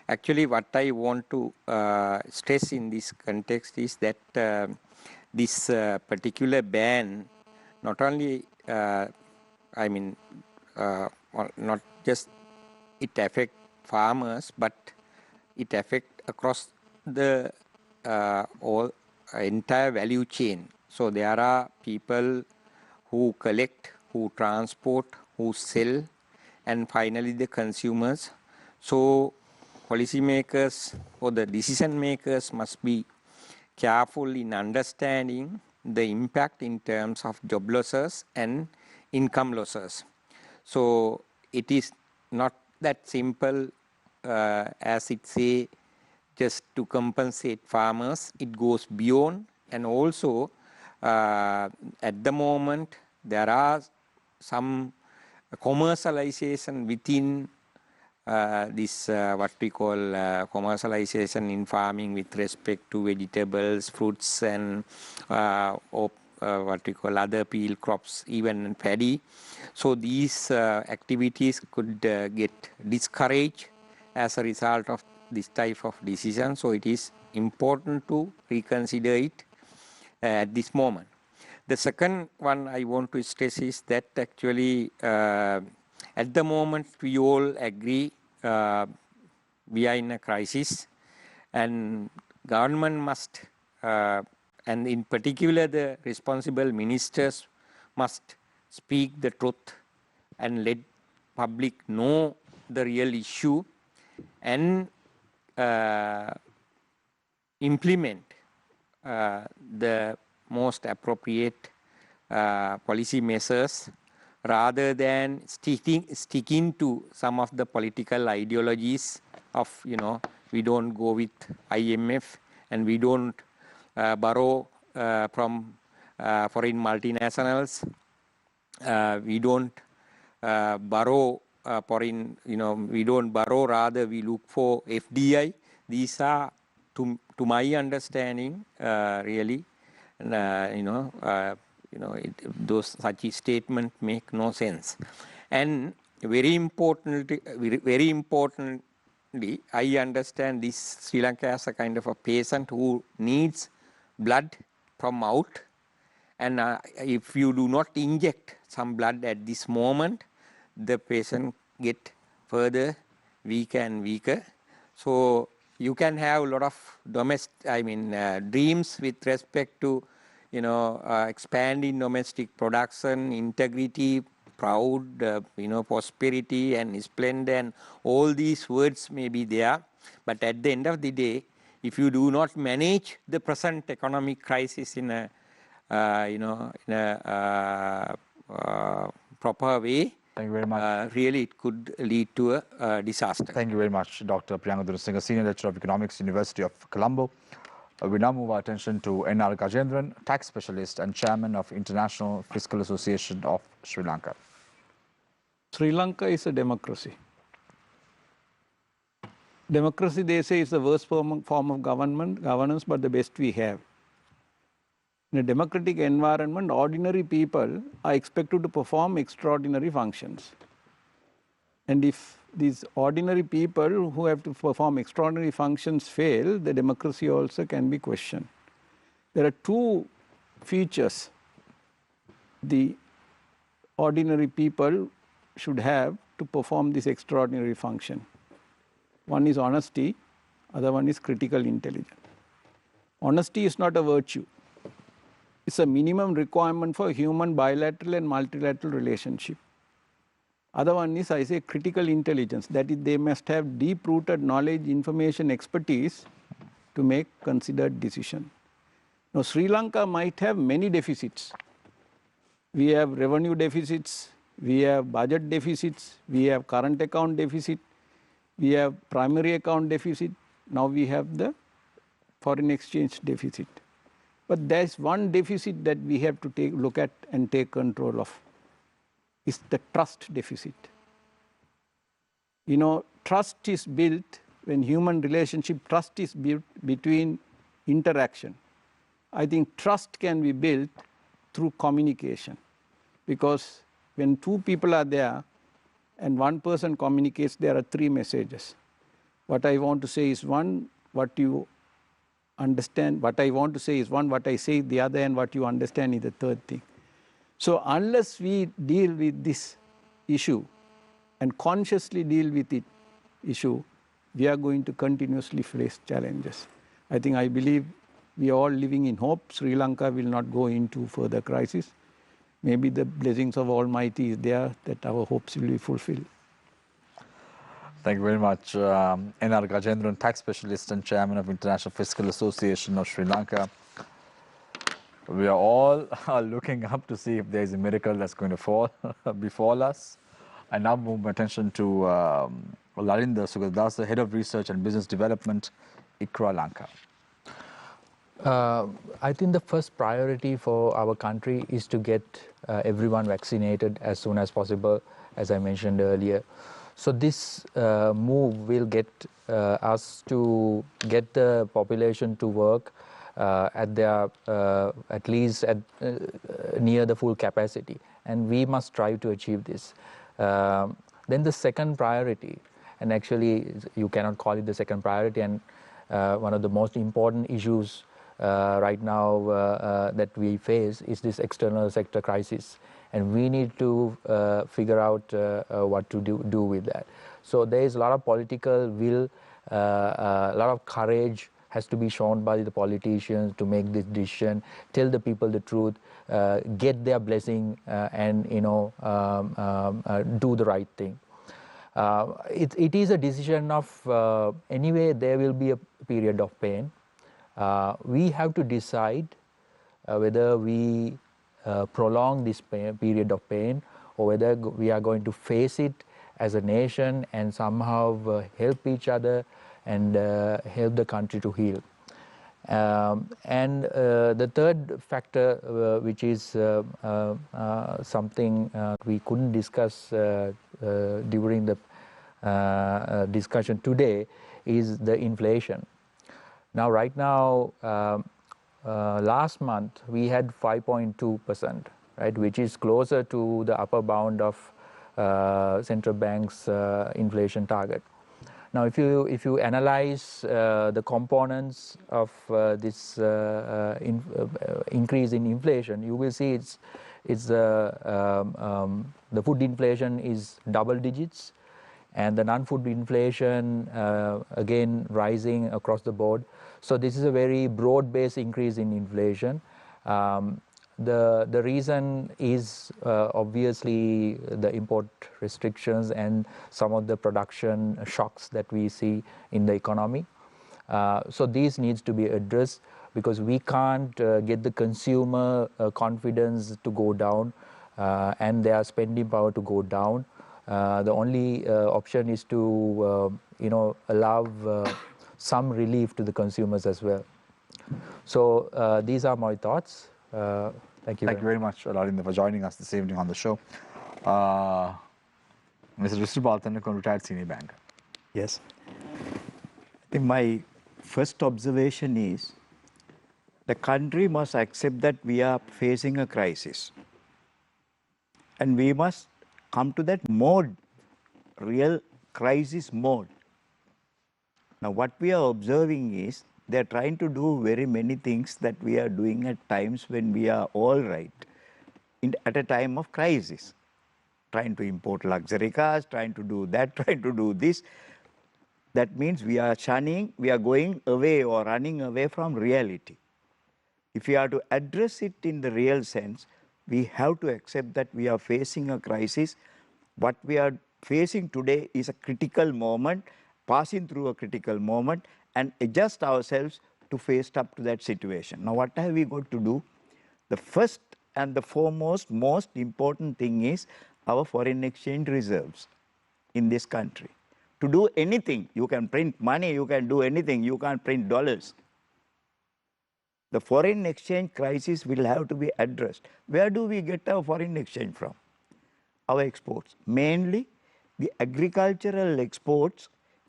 Actually, what I want to stress in this context is that this particular ban not only, not just it affect farmers, but it affect across the all entire value chain. So there are people who collect, who transport, who sell, and finally the consumers. So policymakers or the decision makers must be careful in understanding the impact in terms of job losses and income losses. So it is not that simple as it say just to compensate farmers. It goes beyond, and also at the moment there are some commercialization within this what we call commercialization in farming with respect to vegetables, fruits, and what we call other peel crops, even paddy. So these activities could get discouraged as a result of this type of decision. So it is important to reconsider it at this moment. The second one I want to stress is that actually at the moment we all agree we are in a crisis, and government must and in particular the responsible ministers must speak the truth and let public know the real issue and implement the most appropriate policy measures rather than sticking to some of the political ideologies of, we don't go with IMF and we don't borrow from foreign multinationals. We don't borrow foreign, we don't borrow, rather we look for FDI. These are, to my understanding, really, those such statements make no sense. And very importantly, I understand this Sri Lanka as a kind of a patient who needs blood from out. And if you do not inject some blood at this moment, the patient get further weaker and weaker. So you can have a lot of dreams with respect to, expanding domestic production, integrity, proud, prosperity and splendor, and all these words may be there. But at the end of the day, if you do not manage the present economic crisis in a proper way, thank you very much. Really it could lead to a disaster. Thank you very much, Dr. Priyanka Dunasinghe, Senior Lecturer of Economics, University of Colombo. We now move our attention to N.R. Gajendran, Tax Specialist and Chairman of International Fiscal Association of Sri Lanka. Sri Lanka is a democracy. Democracy, they say, is the worst form of governance, but the best we have. In a democratic environment, ordinary people are expected to perform extraordinary functions. And if these ordinary people who have to perform extraordinary functions fail, the democracy also can be questioned. There are two features the ordinary people should have to perform this extraordinary function. One is honesty, other one is critical intelligence. Honesty is not a virtue. It's a minimum requirement for human bilateral and multilateral relationship. Other one is, I say, critical intelligence. That is, they must have deep-rooted knowledge, information, expertise to make considered decisions. Now, Sri Lanka might have many deficits. We have revenue deficits, we have budget deficits, we have current account deficit, we have primary account deficit, now we have the foreign exchange deficit. But there is one deficit that we have to look at and take control of. Is the trust deficit. Trust is built when human relationship, trust is built between interaction. I think trust can be built through communication, because when two people are there and one person communicates, there are three messages. What I want to say is one, what you understand, what I want to say is one, what I say the other, and what you understand is the third thing. So unless we deal with this issue and consciously deal with it issue, we are going to continuously face challenges. I believe we are all living in hope. Sri Lanka will not go into further crisis. Maybe the blessings of Almighty is there that our hopes will be fulfilled. Thank you very much, N.R. Gajendran, Tax Specialist and Chairman of International Fiscal Association of Sri Lanka. We are all looking up to see if there is a miracle that's going to befall us. I now move my attention to Lalinda Sugadasa, Head of Research and Business Development, ICRA Lanka. I think the first priority for our country is to get everyone vaccinated as soon as possible, as I mentioned earlier. So this move will get us to get the population to work at least near the full capacity, and we must strive to achieve this. Then the second priority, and actually you cannot call it the second priority, and one of the most important issues right now that we face is this external sector crisis, and we need to figure out what to do with that. So there is a lot of political will, a lot of courage has to be shown by the politicians to make this decision, tell the people the truth, get their blessing, and do the right thing. It is a decision of anyway there will be a period of pain. We have to decide whether we prolong this period of pain, or whether we are going to face it as a nation and somehow help each other and help the country to heal. And the third factor, which is something we couldn't discuss during the discussion today, is the inflation. Now, right now, last month we had 5.2%, right, which is closer to the upper bound of central bank's inflation target. Now, if you analyze the components of this increase in inflation, you will see the food inflation is double digits, and the non-food inflation again rising across the board. So this is a very broad-based increase in inflation. The reason is obviously the import restrictions and some of the production shocks that we see in the economy. So these needs to be addressed, because we can't get the consumer confidence to go down and their spending power to go down. The only option is to allow some relief to the consumers as well. So these are my thoughts. Thank you. Thank you very much, Lalinda, for joining us this evening on the show. Mr. Vishrupal Tendulkar, retired senior banker. Yes. I think my first observation is the country must accept that we are facing a crisis. And we must come to that mode, real crisis mode. Now, what we are observing is they are trying to do very many things that we are doing at times when we are all right, at a time of crisis. Trying to import luxury cars, trying to do that, trying to do this. That means we are going away or running away from reality. If we are to address it in the real sense, we have to accept that we are facing a crisis. What we are facing today is a critical moment, passing through a critical moment, and adjust ourselves to face up to that situation. Now, what have we got to do? The first and the foremost, most important thing is our foreign exchange reserves in this country. To do anything, you can print money, you can do anything, you can't print dollars. The foreign exchange crisis will have to be addressed. Where do we get our foreign exchange from? Our exports. Mainly, the agricultural exports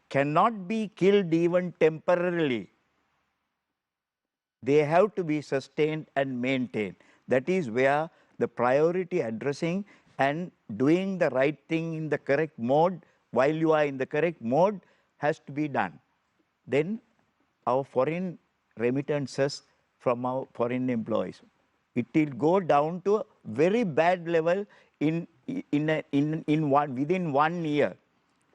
cannot be killed even temporarily. They have to be sustained and maintained. That is where the priority addressing and doing the right thing in the correct mode while you are in the correct mode has to be done. Then our foreign remittances from our foreign employees, it will go down to a very bad level within 1 year.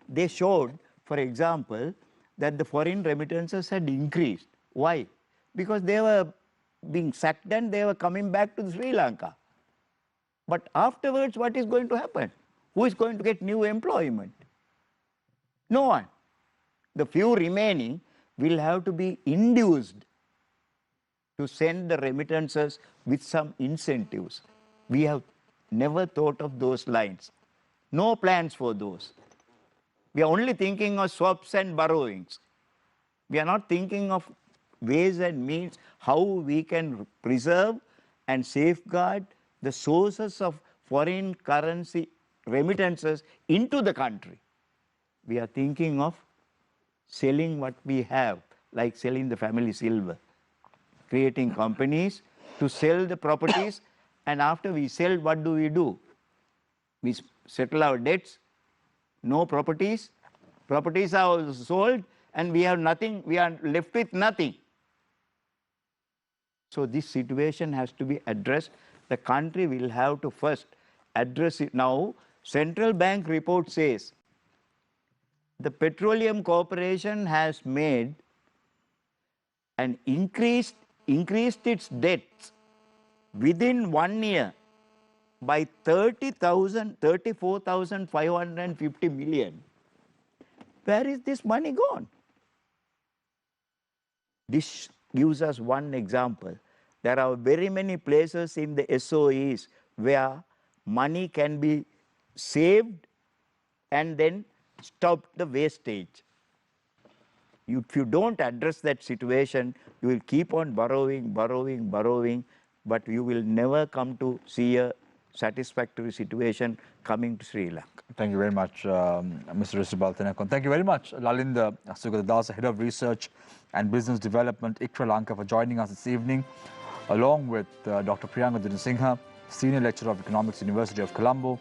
They showed, for example, that the foreign remittances had increased. Why? Because they were being sacked and they were coming back to Sri Lanka. But afterwards, what is going to happen? Who is going to get new employment? No one. The few remaining will have to be induced to send the remittances with some incentives. We have never thought of those lines. No plans for those. We are only thinking of swaps and borrowings. We are not thinking of ways and means how we can preserve and safeguard the sources of foreign currency remittances into the country. We are thinking of selling what we have, like selling the family silver, creating companies to sell the properties, and after we sell, what do? We settle our debts, no properties, properties are sold, and we have nothing, we are left with nothing. So this situation has to be addressed. The country will have to first address it. Now, Central Bank report says the Petroleum Corporation has made and increased its debts within 1 year by 34,550 million. Where is this money gone? This gives us one example. There are very many places in the SOEs where money can be saved and then stop the wastage. If you don't address that situation, you will keep on borrowing, but you will never come to see a satisfactory situation coming to Sri Lanka. Thank you very much, Mr. Rishabal Thenakon. Thank you very much, Lalinda Sugatadasa, Head of Research and Business Development, ICRA Lanka, for joining us this evening, along with Dr. Priyanka Dinasinghe, Senior Lecturer of Economics, University of Colombo,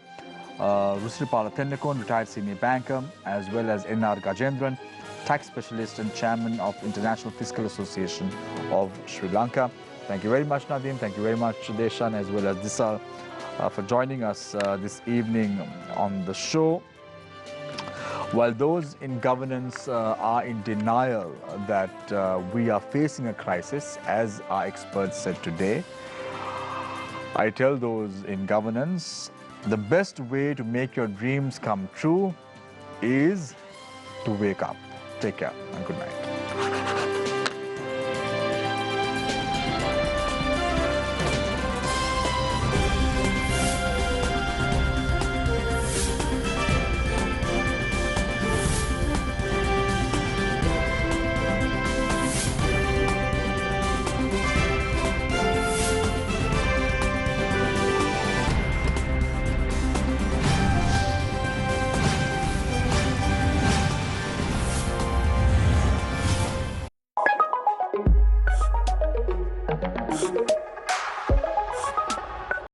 Rishabal Thenakon, retired senior banker, as well as N.R. Gajendran, tax specialist and chairman of International Fiscal Association of Sri Lanka. Thank you very much, Nadeem. Thank you very much, Deshan, as well as Disal, for joining us this evening on the show. While those in governance are in denial that we are facing a crisis, as our experts said today, I tell those in governance, the best way to make your dreams come true is to wake up. Take care and good night.